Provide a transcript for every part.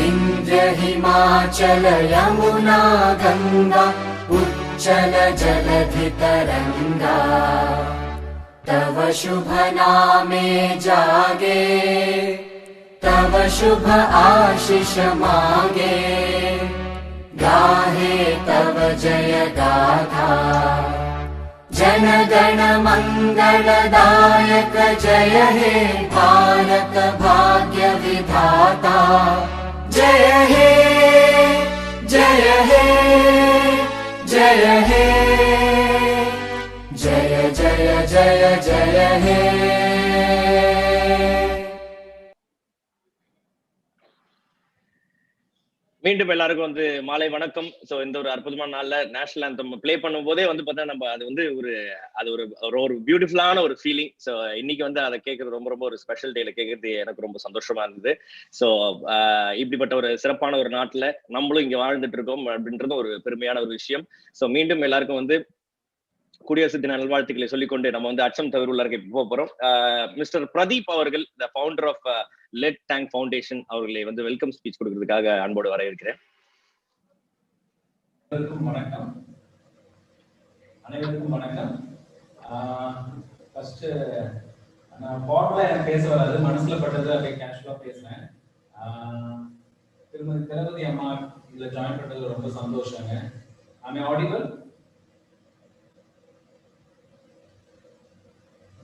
विंध्य हिमाचल यमुना गंगा उच्चल जलधि तरंगा, तव शुभ नामे जागे, तव शुभ आशीष मागे, गाहे तव जय गाथा। जन गण मंगलदायक जय हे भारत भाग्य विधाता, जय हे जय हे जय हे, जय जय जय जय हे। மீண்டும் எல்லாருக்கும் மாலை வணக்கம். ஸோ இந்த ஒரு அற்புதமான நாள்ல நேஷனல் ஆந்தம் பிளே பண்ணும் போதே பார்த்தா நம்ம அது ஒரு பியூட்டிஃபுல்லான ஒரு ஃபீலிங். ஸோ இன்னைக்கு அதை கேட்கறது ரொம்ப ஒரு ஸ்பெஷல் டேல கேட்கறது எனக்கு ரொம்ப சந்தோஷமா இருந்தது. ஸோ இப்படிப்பட்ட ஒரு சிறப்பான ஒரு நாட்டுல நம்மளும் இங்க வாழ்ந்துட்டு இருக்கோம் அப்படின்றது ஒரு பெருமையான ஒரு விஷயம். ஸோ மீண்டும் எல்லாருக்கும் குடியரசு தின நல்வாழ்த்துக்களை சொல்லிக்கொண்டு நம்ம அச்சம் தவிர போக போறோம். மிஸ்டர் பிரதீப் அவர்கள், the founder of let tank foundation, அவர்களை வெல்கம் ஸ்பீச் கொடுக்கறதுக்காக அன்போடு வரவேற்கிறேன். வணக்கம், அனைவருக்கும் வணக்கம். ஃபர்ஸ்ட் நான் ஃபார்மலா எனக்கு பேச வராது, மனசுல பட்டது அப்படியே கேஷுவலா பேசுறேன். திருமதி திரௌபதி அம்மா இதுல ஜாயின் பண்றது ரொம்ப சந்தோஷங்க. ஐ அம் ஆடிபிள்?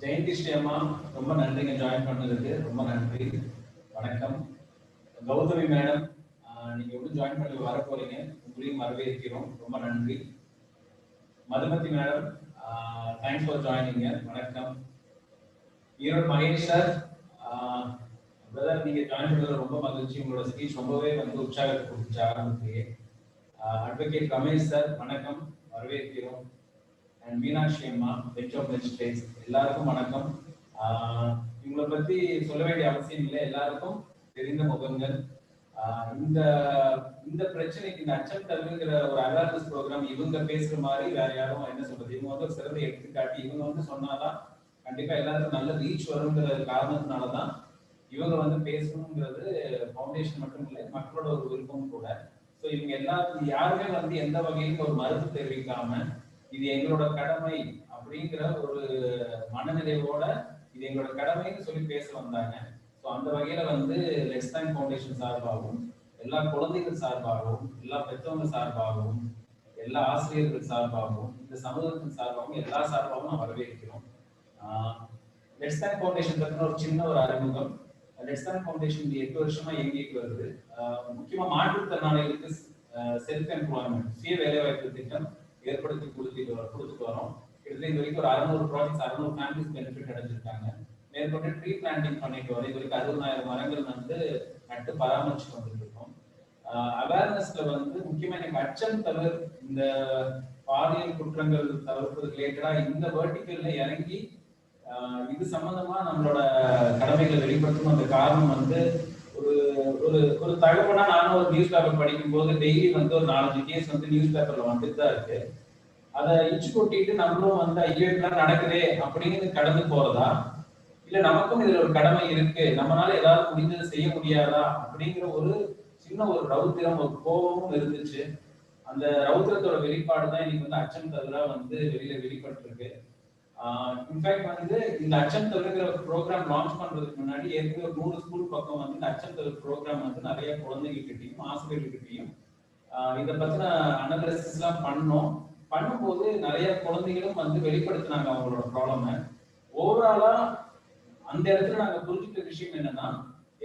ஜெயந்தி ஸ்ரீ அம்மா ரொம்ப நன்றிங்க, ஜாயின் பண்ணதுக்கு ரொம்ப நன்றி. வணக்கம். கௌதமி மேடம், நீங்க எப்படி ஜாயின் பண்ணி வர போறீங்க, உங்களையும் வரவேற்கிறோம், ரொம்ப நன்றி. Madhumathi madam, thanks for joining. வணக்கம். ஈரோடு மகேஷ் சார், பிரதர் நீங்க ஜாயின் பண்ணது ரொம்ப மகிழ்ச்சி, உங்களோட ஸ்பீச் ரொம்பவே உற்சாகத்தை கொடுத்துச்சு ஆரம்பத்திலேயே. அட்வொகேட் ரமேஷ் சார் வணக்கம், வரவேற்கிறோம். அண்ட் மீனாட்சி அம்மா, பெஞ்ச் ஆஃப் மெஜிஸ்ட்ரேட்ஸ், எல்லாருக்கும் வணக்கம். இவங்களை பத்தி சொல்ல வேண்டிய அவசியம் இல்லை, எல்லாருக்கும் தெரிந்த முகங்கள். இந்த பிரச்சனைக்கு, இந்த அச்சம் தவிர்க்கிற ஒரு அவேர்னஸ் ப்ரோக்ராம் இவங்க பேசுற மாதிரி வேற யாரும் என்ன சொல்றது, இவங்க ஒரு சிறந்த எடுத்துக்காட்டி இவங்க சொன்னாதான் கண்டிப்பா எல்லாருக்கும் நல்ல ரீச் வருங்கிற காரணத்தினாலதான் இவங்க பேசணுங்கிறது ஃபவுண்டேஷன் மட்டும் இல்லை, மக்களோட ஒரு விருப்பம் கூட. ஸோ இவங்க எல்லாருக்கும் யாருமே எந்த வகையிலும் ஒரு மறுப்பு தெரிவிக்காம இது எங்களோட கடமை அப்படிங்கிற ஒரு மனநிலையோட இது எங்களோட கடமைன்னு சொல்லி பேச வந்தாங்க. ஸோ அந்த வகையில லெட்ஸ் டேங்க் ஃபவுண்டேஷன் சார்பாகவும், எல்லா குழந்தைகள் சார்பாகவும், எல்லா பெற்றவங்க சார்பாகவும், எல்லா ஆசிரியர்கள் சார்பாகவும், இந்த சமூகத்தின் சார்பாகவும், எல்லா சார்பாகவும் நான் வரவேற்கிறோம். லெட்ஸ் டேங்க் ஃபவுண்டேஷன் பற்றின ஒரு சின்ன ஒரு அறிமுகம். லெட்ஸ் டேங்க் ஃபவுண்டேஷன் 8 வருஷமா இயங்கிட்டு வருது. முக்கியமா மாற்றுத்திறனாளிகளுக்கு செல்ஃப் எம்ப்ளாய்மெண்ட், சுய வேலைவாய்ப்பு திட்டம் ஏற்படுத்தி கொடுத்துட்டு வரோம். கிட்டத்தட்ட இது வரைக்கும் ஒரு 600 ப்ராஜெக்ட்ஸ், 600 ஃபேமிலிஸ் பெனிஃபிட் அடைஞ்சிருக்காங்க. மேற்கொண்டு ட்ரீ பிளான்டிங் பண்ணிட்டு வரோம். இது வரைக்கும் 60,000 மரங்கள் நட்டு பராமரிச்சுட்டு வந்துட்டு இருக்கோம். அவேர்னஸ்ல முக்கியமா எனக்கு அச்சம் தவிர இந்த பாலியல் குற்றங்கள் தவிர்ப்பது ரிலேட்டடா இந்த வெர்டிகல்ல இறங்கி இது சம்பந்தமா நம்மளோட கடமைகளை வெளிப்படுத்தணும். அந்த காரணம் ஒரு தகவலா நானும் ஒரு நியூஸ் பேப்பர் படிக்கும் போது டெய்லி ஒரு 4-5 கேஸ் நியூஸ் பேப்பர்ல வந்துட்டு தான் இருக்கு. அதை இச்சு கொட்டிட்டு நம்மளும் ஐயோ இப்பெல்லாம் நடக்குதே அப்படின்னு கடந்து போறதா, இல்ல நமக்கும் இதுல ஒரு கடமை இருக்கு, நம்மளால ஏதாவது முடிஞ்சதை செய்ய முடியாதா அப்படிங்கிற ஒரு சின்ன ஒரு ரௌத்திரம், ஒரு கோபமும் இருந்துச்சு. அந்த ரௌத்திரத்தோட வெளிப்பாடுதான் இன்னைக்கு அச்சம் தவிர வெளியில வெளிப்பட்டு இருக்கு. இன்ஃபேக்ட் இந்த அச்சம் தவிர்க்கிற ப்ரோக்ராம் லான்ச் பண்றதுக்கு முன்னாடி ஏற்கனவே ஒரு 100 ஸ்கூல் பக்கம் இந்த அச்சம் தவிர ப்ரோக்ராம் நிறைய குழந்தைகிட்டையும் ஆசிரியர்கிட்டையும் இதை பத்தின அனாலிசிஸ் எல்லாம் பண்ணும்போது நிறைய குழந்தைகளும் வெளிப்படுத்தினாங்க அவங்களோட ப்ராப்ளம. ஓவராலா அந்த இடத்துல நாங்க புரிஞ்சுக்கிட்ட விஷயம் என்னன்னா,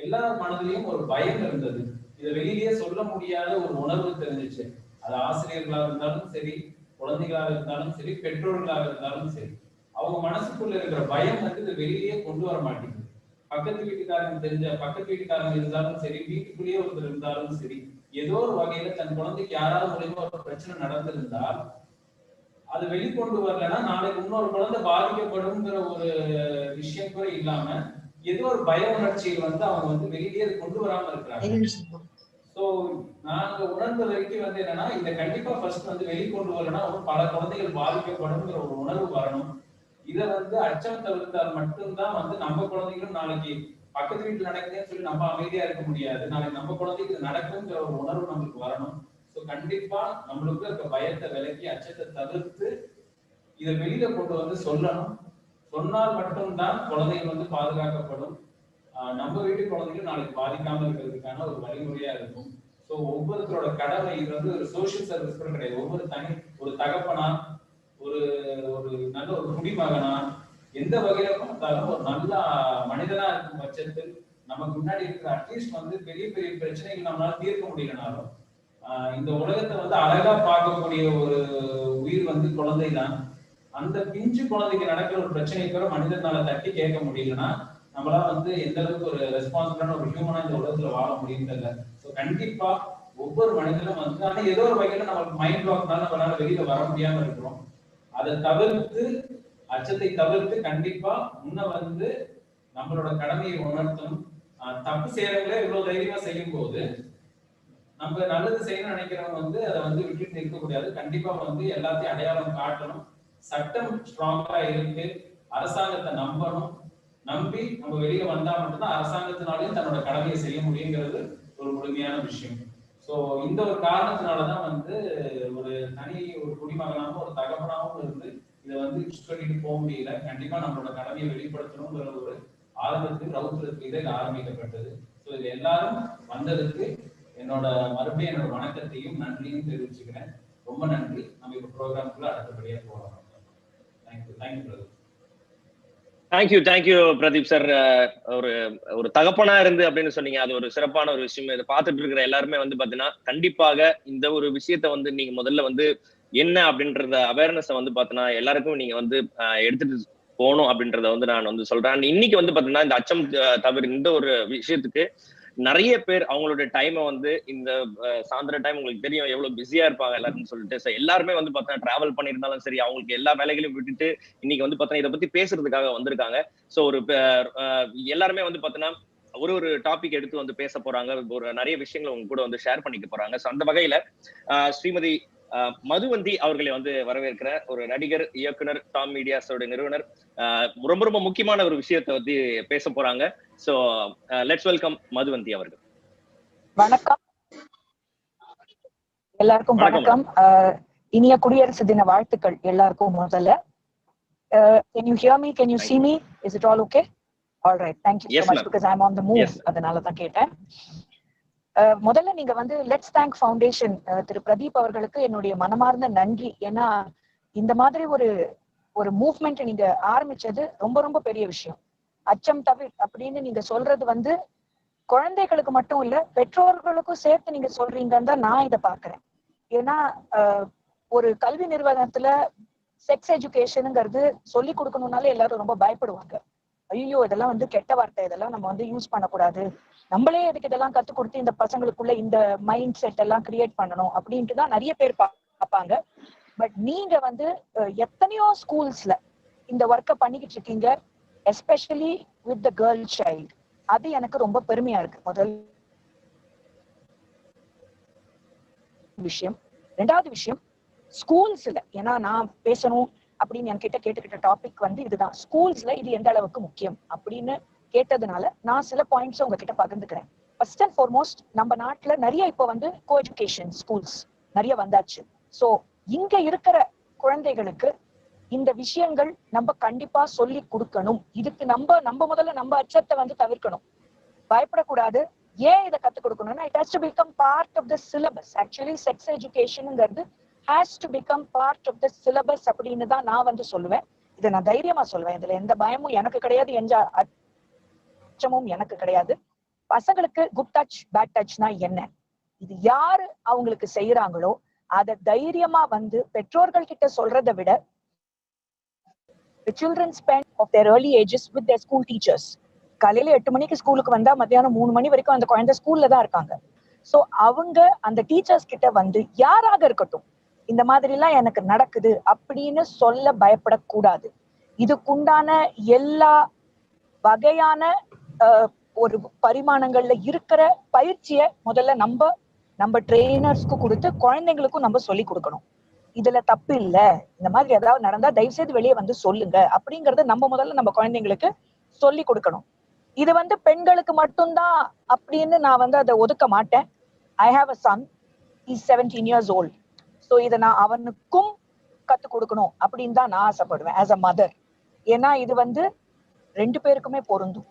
எல்லார் மனதிலையும் ஒரு பயம் இருந்தது. இதை வெளியிலேயே சொல்ல முடியாத ஒரு உணர்வு தெரிஞ்சிச்சு. அது ஆசிரியர்களாக இருந்தாலும் சரி, குழந்தைகளாக இருந்தாலும் சரி, பெற்றோர்களாக இருந்தாலும் சரி, அவங்க மனசுக்குள்ள இருக்கிற பயம் இது வெளியே கொண்டு வர மாட்டேங்குது. பக்கத்து வீட்டுக்காரங்க இருந்தாலும் சரி, வீட்டுக்குள்ளேயே ஒருத்தர் இருந்தாலும் சரி, ஏதோ ஒரு வகையில தன் குழந்தைக்கு யாராவது மூலியமா ஒரு பிரச்சனை நடந்திருந்தால் அது வெளிக்கொண்டு வரலன்னா நாளைக்கு இன்னொரு குழந்தை பாதிக்கப்படும்ங்கிற ஒரு விஷயம் கூட இல்லாம ஏதோ ஒரு பய உணர்ச்சியில் அவங்க வெளியே கொண்டு வராம இருக்கிறாங்க. சோ நாங்க உணர்ந்த வரைக்கும் என்னன்னா, இதை கண்டிப்பா ஃபர்ஸ்ட் வெளிக்கொண்டு வரலன்னா பல குழந்தைகள் பாதிக்கப்படும்ங்கிற ஒரு உணர்வு வரணும். இதை அச்சம் தவிர்த்தால் மட்டும்தான் நம்ம குழந்தைகளும் நாளைக்கு பக்கத்து வீட்டுல நடக்குதுன்னு சொல்லி நம்ம அமைதியா இருக்க முடியாது. நாளைக்கு நம்ம குழந்தைக்கு இது நடக்குங்கிற ஒரு உணர்வு நமக்கு வரணும். ஸோ கண்டிப்பா நம்மளுக்கு இருக்க பயத்தை விலக்கி அச்சத்தை தவிர்த்து இதை வெளியில கொண்டு வந்து சொல்லணும். சொன்னால் மட்டும்தான் குழந்தைகள் வந்து பாதுகாக்கப்படும். நம்ம வீட்டு குழந்தைகள் நாளைக்கு பாதிக்காம இருக்கிறதுக்கான ஒரு வழிமுறையா இருக்கும். ஸோ ஒவ்வொருத்தரோட கடமை இது வந்து ஒரு சோசியல் சர்வீஸ் கூட கிடையாது. ஒரு தகப்பனா ஒரு ஒரு நல்ல ஒரு குடிமகனா எந்த வகையில பார்த்தாலும் ஒரு நல்ல மனிதனா இருக்கும் பட்சத்தில் நமக்கு முன்னாடி இருக்கிற அட்லீஸ்ட் வந்து பெரிய பெரிய பிரச்சனைகள் நம்மளால தீர்க்க முடியலனாலும் இந்த உலகத்தை வந்து அழகா பார்க்கக்கூடிய ஒரு உயிர் வந்து குழந்தை தான். அந்த பிஞ்சு குழந்தைக்கு நடக்கிற ஒரு பிரச்சனை கூட மனிதனால தட்டி கேட்க முடியலன்னா நம்மளால வந்து எந்த அளவுக்கு ஒரு ரெஸ்பான்சிபிளான ஒரு ஹியூமனா இந்த உலகத்துல வாழ முடியும்ல. ஸோ கண்டிப்பா ஒவ்வொரு மனிதனும் வந்து ஆனா ஏதோ ஒரு வகையில நமக்கு மைண்ட் பிளாக்னால நம்மளால வெளியில வர முடியாம இருக்கிறோம். அதை தவிர்த்து அச்சத்தை தவிர்த்து கண்டிப்பா முன்ன வந்து நம்மளோட கடமையை உணர்த்தணும். தப்பு செய்யறவங்களே இவ்வளவு தைரியமா செய்யும் போது நம்ம நல்லது செய்யணும்னு நினைக்கிறவங்க வந்து அதை வந்து விட்டுட்டு நிற்க கூடாது. கண்டிப்பா வந்து எல்லாத்தையும் அடையாளம் காட்டணும். சட்டம் ஸ்ட்ராங்கா இருக்கு. அரசாங்கத்தை நம்பணும். நம்பி நம்ம வெளியில வந்தா மட்டும்தான் அரசாங்கத்தினாலையும் தன்னோட கடமையை செய்ய முடியுங்கிறது ஒரு முழுமையான விஷயம். ஸோ இந்த ஒரு காரணத்தினாலதான் வந்து ஒரு ஒரு குடிமகனாகவும் ஒரு தகவனாகவும் இருந்து இதை வந்து சொல்லிட்டு போக முடியல. கண்டிப்பா நம்மளோட கடமையை வெளிப்படுத்தணுங்கிற ஒரு ஆரம்பத்துக்கு ரவுத்துறதுக்கு இதை ஆரம்பிக்கப்பட்டது. ஸோ இது எல்லாரும் வந்ததுக்கு மறுபடியும் என்னோட வணக்கத்தையும் நன்றியும் தெரிவிச்சுக்கிறேன். ரொம்ப நன்றி. நம்ம இப்ப ப்ரோக்ராம்குள்ள அடுத்தபடியா போகலாம். Thank you Pradeep sir. ஒரு தகப்பனா இருந்து அப்படின்னு சொன்னீங்க. அது ஒரு சிறப்பான ஒரு விஷயம். இதை பார்த்துட்டு இருக்கிற எல்லாருமே வந்து பாத்தீங்கன்னா கண்டிப்பாக இந்த ஒரு விஷயத்த வந்து நீங்க முதல்ல வந்து என்ன அப்படின்றத அவேர்னஸை வந்து பாத்தீங்கன்னா எல்லாருக்கும் நீங்க வந்து எடுத்துட்டு போகணும் அப்படின்றத வந்து நான் வந்து சொல்றேன். இன்னைக்கு வந்து பாத்தீங்கன்னா இந்த அச்சம் தவிர இந்த ஒரு விஷயத்துக்கு நிறைய பேர் அவங்களோட டைமை வந்து இந்த சாயந்தர டைம் உங்களுக்கு தெரியும் எவ்வளவு பிஸியா இருப்பாங்க எல்லாருன்னு சொல்லிட்டு எல்லாருமே வந்து பார்த்தா டிராவல் பண்ணியிருந்தாலும் சரி அவங்களுக்கு எல்லா வேலைகளையும் விட்டுட்டு இன்னைக்கு வந்து பார்த்தா இதை பத்தி பேசுறதுக்காக வந்திருக்காங்க. ஸோ எல்லாருமே வந்து பார்த்தீங்கன்னா ஒரு டாபிக் எடுத்து வந்து பேச போறாங்க. ஒரு நிறைய விஷயங்கள் உங்க கூட வந்து ஷேர் பண்ணிக்க போறாங்க. ஸோ அந்த வகையில ஸ்ரீமதி மதுவந்தி அவர்களை வந்து வரவேற்கிற ஒரு நடிகர், இயக்குனர், டாம் மீடியாஸோட நிறுவனர் ரொம்ப ரொம்ப முக்கியமான ஒரு விஷயத்தை வந்து பேச போறாங்க. சோ லெட்ஸ் வெல்கம் மதுவந்தி அவர்கள். வணக்கம் எல்லாருக்கும். வணக்கம். இனிய குடியரசு தின வாழ்த்துக்கள் எல்லாருக்கும். முதல்ல can you hear me? Can you see me? Is it all okay? All right, thank you so much because I'm on the move. அதனால தான் கேட்டேன். முதல்ல நீங்க வந்து லெட்ஸ் தேங்க் ஃபவுண்டேஷன் திரு பிரதீப் அவர்களுக்கு என்னுடைய மனமார்ந்த நன்றி. ஏன்னா இந்த மாதிரி ஒரு மூவ்மெண்ட் நீங்க ஆரம்பிச்சது ரொம்ப ரொம்ப பெரிய விஷயம். அச்சம் தவிர அப்படின்னு நீங்க சொல்றது வந்து குழந்தைகளுக்கு மட்டும் இல்ல பெற்றோர்களுக்கும் சேர்த்து நீங்க சொல்றீங்கன்னு தான் நான் இதை பாக்குறேன். ஏன்னா ஒரு கல்வி நிறுவனத்துல செக்ஸ் எஜுகேஷனுங்கிறது சொல்லி கொடுக்கணும்னாலே எல்லாரும் ரொம்ப பயப்படுவாங்க. ஐயோ இதெல்லாம் வந்து கெட்ட வார்த்தை, இதெல்லாம் நம்ம வந்து யூஸ் பண்ணக்கூடாது, நம்மளே இதுக்கு இதெல்லாம் கத்துக் கொடுத்து இந்த பசங்களுக்குள்ள இந்த மைண்ட் செட் எல்லாம் கிரியேட் பண்ணணும் அப்படின்ட்டு தான் நிறைய பேர் பார்ப்பாங்க. பட் நீங்க வந்து எத்தனையோ ஸ்கூல்ஸ்ல இந்த ஒர்க்கை பண்ணிக்கிட்டு இருக்கீங்க, especially with the girl child. அது எனக்கு ரொம்ப பெருமையா இருக்கு. முதல் விஷயம். ரெண்டாவது விஷயம், ஸ்கூல்ஸ்ல, ஏன்னா நான் பேசணும் அப்படின்னு என்கிட்ட கேட்டுக்கிட்ட டாபிக் வந்து இதுதான், ஸ்கூல்ஸ்ல இது எந்த அளவுக்கு முக்கியம் அப்படின்னு கேட்டதுனால நான் சில பாயிண்ட்ஸ் உங்ககிட்ட பகிர்ந்துக்கிறேன். ஃபர்ஸ்ட் அண்ட் ஃபார்மோஸ்ட், நம்ம நாட்டுல நிறைய இப்போ வந்து கோ எஜுகேஷன் ஸ்கூல்ஸ் நிறைய வந்தாச்சு. ஸோ இங்க இருக்கிற குழந்தைகளுக்கு இந்த விஷயங்கள் நம்ம கண்டிப்பா சொல்லி கொடுக்கணும். இதுக்கு நம்ம முதல்ல நம்ம அச்சத்தை வந்து தவிர்க்கணும், பயப்படக்கூடாது. ஏன் இதை கத்துக் கொடுக்கணும்னா it has to become part of the syllabus. Actually sex எஜுகேஷனுங்கிறது has to become part of the syllabus அப்படின்னு தான் நான் வந்து சொல்லுவேன். இதை நான் தைரியமா சொல்லுவேன். இதுல எந்த பயமும் எனக்கு கிடையாது, எந்த அச்சமும் எனக்கு கிடையாது. பசங்களுக்கு குட் டச் பேட் டச்னா என்ன, இது யாரு அவங்களுக்கு செய்யறாங்களோ அதை தைரியமா வந்து பெற்றோர்கள் கிட்ட சொல்றதை விட the children spend of their early ages with their school teachers. காலையில 8 மணிக்கு ஸ்கூலுக்கு வந்தா மத்தியானம் 3 மணி வரைக்கும் அந்த குழந்தை ஸ்கூல்ல தான் இருக்காங்க. சோ அவங்க அந்த டீச்சர்ஸ் கிட்ட வந்து யாராக இருக்கட்டும் இந்த மாதிரி எல்லாம் எனக்கு நடக்குது அப்படின்னு சொல்ல பயப்படக்கூடாது. இதுக்குண்டான எல்லா வகையான ஒரு பரிமாணங்கள்ல இருக்கிற பயிற்சியை முதல்ல நம்ம ட்ரெயினர்ஸ்க்கு கொடுத்து குழந்தைங்களுக்கும் நம்ம சொல்லி கொடுக்கணும். இதுல தப்பு இல்ல, இந்த மாதிரி ஏதாவது நடந்தா தயவு செய்து வெளியே வந்து சொல்லுங்க அப்படிங்கறத நம்ம முதல்ல நம்ம குழந்தைங்களுக்கு சொல்லி கொடுக்கணும். இது வந்து பெண்களுக்கு மட்டும்தான் அப்படின்னு நான் வந்து அதை ஒதுக்க மாட்டேன். ஐ have a Sun, is 17 years old. So இதை நான் அவனுக்கும் கத்து கொடுக்கணும் அப்படின்னு தான் நான் ஆசைப்படுவேன் ஆஸ் அ மதர். ஏன்னா இது வந்து 2 பேருக்குமே பொருந்தும்.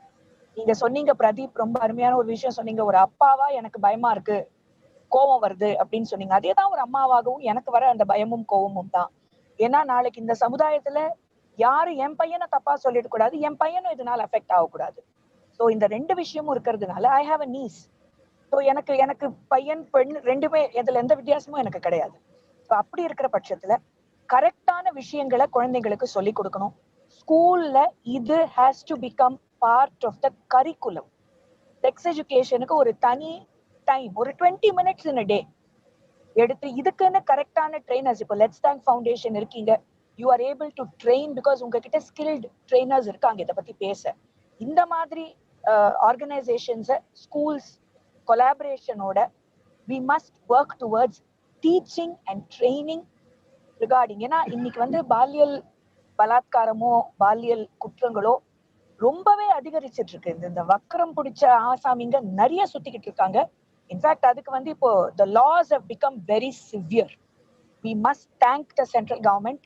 நீங்க சொன்னீங்க பிரதீப், ரொம்ப அருமையான ஒரு விஷயம் சொன்னீங்க. ஒரு அப்பாவா எனக்கு பயமா இருக்கு, கோபம் வருது அப்படின்னு சொன்னீங்க. அதேதான் ஒரு அம்மாவாகவும் எனக்கு வர அந்த பயமும் கோபமும் தான். ஏன்னா நாளைக்கு இந்த சமுதாயத்துல யாரும் என் பையனை தப்பா சொல்லிட கூடாது, என் பையனும் இதனால அஃபெக்ட் ஆகக்கூடாது. ஸோ இந்த 2 விஷயமும் இருக்கிறதுனால I have a nieces. So எனக்கு பையன் பெண் 2மே, இதுல எந்த வித்தியாசமும் எனக்கு கிடையாது. ஸோ அப்படி இருக்கிற பட்சத்துல கரெக்டான விஷயங்களை குழந்தைங்களுக்கு சொல்லி கொடுக்கணும். ஸ்கூல்ல இது has to become part of the curriculum. Sex எஜுகேஷனுக்கு ஒரு தனி டைம், ஒரு 20 minutes in a day எடுத்து இதுக்குன்னு கரெக்டான ட்ரெயினர்ஸ், இப்போ லெட்ஸ் தேங்க் ஃபவுண்டேஷன் இருக்கீங்க, you are able to train because உங்ககிட்ட ஸ்கில்டு ட்ரெயினர்ஸ் இருக்காங்க இதை பத்தி பேச. இந்த மாதிரி ஆர்கனைசேஷன்ஸை schools கொலாபரேஷனோட we must work towards teaching and training regarding. ஏன்னா இன்னைக்கு வந்து பாலியல் பலாத்காரமோ பாலியல் குற்றங்களோ ரொம்பவே அதிகரிச்சிட்டு இருக்கு. இந்த வக்கரம் பிடிச்ச ஆசாமிங்க நிறைய சுத்திக்கிட்டு இருக்காங்க. இன்ஃபேக்ட் அதுக்கு வந்து இப்போ the laws have become very severe. We must thank the central government.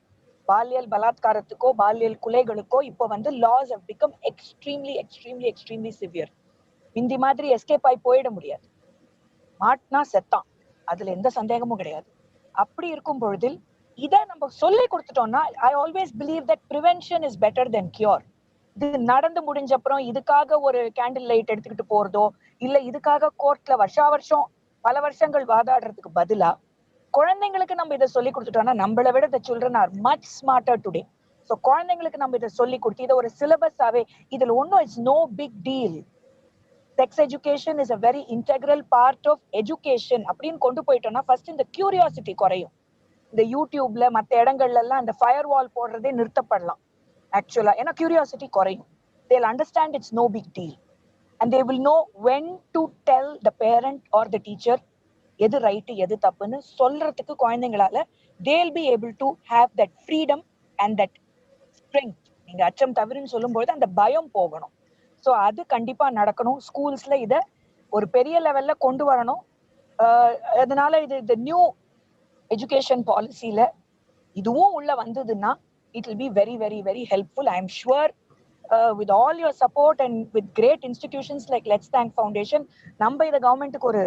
பாலியல் பலாத்காரத்துக்கோ பாலியல் கொலைகளுக்கோ இப்போ வந்து laws have become extremely severe. இந்த மாதிரி எஸ்கேப் ஆகி போயிட முடியாது, மாட்டினா செத்தான், அதுல எந்த சந்தேகமும் கிடையாது. அப்படி இருக்கும் பொழுதில் இதை நம்ம சொல்லி கொடுத்துட்டோம்னா, I always believe that prevention is better then cure. இது நடந்து முடிஞ்ச அப்புறம் இதுக்காக ஒரு கேண்டில் லைட் எடுத்துக்கிட்டு போறதோ இல்ல இதுக்காக கோர்ட்ல வருஷம் பல வருஷங்கள் வாதாடுறதுக்கு பதிலா குழந்தைங்களுக்கு நம்ம இதை சொல்லி கொடுத்துட்டோம்னா, நம்மளை விட the children are much smarter today. So குழந்தைங்களுக்கு நம்ம இதை சொல்லி கொடுத்து இதை ஒரு சிலபஸாவே, இதுல ஒன்னும் it's no big deal. Sex education is a very integral part of education அப்படின்னு கொண்டு போயிட்டோம்னா ஃபர்ஸ்ட் இந்த கியூரியாசிட்டி குறையும். இந்த யூடியூப்ல மற்ற இடங்கள்ல எல்லாம் இந்த ஃபயர் வால் போடுறதே நிறுத்தப்படலாம் ஆக்சுவலா. ஏன்னா கியூரியாசிட்டி குறையும். They'll understand it's no big deal and they will know when to tell the parent or the teacher எது ரைட்டு எது தப்புன்னு சொல்றதுக்கு குழந்தைங்களால they'll be able to have that freedom and that strength. நீங்க அச்சம் தவிரன்னு சொல்லும்போது அந்த பயம் போகணும். ஸோ அது கண்டிப்பா நடக்கணும். ஸ்கூல்ஸ்ல இத ஒரு பெரிய லெவல்ல கொண்டு வரணும். அதனால இது இந்த நியூ எஜுகேஷன் பாலிசியில இதுவும் உள்ள வந்ததுன்னா it will be very helpful. I am sure with all your support and with great institutions like Let's Thank Foundation, நம்ம இத கவர்மெண்ட்டுக்கு ஒரு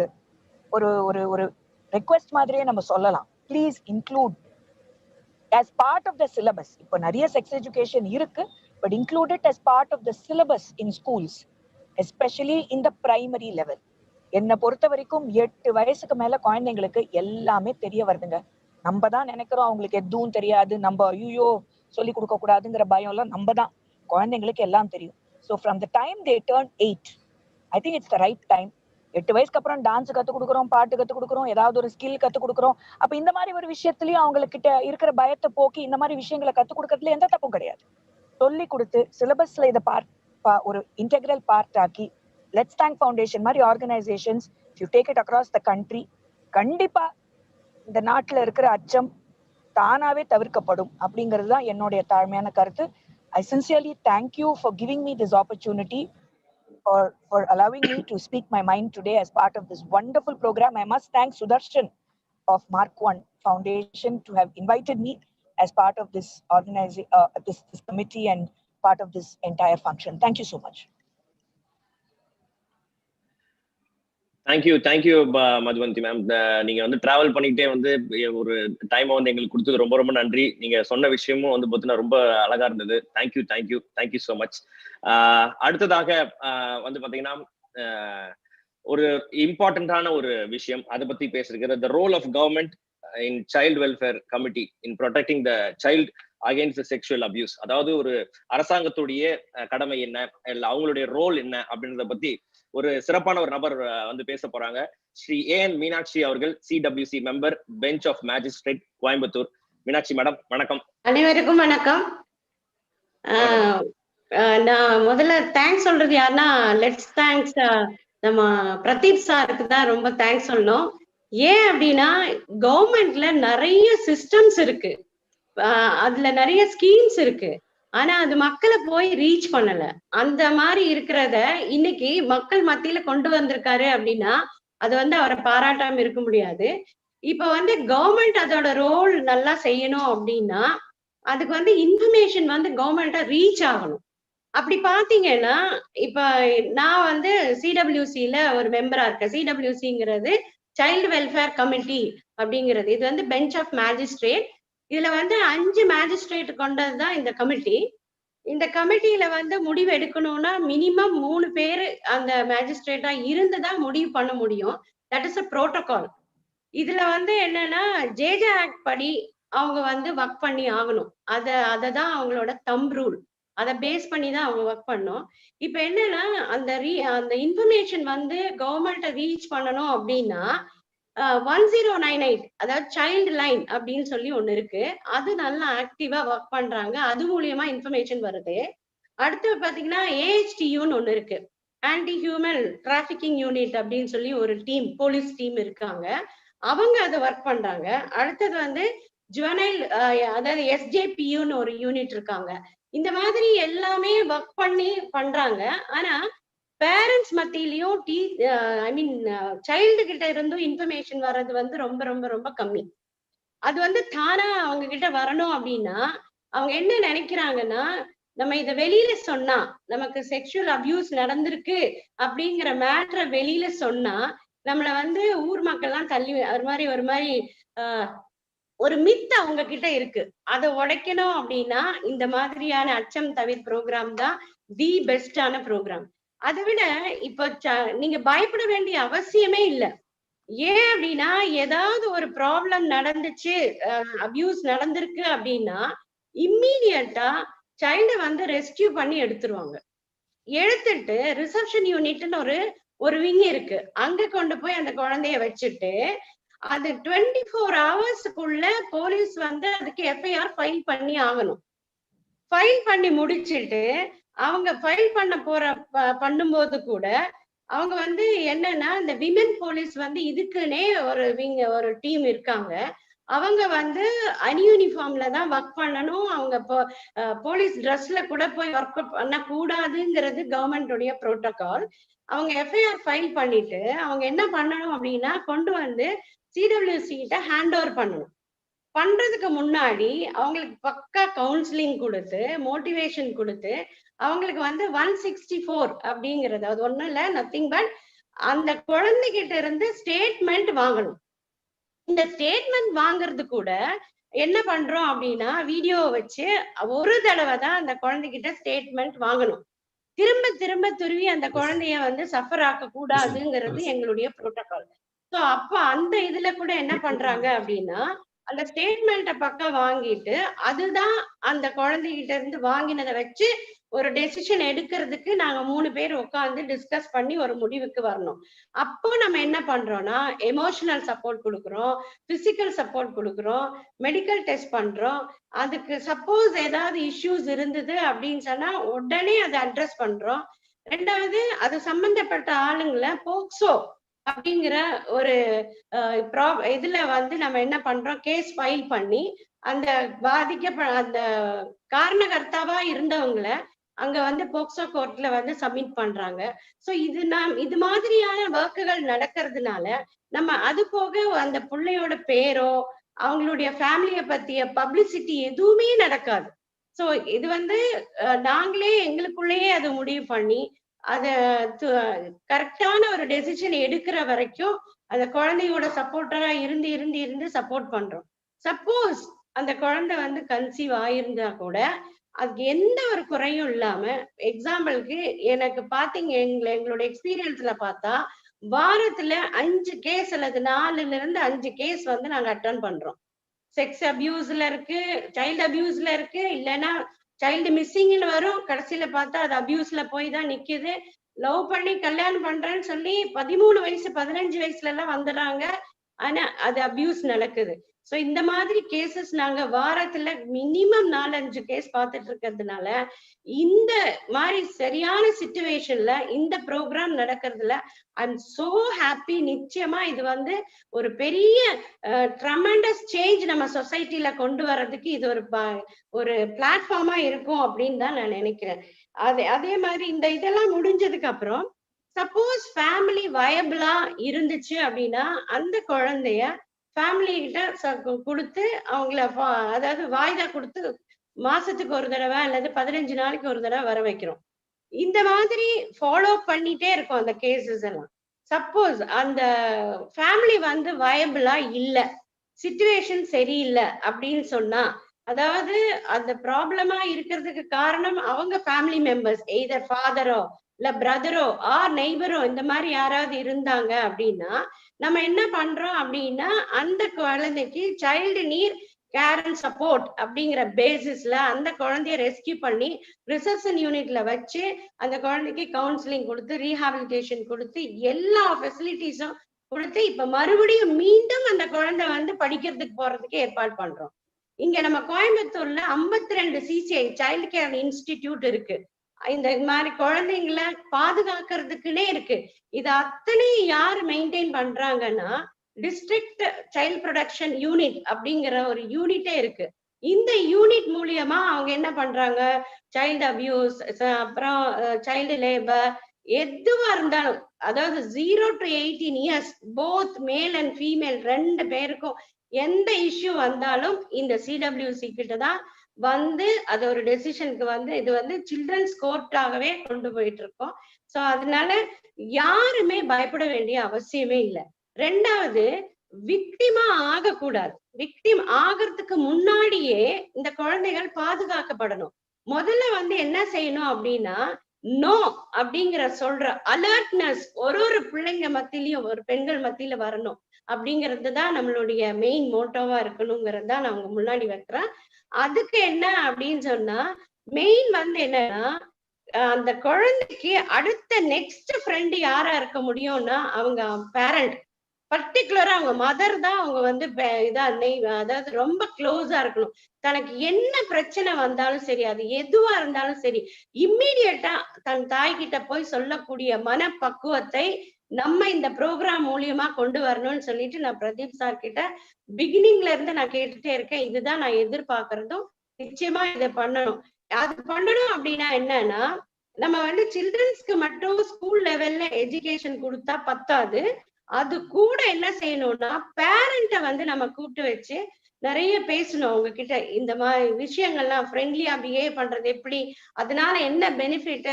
ஒரு ஒரு ஒரு ரெக்வெஸ்ட் மாதிரியே நம்ம சொல்லலாம். Please include as part of the syllabus. இப்போ நிறைய செக்ஸ் எஜுகேஷன் இருக்கு, but include it as part of the syllabus in schools, especially in the primary level. என்னை பொறுத்த வரைக்கும் 8 வயசுக்கு மேல குழந்தைங்களுக்கு எல்லாமே தெரிய வருதுங்க. நம்ம தான் நினைக்கிறோம் அவங்களுக்கு எதுவும் தெரியாது, நம்ம ஐயோ சொல்லி கொடுக்க கூடாதுங்கிற பயம் எல்லாம் நம்ம தான். குழந்தைங்களுக்கு எல்லாம் தெரியும். So from the time they turn 8, I think it's the right time. 8 வயசுக்கு அப்புறம் டான்ஸ் கத்து கொடுக்குறோம், பாட்டு கத்து கொடுக்குறோம், ஏதாவது ஒரு ஸ்கில் கத்து கொடுக்குறோம். அப்ப இந்த மாதிரி ஒரு விஷயத்துலயும் அவங்ககிட்ட இருக்கிற பயத்தை போக்கி இந்த மாதிரி விஷயங்களை கத்து கொடுக்கறதுல எந்த தப்பும் கிடையாது. சொல்லி கொடுத்து சிலபஸ்ல இதை ஒரு இன்டெகிரல் பார்ட் ஆக்கி லெட்ஸ் தேங்க் ஃபவுண்டேஷன் மாதிரி organisations you take it across the country, கண்டிப்பா இந்த நாட்டுல இருக்கிற அச்சம் தானாவே தவிர்க்கப்படும் அப்படிங்கிறது தான் என்னுடைய தாழ்மையான கருத்து. I sincerely thank you for giving me this opportunity, for allowing me to speak my mind today as part of this wonderful program. I must thank Sudarshan of Mark One Foundation to have invited me as part of this this committee and part of this entire function. Thank you so much. Thank you Madhuvanti ma'am. நீங்க வந்து travel பண்ணிக்கிட்டே வந்து ஒரு டைமை வந்து எங்களுக்கு கொடுத்தது ரொம்ப ரொம்ப நன்றி. நீங்க சொன்ன விஷயமும் வந்து பார்த்தீங்கன்னா ரொம்ப அழகா இருந்தது. Thank you so much. அடுத்ததாக வந்து பாத்தீங்கன்னா ஒரு இம்பார்ட்டன்டான ஒரு விஷயம் அதை பத்தி பேசிருக்கிற the role of government in child welfare committee in protecting the child against the sexual abuse. அதாவது ஒரு அரசாங்கத்துடைய கடமை என்ன, இல்ல அவங்களுடைய ரோல் என்ன அப்படின்றத பத்தி ஒரு சிறப்பான ஒரு நபர் வந்து பேச போறாங்க. ஸ்ரீ ஏஎன் மீனாட்சி அவர்கள், CWC member, bench of magistrate, Coimbatore. Meenakshi madam வணக்கம். அனைவருக்கும் வணக்கம். நான் முதல்ல தேங்க்ஸ் சொல்றது யாருன்னா லெட்ஸ் தேங்க்ஸ் நம்ம பிரதீப் சாருக்கு தான் ரொம்ப தேங்க்ஸ் சொல்லணும். ஏன் அப்படின்னா கவர்மெண்ட்ல நிறைய சிஸ்டம்ஸ் இருக்கு, அதுல நிறைய ஸ்கீம்ஸ் இருக்கு. ஆனா அது மக்களை போய் ரீச் பண்ணல. அந்த மாதிரி இருக்கிறத இன்னைக்கு மக்கள் மத்தியில கொண்டு வந்திருக்காரு அப்படின்னா அது அவரை பாராட்டாம இருக்க முடியாது. இப்ப கவர்மெண்ட் அதோட ரோல் நல்லா செய்யணும் அப்படின்னா அதுக்கு இன்ஃபர்மேஷன் கவர்மெண்ட்டை ரீச் ஆகணும். அப்படி பாத்தீங்கன்னா இப்ப நான் சிடபிள்யூசில ஒரு மெம்பரா இருக்கேன். சிடபிள்யூசிங்கிறது சைல்டு வெல்ஃபேர் கமிட்டி அப்படிங்கிறது. இது பெஞ்ச் ஆஃப் மேஜிஸ்ட்ரேட். இதுல 5 மேஜிஸ்ட்ரேட் கொண்டதுதான் இந்த கமிட்டி. இந்த கமிட்டியில முடிவு எடுக்கணும்னா மினிமம் 3 பேரு அந்த மேஜிஸ்ட்ரேட்டா இருந்துதான் முடிவு பண்ண முடியும். That is a protocol. இதுல என்னன்னா ஜேஜே ஆக்ட் படி அவங்க ஒர்க் பண்ணி ஆகணும். அததான் அவங்களோட தம்ப் ரூல். அதை பேஸ் பண்ணி தான் அவங்க ஒர்க் பண்ணோம். இப்ப என்னன்னா அந்த இன்ஃபர்மேஷன் கவர்மெண்ட்டை ரீச் பண்ணணும் அப்படின்னா 1098 அதாவது சைல்டு லைன் அப்படின்னு சொல்லி ஒண்ணு இருக்கு. அது நல்லா ஆக்டிவா ஒர்க் பண்றாங்க. அது மூலியமா இன்ஃபர்மேஷன் வருது. அடுத்து பாத்தீங்கன்னா ஏஹெச்டியூன்னு ஒண்ணு இருக்கு. ஆன்டி ஹியூமன் டிராபிகிங் யூனிட் அப்படின்னு சொல்லி ஒரு டீம், போலீஸ் டீம் இருக்காங்க. அவங்க அதை ஒர்க் பண்றாங்க. அடுத்தது ஜுவனைல் அதாவது எஸ்ஜேபியூன்னு ஒரு யூனிட் இருக்காங்க. இந்த மாதிரி எல்லாமே ஒர்க் பண்ணி பண்றாங்க. ஆனா பேரண்ட்ஸ் மத்தியிலயும் சைல்டு கிட்ட இருந்தும் இன்ஃபர்மேஷன் வர்றது ரொம்ப ரொம்ப ரொம்ப கம்மி. அது தானா அவங்க கிட்ட வரணும் அப்படின்னா அவங்க என்ன நினைக்கிறாங்கன்னா, நம்ம இதை வெளியில சொன்னா நமக்கு செக்ஷுவல் அபியூஸ் நடந்திருக்கு அப்படிங்கிற மேட்டரை வெளியில சொன்னா நம்மள ஊர் மக்கள்லாம் தள்ளி ஒரு மாதிரி ஒரு மித் அவங்க கிட்ட இருக்கு. அதை உடைக்கணும் அப்படின்னா இந்த மாதிரியான அச்சம் தவிர் ப்ரோக்ராம் தான் தி பெஸ்டான ப்ரோக்ராம். அதை விட இப்ப நீங்க பயப்பட வேண்டிய அவசியமே இல்லை. ஏன் அப்படின்னா ஏதாவது ஒரு ப்ராப்ளம் நடந்துச்சு, அபியூஸ் நடந்திருக்கு அப்படின்னா இம்மீடியட்டா சைல்டை ரெஸ்கியூ பண்ணி எடுத்துருவாங்க. எடுத்துட்டு ரிசப்ஷன் யூனிட்னு ஒரு விங் இருக்கு. அங்க கொண்டு போய் அந்த குழந்தைய வச்சுட்டு அது 24 ஹவர்ஸ்க்குள்ள போலீஸ் அதுக்கு எஃப்ஐஆர் ஃபைல் பண்ணி ஆகணும். ஃபைல் பண்ணி முடிச்சுட்டு அவங்க ஃபைல் பண்ணும்போது கூட அவங்க என்னன்னா இந்த விமென் போலீஸ் இதுக்குன்னே ஒரு டீம் இருக்காங்க. அவங்க அன்யூனிஃபார்ம்ல தான் ஒர்க் பண்ணணும். அவங்க போலீஸ் ட்ரெஸ்ல கூட போய் ஒர்க் பண்ண கூடாதுங்கிறது கவர்மெண்டோடைய புரோட்டோகால். அவங்க எஃப்ஐஆர் ஃபைல் பண்ணிட்டு அவங்க என்ன பண்ணணும் அப்படின்னா கொண்டு சிடபிள்யூசி கிட்ட ஹேண்ட் ஓவர் பண்ணணும். பண்றதுக்கு முன்னாடி அவங்களுக்கு பக்கா கவுன்சிலிங் கொடுத்து மோட்டிவேஷன் கொடுத்து அவங்களுக்கு 164 அப்படிங்கிறது அது ஒண்ணும் இல்ல, நத்திங் பட் அந்த குழந்தைகிட்ட இருந்து ஸ்டேட்மெண்ட் வாங்கணும். இந்த ஸ்டேட்மெண்ட் வாங்குறது கூட என்ன பண்றோம் அப்படின்னா வீடியோ வச்சு ஒரு தடவை தான் அந்த குழந்தைகிட்ட ஸ்டேட்மெண்ட் வாங்கணும். திரும்ப திரும்ப துருவி அந்த குழந்தைய சஃபர் ஆக்க கூடாதுங்கிறது எங்களுடைய புரோட்டோகால். சோ அப்ப அந்த இதுல கூட என்ன பண்றாங்க அப்படின்னா அந்த ஸ்டேட்மெண்ட்டை பக்கம் வாங்கிட்டு அதுதான் அந்த குழந்தைகிட்ட இருந்து வாங்கினதை வச்சு ஒரு டெசிஷன் எடுக்கிறதுக்கு நாங்க 3 பேர் உட்காந்து டிஸ்கஸ் பண்ணி ஒரு முடிவுக்கு வரணும். அப்போ நம்ம என்ன பண்றோம்னா எமோஷனல் சப்போர்ட் கொடுக்குறோம், பிசிக்கல் சப்போர்ட் கொடுக்குறோம், மெடிக்கல் டெஸ்ட் பண்றோம். அதுக்கு சப்போஸ் ஏதாவது இஷ்யூஸ் இருந்தது அப்படின்னு சொன்னா உடனே அதை அட்ரஸ் பண்றோம். ரெண்டாவது அது சம்பந்தப்பட்ட ஆளுங்களை போக்சோ அப்படிங்கிற ஒரு இதுல நம்ம என்ன பண்றோம், கேஸ் ஃபைல் பண்ணி அந்த அந்த காரணகர்த்தாவா இருந்தவங்களை அங்க போக்சோ கோர்ட்ல சப்மிட் பண்றாங்க. சோ இது மாதிரியான ஒர்க்குகள் நடக்கிறதுனால நம்ம அது போக அந்த பிள்ளையோட பேரோ அவங்களுடைய ஃபேமிலிய பத்திய பப்ளிசிட்டி எதுவுமே நடக்காது. சோ இது நாங்களே எங்களுக்குள்ளேயே அதை முடிவு பண்ணி அத கரெக்டான ஒரு டெசிஷன் எடுக்கிற வரைக்கும் அந்த குழந்தையோட சப்போர்ட்டரா இருந்து சப்போர்ட் பண்றோம். சப்போஸ் அந்த குழந்தை கன்சீவ் ஆயிருந்தா கூட அதுக்கு எந்த ஒரு குறையும் இல்லாம, எக்ஸாம்பிளுக்கு எனக்கு பாத்தீங்க எங்களோட எக்ஸ்பீரியன்ஸ்ல பார்த்தா வாரத்துல 5 கேஸ் அல்லது 4ல இருந்து 5 கேஸ் நாங்க அட்டன் பண்றோம். செக்ஸ் அபியூஸ்ல இருக்கு, சைல்டு அபியூஸ்ல இருக்கு, இல்லைன்னா சைல்டு மிஸ்ஸிங்ல வரும், கடைசியில பார்த்தா அது அபியூஸ்ல போய் தான் நிக்குது. லவ் பண்ணி கல்யாணம் பண்றேன்னு சொல்லி 13 வயசு 15 வயசுல எல்லாம் வந்துடுறாங்க. ஆனா அது அபியூஸ் நடக்குது. சோ இந்த மாதிரி கேசஸ் நாங்க வாரத்துல மினிமம் 4-5 கேஸ் பார்த்துட்டு இருக்கிறதுனால இந்த மாதிரி சரியான சிச்சுவேஷன்ல இந்த ப்ரோக்ராம் நடக்கிறதுல ஐம் சோ ஹாப்பி. நிச்சயமா இது வந்து ஒரு பெரிய ட்ரமெண்டஸ் சேஞ்ச் நம்ம சொசைட்டில கொண்டு வர்றதுக்கு இது ஒரு பிளாட்ஃபார்மா இருக்கும் அப்படின்னு தான் நான் நினைக்கிறேன். அதே மாதிரி இந்த இதெல்லாம் முடிஞ்சதுக்கு அப்புறம் சப்போஸ் ஃபேமிலி வயபிளா இருந்துச்சு அப்படின்னா அந்த குழந்தைய ஃபேமிலி கிட்ட கொடுத்து அவங்கள அதாவது வாய்தா கொடுத்து மாசத்துக்கு ஒரு தடவை அல்லது 15 நாளைக்கு ஒரு தடவை வர வைக்கிறோம். இந்த மாதிரி ஃபாலோ பண்ணிட்டே இருக்கும் அந்த கேசஸ் எல்லாம். சப்போஸ் அந்த ஃபேமிலி வந்து வயபிளா இல்ல, சிச்சுவேஷன் சரியில்லை அப்படின்னு சொன்னா, அதாவது அந்த ப்ராப்ளமா இருக்கிறதுக்கு காரணம் அவங்க ஃபேமிலி மெம்பர்ஸ், எய்தர் ஃபாதரோ இல்ல பிரதரோ ஆர் நெய்பரோ இந்த மாதிரி யாராவது இருந்தாங்க அப்படின்னா நம்ம என்ன பண்றோம் அப்படின்னா அந்த குழந்தைக்கு child need care and support அப்படிங்கிற பேசிஸ்ல அந்த குழந்தைய ரெஸ்கியூ பண்ணி ரிசப்ஷன் யூனிட்ல வச்சு அந்த குழந்தைக்கு கவுன்சிலிங் கொடுத்து ரீஹாபிலிட்டேஷன் கொடுத்து எல்லா ஃபெசிலிட்டிஸும் கொடுத்து இப்ப மறுபடியும் மீண்டும் அந்த குழந்தை வந்து படிக்கிறதுக்கு போறதுக்கு ஏற்பாடு பண்றோம். இங்க நம்ம கோயம்புத்தூர்ல 52 CCI சைல்டு கேர் இன்ஸ்டிடியூட் இருக்கு. இந்த மாதிரி குழந்தைங்களை பாதுகாக்கிறதுக்குன்னே இருக்கு. இது அத்தனை யாரு மெயின்டைன் பண்றாங்கன்னா டிஸ்ட்ரிக்ட் சைல்ட் ப்ரொடக்ஷன் யூனிட் அப்படிங்கிற ஒரு யூனிட்டே இருக்கு. இந்த யூனிட் மூலியமா அவங்க என்ன பண்றாங்க, சைல்டு அபியூஸ், அப்புறம் சைல்டு லேபர் எதுவா இருந்தாலும், அதாவது 0 to 18 years both male and female 2 பேருக்கும் எந்த இஷ்யூ வந்தாலும் இந்த CWC கிட்டதான் வந்து அது ஒரு டெசிஷனுக்கு வந்து இது வந்து சில்ட்ரன்ஸ் கோர்ட்டாகவே கொண்டு போயிட்டு இருக்கோம். சோ அதனால யாருமே பயப்பட வேண்டிய அவசியமே இல்லை. ரெண்டாவது, விக்டிமா ஆகக்கூடாது. விக்டிம் ஆகிறதுக்கு முன்னாடியே இந்த குழந்தைகள் பாதுகாக்கப்படணும். முதல்ல வந்து என்ன செய்யணும் அப்படின்னா, நோ அப்படிங்கிற சொல்ற அலர்ட்னஸ் ஒரு பிள்ளைங்க மத்தியிலயும் ஒரு பெண்கள் மத்தியில வரணும் அப்படிங்கிறது தான் நம்மளுடைய மெயின் மோட்டோவா இருக்கணுங்கிறது தான் நான் உங்க முன்னாடி வைக்கிறேன். அதுக்கு என்ன அப்படின்னு சொன்னா, மெயின் வந்து என்னன்னா, அந்த குழந்தைக்கு அடுத்த நெக்ஸ்ட் ஃப்ரெண்ட் யாரா இருக்க முடியும்னா அவங்க பேரண்ட், பர்டிகுலரா அவங்க மதர் தான் அவங்க வந்து அதாவது ரொம்ப க்ளோஸா இருக்கணும். தனக்கு என்ன பிரச்சனை வந்தாலும் சரி, அது எதுவா இருந்தாலும் சரி, இம்மீடியட்டா தன் தாய்கிட்ட போய் சொல்லக்கூடிய மனப்பக்குவத்தை நம்ம இந்த ப்ரோக்ராம் மூலியமா கொண்டு வரணும்னு சொல்லிட்டு நான் பிரதீப் சார் கிட்ட பிகினிங்ல இருந்து நான் கேட்டுட்டே இருக்கேன். இதுதான் நான் எதிர்பார்க்கறதும். நிச்சயமா இதை பண்ணணும். அது பண்ணணும் அப்படின்னா என்னன்னா, நம்ம வந்து சில்ட்ரன்ஸ்க்கு மட்டும் ஸ்கூல் லெவல்ல எஜுகேஷன் கொடுத்தா பத்தாது. அது கூட என்ன செய்யணும்னா, பேரண்ட வந்து நம்ம கூப்பிட்டு வச்சு நிறைய பேசணும் அவங்க கிட்ட. இந்த மாதிரி விஷயங்கள்லாம் ஃப்ரெண்ட்லியா பிஹேவ் பண்றது எப்படி, அதனால என்ன பெனிஃபிட்,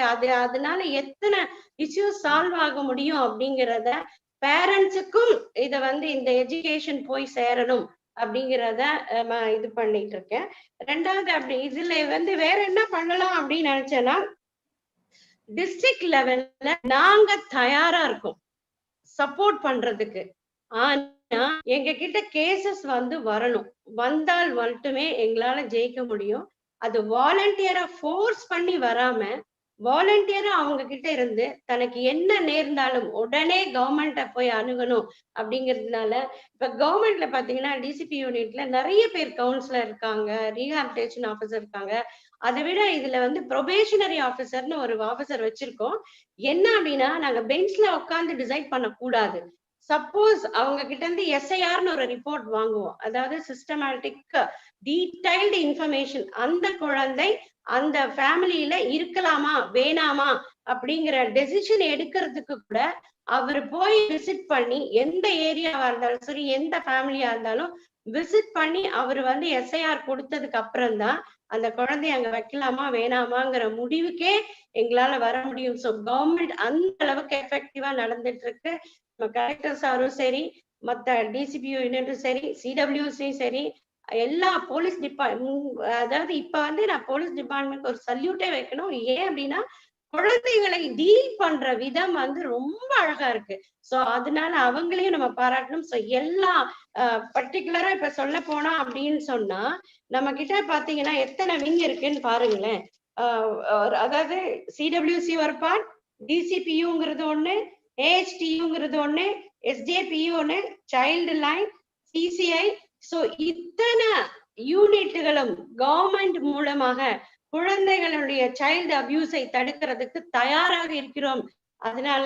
அதனால எத்தனை இஷ்யூஸ் சால்வ் ஆக முடியும் அப்படிங்கிறத பேரண்ட்ஸுக்கும் இத வந்து இந்த எஜுகேஷன் போய் சேரணும் அப்படிங்கிறத இது பண்ணிட்டு இருக்கேன். ரெண்டாவது, அப்படி இதுல வந்து வேற என்ன பண்ணலாம் அப்படின்னு நினைச்சேன்னா, டிஸ்ட்ரிக்ட் லெவல்ல நாங்க தயாரா இருக்கோம் சப்போர்ட் பண்றதுக்கு. ஆனா எங்க கிட்ட கேசஸ் வந்து வரணும், வந்தால் மட்டுமே எங்களால ஜெயிக்க முடியும். அது வாலண்டியரா ஃபோர்ஸ் பண்ணி வராம வாலண்டியரா அவங்க கிட்ட இருந்து தனக்கு என்ன நேர்ந்தாலும் உடனே கவர்மெண்ட்ட போய் அணுகணும் அப்படிங்கிறதுனால, இப்ப கவர்மெண்ட்ல பாத்தீங்கன்னா டிசிபி யூனிட்ல நிறைய பேர் கவுன்சிலர் இருக்காங்க, ரீஹாபிலிட்டேஷன் ஆபீசர் இருக்காங்க. அதை விட இதுல வந்து ப்ரொபேஷனரி ஆபீசர்னு ஒரு ஆபீசர் வச்சிருக்கோம். என்ன அப்படின்னா, நாங்க பெஞ்ச்ல உட்கார்ந்து டிசைட் பண்ணக்கூடாது. சப்போஸ் அவங்க கிட்ட இருந்து SIRனு ஒரு ரிப்போர்ட் வாங்குவோம், அதாவது சிஸ்டமேட்டிக் டீடைல்டு இன்ஃபர்மேஷன், அந்த குழந்தை அந்த ஃபேமிலியில இருக்கலாமா வேணாமா அப்படிங்கிற டெசிஷன் எடுக்கிறதுக்கு கூட அவர் போய் விசிட் பண்ணி, எந்த ஏரியாவா இருந்தாலும் சரி, எந்த ஃபேமிலியா இருந்தாலும் விசிட் பண்ணி அவர் வந்து SIR கொடுத்ததுக்கு அப்புறம் தான் அந்த குழந்தைய அங்க வைக்கலாமா வேணாமாங்கிற முடிவுக்கே எங்களால வர முடியும். ஸோ கவர்மெண்ட் அந்த அளவுக்கு எஃபெக்டிவா நடந்துட்டு இருக்கு. நம்ம கலெக்டர் சாரும் சரி, மத்த டிசிபி யூனிட்டும் சரி, CWCயும் சரி, எல்லா போலீஸ் டிபார்ட்மெண்ட், அதாவது இப்ப வந்து நான் போலீஸ் டிபார்ட்மெண்ட் ஒரு சல்யூட்டே வைக்கணும். ஏன் அப்படின்னா, குழந்தைகளை டீல் பண்ற விதம் வந்து ரொம்ப அழகா இருக்கு. சோ அதனால அவங்களையும் நம்ம பாராட்டணும். சோ எல்லா பர்டிகுலரா இப்ப சொல்ல போனா அப்படின்னு சொன்னா, நம்ம கிட்ட பாத்தீங்கன்னா எத்தனை விங் இருக்குன்னு பாருங்களேன். அதாவது CWC ஒரு பார்ட், DCPUங்கிறது ஒண்ணு, AHTUங்கிறது ஒண்ணு, SJPU ஒண்ணு, சைல்டு லைன், CCI, சோ இத்தனை யூனிட்டுகளும் கவர்மெண்ட் மூலமாக குழந்தைகளுடைய சைல்டு அபியூஸை தடுக்கிறதுக்கு தயாராக இருக்கிறோம். அதனால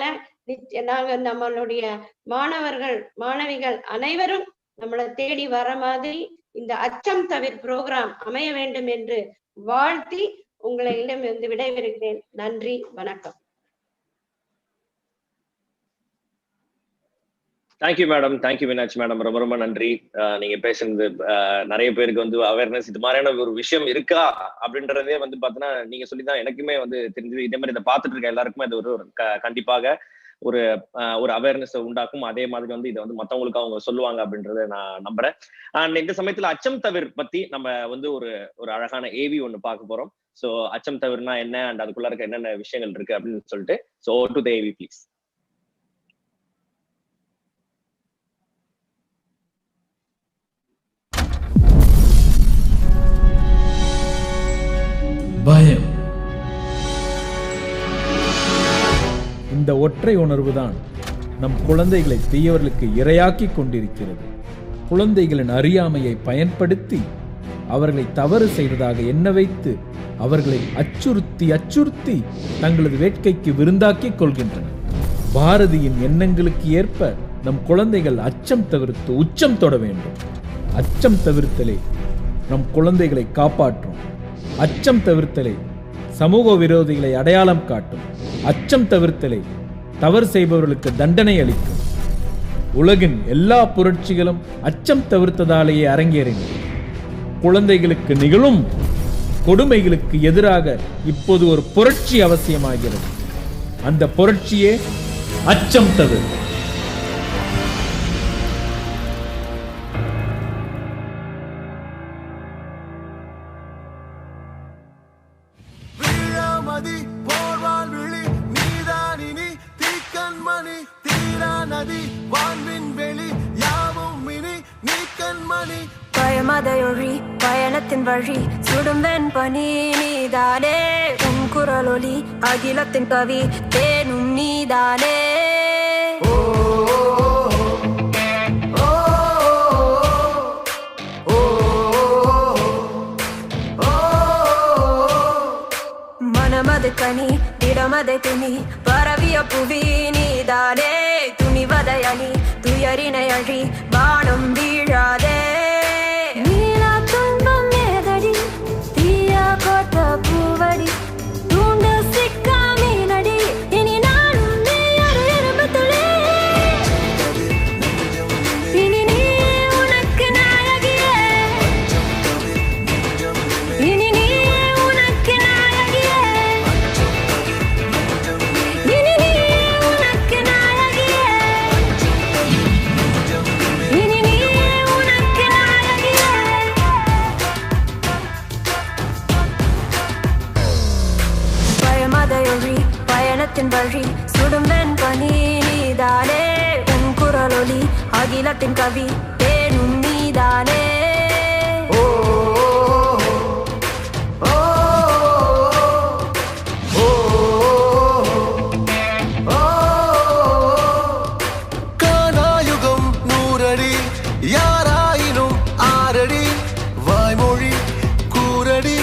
நாங்க நம்மளுடைய மாணவர்கள் மாணவிகள் அனைவரும் நம்மளை தேடி வர மாதிரி இந்த அச்சம் தவிர ப்ரோக்ராம் அமைய வேண்டும் என்று வாழ்த்தி உங்களிடம் இருந்து விடைபெறுகிறேன். நன்றி, வணக்கம். Thank you madam, thank you Meenakshi madam, ரொம்ப ரொம்ப நன்றி. நீங்க பேசுனது நிறைய பேருக்கு வந்து அவேர்னஸ் இது மாதிரியான ஒரு விஷயம் இருக்கா அப்படின்றதே வந்து பாத்தீங்கன்னா நீங்க சொல்லிதான் எனக்குமே வந்து தெரிஞ்சது. இதே மாதிரி இதை பார்த்துட்டு இருக்க எல்லாருக்குமே அது ஒரு கண்டிப்பாக ஒரு அவேர்னஸ் உண்டாக்கும். அதே மாதிரி வந்து இதை வந்து மத்தவங்களுக்கு அவங்க சொல்லுவாங்க அப்படின்றத நான் நம்புறேன். அண்ட் இந்த சமயத்துல அச்சம் தவிர பத்தி நம்ம வந்து ஒரு அழகான ஏவி ஒண்ணு பார்க்க போறோம். சோ அச்சம் தவிர்னா என்ன அண்ட் அதுக்குள்ள இருக்க என்னென்ன விஷயங்கள் இருக்கு அப்படின்னு சொல்லிட்டு so to the AV please. பயம். இந்த ஒற்றை உணர்வுதான் நம் குழந்தைகளை தீயவர்களுக்கு இரையாக்கி கொண்டிருக்கிறது. குழந்தைகளின் அறியாமையை பயன்படுத்தி அவர்களை தவறு செய்ததாக எண்ண வைத்து அவர்களை அச்சுறுத்தி தங்களது வேட்கைக்கு விருந்தாக்கி கொள்கின்றனர். பாரதியின் எண்ணங்களுக்கு ஏற்ப நம் குழந்தைகள் அச்சம் தவிர்த்து உச்சம் தொட வேண்டும். அச்சம் தவிர்த்தலே நம் குழந்தைகளை காப்பாற்றும். அச்சம் தவிர்த்தலே சமூக விரோதிகளை அடையாளம் காட்டும். அச்சம் தவிர்த்தலே தவறு செய்பவர்களுக்கு தண்டனை அளிக்கும். உலகின் எல்லா புரட்சிகளும் அச்சம் தவிர்த்ததாலேயே அரங்கேறின. குழந்தைகளுக்கு நிகழும் கொடுமைகளுக்கு எதிராக இப்போது ஒரு புரட்சி அவசியமாகிறது. அந்த புரட்சியே அச்சம் தவிர. பயமதையொழி பயணத்தின் வழி சுடும் வெண்பனி நீதானே. உன் குரலொலி அகிலத்தின் கவி தேனும் நீதானே. மனமது கனி திடமதை துணி பரவிய புவி நீதானே. துணிவதை அணி துயரினை அழி வானம் வீழாதே. பூவடி தூண்டு சிக்காமி நடி இனி நானும் நீ ஒரு இரும்பு துளி. இனி நீ உனக்கு நாயகியே. இனி நீ உனக்கு நாயகியே. இனி நீ உனக்கு நாயகியே. இனி நீ உனக்கு நாயகியே. பயமதையொழி பயணத்தின் வழி சுடும் வெண்பனி நீதானே. உன் குரலொலி அகிலத்தின் கவி தேனும் நீதானே. கானாயுகம் 100 அடி யாராயினும் 6 அடி வாய்மொழி கூரடி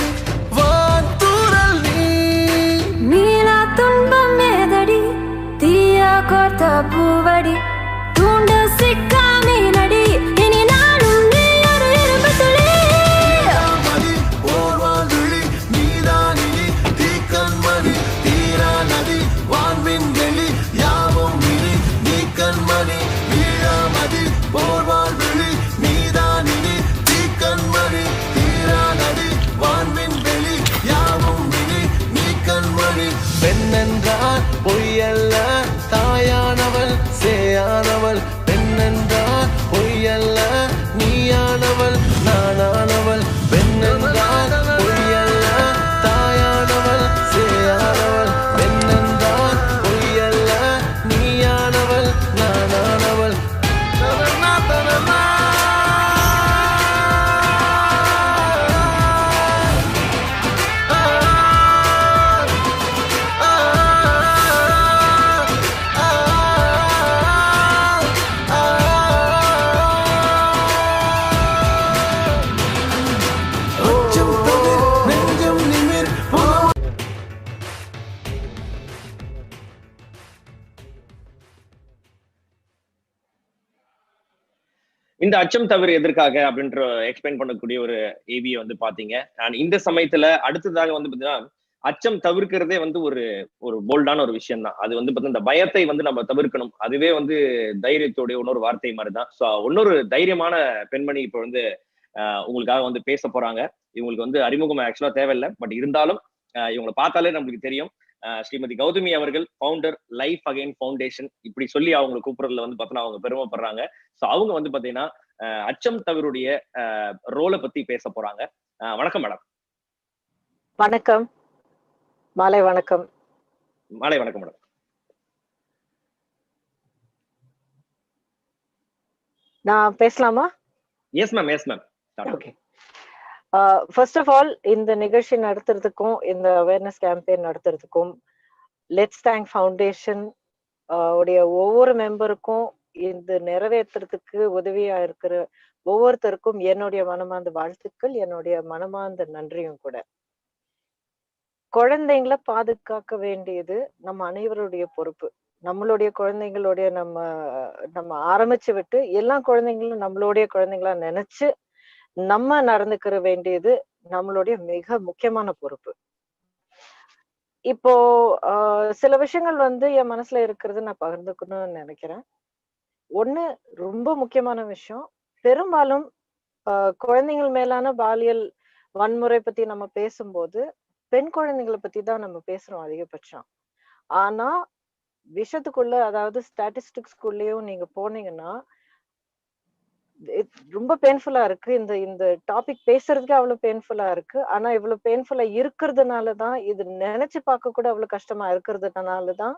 பூவடி தூண்டு சிக்காமி நடி இனி நானும் நீ ஒரு இந்த அச்சம் தவிர எதற்காக அப்படின்ற எக்ஸ்பிளைன் பண்ணக்கூடிய ஒரு ஏவியை வந்து பாத்தீங்க. அண்ட் இந்த சமயத்துல அடுத்ததாக வந்து பாத்தீங்கன்னா அச்சம் தவிர்க்கிறதே வந்து ஒரு ஒரு போல்டான ஒரு விஷயம் தான். அது வந்து பாத்தீங்கன்னா இந்த பயத்தை வந்து நம்ம தவிர்க்கணும். அதுவே வந்து தைரியத்தோடைய இன்னொரு வார்த்தை மாதிரிதான். ஸோ இன்னொரு தைரியமான பெண்மணி இப்போ வந்து உங்களுக்காக வந்து பேச போறாங்க. இவங்களுக்கு வந்து அறிமுகம் ஆக்சுவலா தேவையில்லை, பட் இருந்தாலும் இவங்களை பார்த்தாலே நம்மளுக்கு தெரியும். ஸ்ரீமதி கௌதமி அவர்கள், ஃபவுண்டர் லைஃப் அகைன் ஃபவுண்டேஷன், இப்படி சொல்லி அவங்க கூப்பிடுறதுல வந்து பார்த்தோன்னா அவங்க பெருமைப்படுறாங்க. ஸோ அவங்க வந்து பாத்தீங்கன்னா அச்சம் தவிருடைய ரோலை பத்தி பேச போறாங்க. வணக்கம் மேடம். வணக்கம். மாலை வணக்கம். மாலை வணக்கம் மேடம். நான் பேசலாமா? Yes ma'am, yes ma'am. Okay. First of all இந்த நிகழ்ச்சி நடத்துறதுக்கும் இந்த அவேர்னஸ் கேம்பெயின் நடத்துறதுக்கும் லெட்ஸ் தேங்க் ஃபவுண்டேஷன் உடைய ஒவ்வொரு மெம்பருக்கும் இது நிறைவேற்றுறதுக்கு உதவியா இருக்கிற ஒவ்வொருத்தருக்கும் என்னுடைய மனமார்ந்த வாழ்த்துக்கள், என்னுடைய மனமார்ந்த நன்றியும் கூட. குழந்தைங்களை பாதுகாக்க வேண்டியது நம்ம அனைவருடைய பொறுப்பு. நம்மளுடைய குழந்தைங்களுடைய நம்ம ஆரம்பிச்சு விட்டு எல்லா குழந்தைங்களும் நம்மளுடைய குழந்தைங்களா நினைச்சு நம்ம நடந்துக்கிற வேண்டியது நம்மளுடைய மிக முக்கியமான பொறுப்பு. இப்போ சில விஷயங்கள் வந்து என் மனசுல இருக்கிறது நான் பகிர்ந்துக்கணும்னு நினைக்கிறேன். ஒண்ணு ரொம்ப முக்கியமான விஷயம், பெரும்பாலும் குழந்தைகள் மேலான பாலியல் வன்முறை பத்தி நம்ம பேசும்போது பெண் குழந்தைங்களை பத்தி தான் நம்ம பேசுறோம் அதிகபட்சம். ஆனா விஷயத்துக்குள்ள, அதாவது ஸ்டாட்டிஸ்டிக்ஸ்குள்ளேயும் நீங்க போனீங்கன்னா ரொம்ப பெயின்ஃபுல்லா இருக்கு. இந்த டாபிக் பேசுறதுக்கு அவ்வளவு பெயின்ஃபுல்லா இருக்கு. ஆனா இவ்வளவு பெயின்ஃபுல்லா இருக்கிறதுனாலதான், இது நினைச்சு பார்க்க கூட அவ்வளவு கஷ்டமா இருக்கிறதுனாலதான்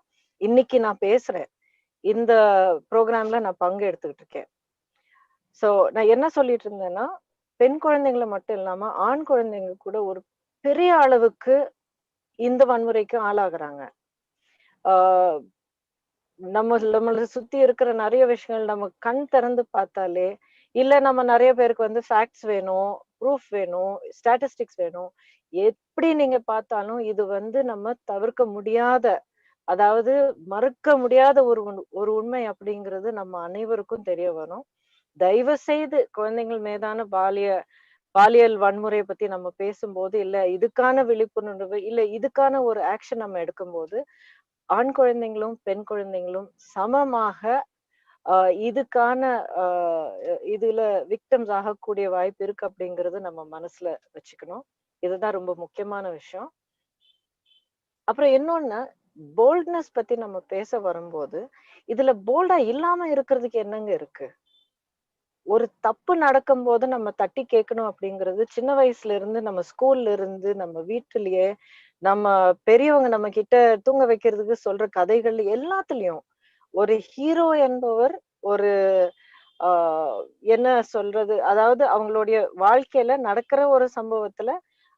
இன்னைக்கு நான் பேசுறேன். இந்த ப்ரோக்ராம்ல நான் பங்கு எடுத்துக்கிட்டு இருக்கேன். சோ நான் என்ன சொல்லிட்டு இருந்தேன்னா, பெண் குழந்தைங்களை மட்டும் இல்லாம ஆண் குழந்தைங்க கூட ஒரு பெரிய அளவுக்கு இந்த வன்முறைக்கு ஆளாகிறாங்க. நம்மளை சுத்தி இருக்கிற நிறைய விஷயங்கள் நம்ம கண் திறந்து பார்த்தாலே, இல்ல நம்ம நிறைய பேருக்கு வந்து ஃபேக்ட்ஸ் வேணும், ப்ரூஃப் வேணும், ஸ்டாட்டிஸ்டிக்ஸ் வேணும், எப்படி நீங்க பார்த்தாலும் இது வந்து நம்ம தவிர்க்க முடியாத, அதாவது மறுக்க முடியாத ஒரு உண்மை அப்படிங்கிறது நம்ம அனைவருக்கும் தெரிய வரும். தயவு செய்து குழந்தைகள் மீதான பாலியல் வன்முறையை பத்தி நம்ம பேசும்போது, இல்ல இதுக்கான விழிப்புணர்வு, இல்ல இதுக்கான ஒரு ஆக்ஷன் நம்ம எடுக்கும்போது ஆண் குழந்தைங்களும் பெண் குழந்தைங்களும் சமமாக இதுக்கான இதுல விக்டம்ஸ் ஆகக்கூடிய வாய்ப்பு இருக்கு அப்படிங்கறது நம்ம மனசுல வச்சுக்கணும். இதுதான் ரொம்ப முக்கியமான விஷயம். அப்புறம் இன்னொன்னு, போல்ட்னஸ் பத்தி நம்ம பேச வரும்போது இதுல போல்டா இல்லாம இருக்கிறதுக்கு என்னங்க இருக்கு? ஒரு தப்பு நடக்கும் போது நம்ம தட்டி கேட்கணும் அப்படிங்கிறது சின்ன வயசுல இருந்து, நம்ம ஸ்கூல்ல இருந்து, நம்ம வீட்டுலயே, நம்ம பெரியவங்க நம்ம கிட்ட தூங்க வைக்கிறதுக்கு சொல்ற கதைகள் எல்லாத்துலயும் ஒரு ஹீரோ என்பவர் ஒரு என்ன சொல்றது, அதாவது அவங்களுடைய வாழ்க்கையில நடக்கிற ஒரு சம்பவத்துல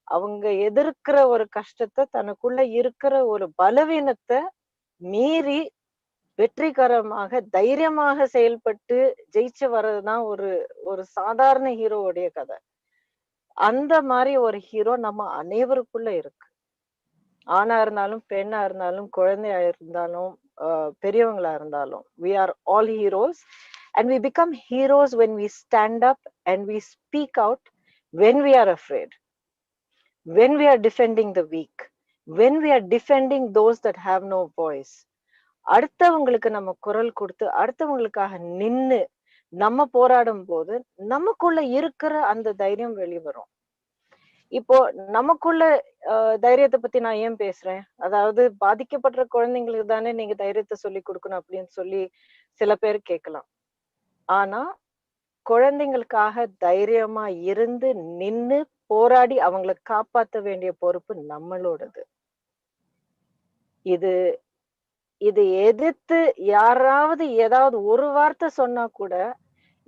அவங்க எதிர்க்கிற ஒரு கஷ்டத்தை, தனக்குள்ள இருக்கிற ஒரு பலவீனத்தை மீறி வெற்றிகரமாக தைரியமாக செயல்பட்டு ஜெயிச்சு வர்றதுதான் ஒரு சாதாரண ஹீரோவுடைய கதை. அந்த மாதிரி ஒரு ஹீரோ நம்ம அனைவருக்குள்ள இருக்கு. ஆணா இருந்தாலும் பெண்ணா இருந்தாலும் குழந்தையா இருந்தாலும் பெரியவங்களா இருந்தாலும், we are all heroes and we become heroes when we stand up and we speak out when we are afraid, when we are defending the weak, when we are defending those that have no voice. அடுத்தவங்களுக்கு நம்ம குரல் கொடுத்து அடுத்தவங்களுக்காக நின்னு நம்ம போராடும் போது நமக்குள்ள இருக்கிற அந்த தைரியம் வெளிவரும். இப்போ நமக்குள்ள தைரியத்தை பத்தி நான் ஏன் பேசுறேன், அதாவது பாதிக்கப்படுற குழந்தைங்களுக்கு தானே நீங்க தைரியத்தை சொல்லி கொடுக்கணும் அப்படின்னு சொல்லி சில பேர் கேட்கலாம். ஆனா குழந்தைங்களுக்காக தைரியமா இருந்து நின்னு போராடி அவங்களை காப்பாற்ற வேண்டிய பொறுப்பு நம்மளோடது. இது எதிர்த்து யாராவது ஏதாவது ஒரு வார்த்தை சொன்னா கூட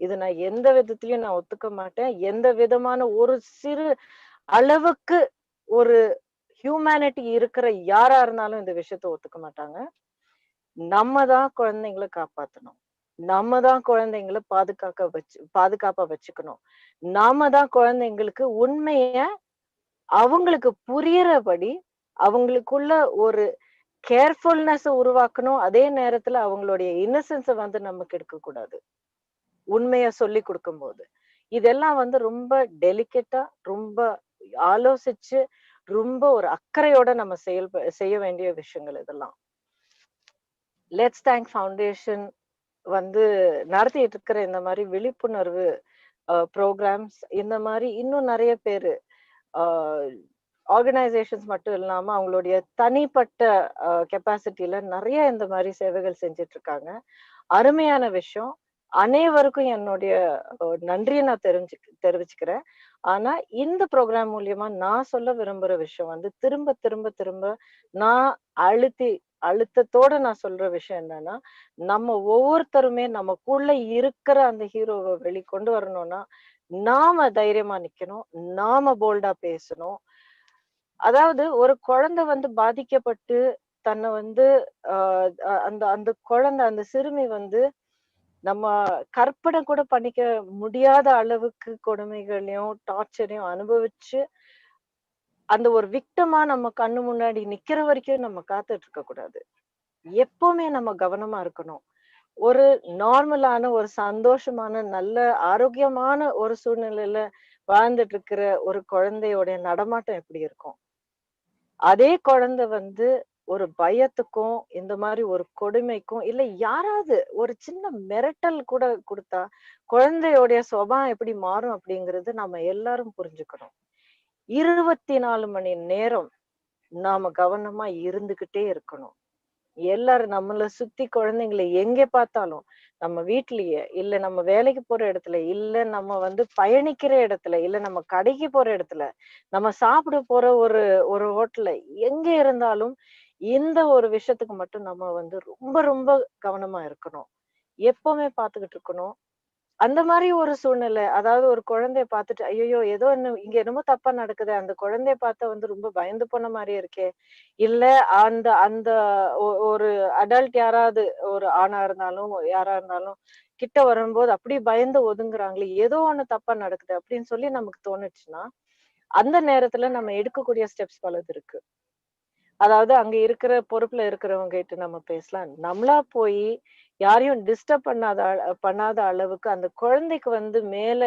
இது நான் எந்த விதத்திலயும் நான் ஒத்துக்க மாட்டேன். எந்த விதமான ஒரு சிறு அளவுக்கு ஒரு ஹியூமனிட்டி இருக்கிற யாரா இருந்தாலும் இந்த விஷயத்த ஒத்துக்க மாட்டாங்க. நம்ம தான் குழந்தைங்களை காப்பாத்தணும், நம்ம தான் குழந்தைங்களை பாதுகாப்பா வச்சுக்கணும். நாம தான் குழந்தைங்களுக்கு உண்மைய அவங்களுக்கு புரியறபடி அவங்களுக்குள்ள ஒரு கேர்ஃபுல்னஸ் உருவாக்கணும். அதே நேரத்துல அவங்களுடைய இன்னசென்ஸ வந்து நமக்கு எடுக்க கூடாது. உண்மைய சொல்லி கொடுக்கும்போது இதெல்லாம் வந்து ரொம்ப டெலிகேட்டா, ரொம்ப ஆலோசிச்சு, ரொம்ப ஒரு அக்கறையோட நம்ம செய்ய வேண்டிய விஷயங்கள் இதெல்லாம். லெட்ஸ் தேங்க் ஃபவுண்டேஷன் வந்து நடத்திட்டு இருக்கிற இந்த மாதிரி விழிப்புணர்வு ப்ரோக்ராம்ஸ், இந்த மாதிரி இன்னும் நிறைய பேரு ஆர்கனைசேஷன்ஸ் மட்டும் இல்லாம அவங்களுடைய தனிப்பட்ட கெப்பாசிட்டியில நிறைய இந்த மாதிரி சேவைகள் செஞ்சுட்டு இருக்காங்க. அருமையான விஷயம். அனைவருக்கும் என்னுடைய நன்றியை நான் தெரிவிச்சுக்கிறேன். ஆனா இந்த ப்ரோக்ராம் மூலியமா நான் சொல்ல விரும்புற விஷயம் வந்து திரும்ப திரும்ப திரும்ப நான் அழுத்தத்தோட நான் சொல்ற விஷயம் என்னன்னா, நம்ம ஒவ்வொருத்தருமே நமக்குள்ள இருக்கிற அந்த ஹீரோவை வெளிக்கொண்டு வரணும்னா நாம தைரியமா நிக்கணும், நாம போல்டா பேசணும். அதாவது ஒரு குழந்தை வந்து பாதிக்கப்பட்டு தன்னை வந்து அந்த அந்த குழந்தை, அந்த சிறுமி வந்து நம்ம கற்பனை கூட பண்ணிக்க முடியாத அளவுக்கு கொடுமைகளையும் டார்ச்சரையும் அனுபவிச்சு அந்த ஒரு விக்டமா நம்ம கண்ணு முன்னாடி நிக்கிற வரைக்கும் நம்ம காத்துட்டு இருக்க கூடாது. எப்பவுமே நம்ம கவனமா இருக்கணும். ஒரு நார்மலான, ஒரு சந்தோஷமான, நல்ல ஆரோக்கியமான ஒரு சூழ்நிலையில வாழ்ந்துட்டு இருக்கிற ஒரு குழந்தையோட நடமாட்டம் எப்படி இருக்கும்? அதே குழந்தை வந்து ஒரு பயத்துக்கும், இந்த மாதிரி ஒரு கொடுமைக்கும், இல்ல யாராவது ஒரு சின்ன மிரட்டல் கூட கொடுத்தா குழந்தையோடைய சுபாவம் எப்படி மாறும் அப்படிங்கறது நம்ம எல்லாரும் புரிஞ்சுக்கணும். 24 மணி நேரம் நாம கவனமா இருந்துகிட்டே இருக்கணும். எல்லாரும் நம்மள சுத்தி குழந்தைங்களை எங்க பார்த்தாலும், நம்ம வீட்லயே, இல்ல நம்ம வேலைக்கு போற இடத்துல, இல்ல நம்ம வந்து பயணிக்கிற இடத்துல, இல்ல நம்ம கடைக்கு போற இடத்துல, நம்ம சாப்பிட போற ஒரு ஒரு ஹோட்டல்ல, எங்க இருந்தாலும் இந்த ஒரு விஷயத்துக்கு மட்டும் நம்ம வந்து ரொம்ப ரொம்ப கவனமா இருக்கணும். எப்பவுமே பார்த்துக்கிட்டு இருக்கணும். அந்த மாதிரி ஒரு சூழ்நிலை, அதாவது ஒரு குழந்தைய பார்த்துட்டு ஐயோ ஏதோ இங்க என்னமோ தப்பா நடக்குது, அந்த குழந்தைய பார்த்தா வந்து ரொம்ப பயந்து போன மாதிரியே இருக்கே, இல்ல அந்த அந்த ஒரு அடல்ட் யாராவது, ஒரு ஆணா இருந்தாலும் யாரா இருந்தாலும் கிட்ட வரும்போது அப்படி பயந்து ஒதுங்குறாங்களே, ஏதோ ஒண்ணு தப்பா நடக்குது அப்படின்னு சொல்லி நமக்கு தோணுச்சுன்னா அந்த நேரத்துல நம்ம எடுக்கக்கூடிய ஸ்டெப்ஸ் பலது இருக்கு. அதாவது அங்க இருக்கிற பொறுப்புல இருக்கிறவங்க கிட்ட நம்ம பேசலாம். நம்மளா போய் யாரையும் டிஸ்டர்ப் பண்ணாத அளவுக்கு அந்த குழந்தைக்கு வந்து மேல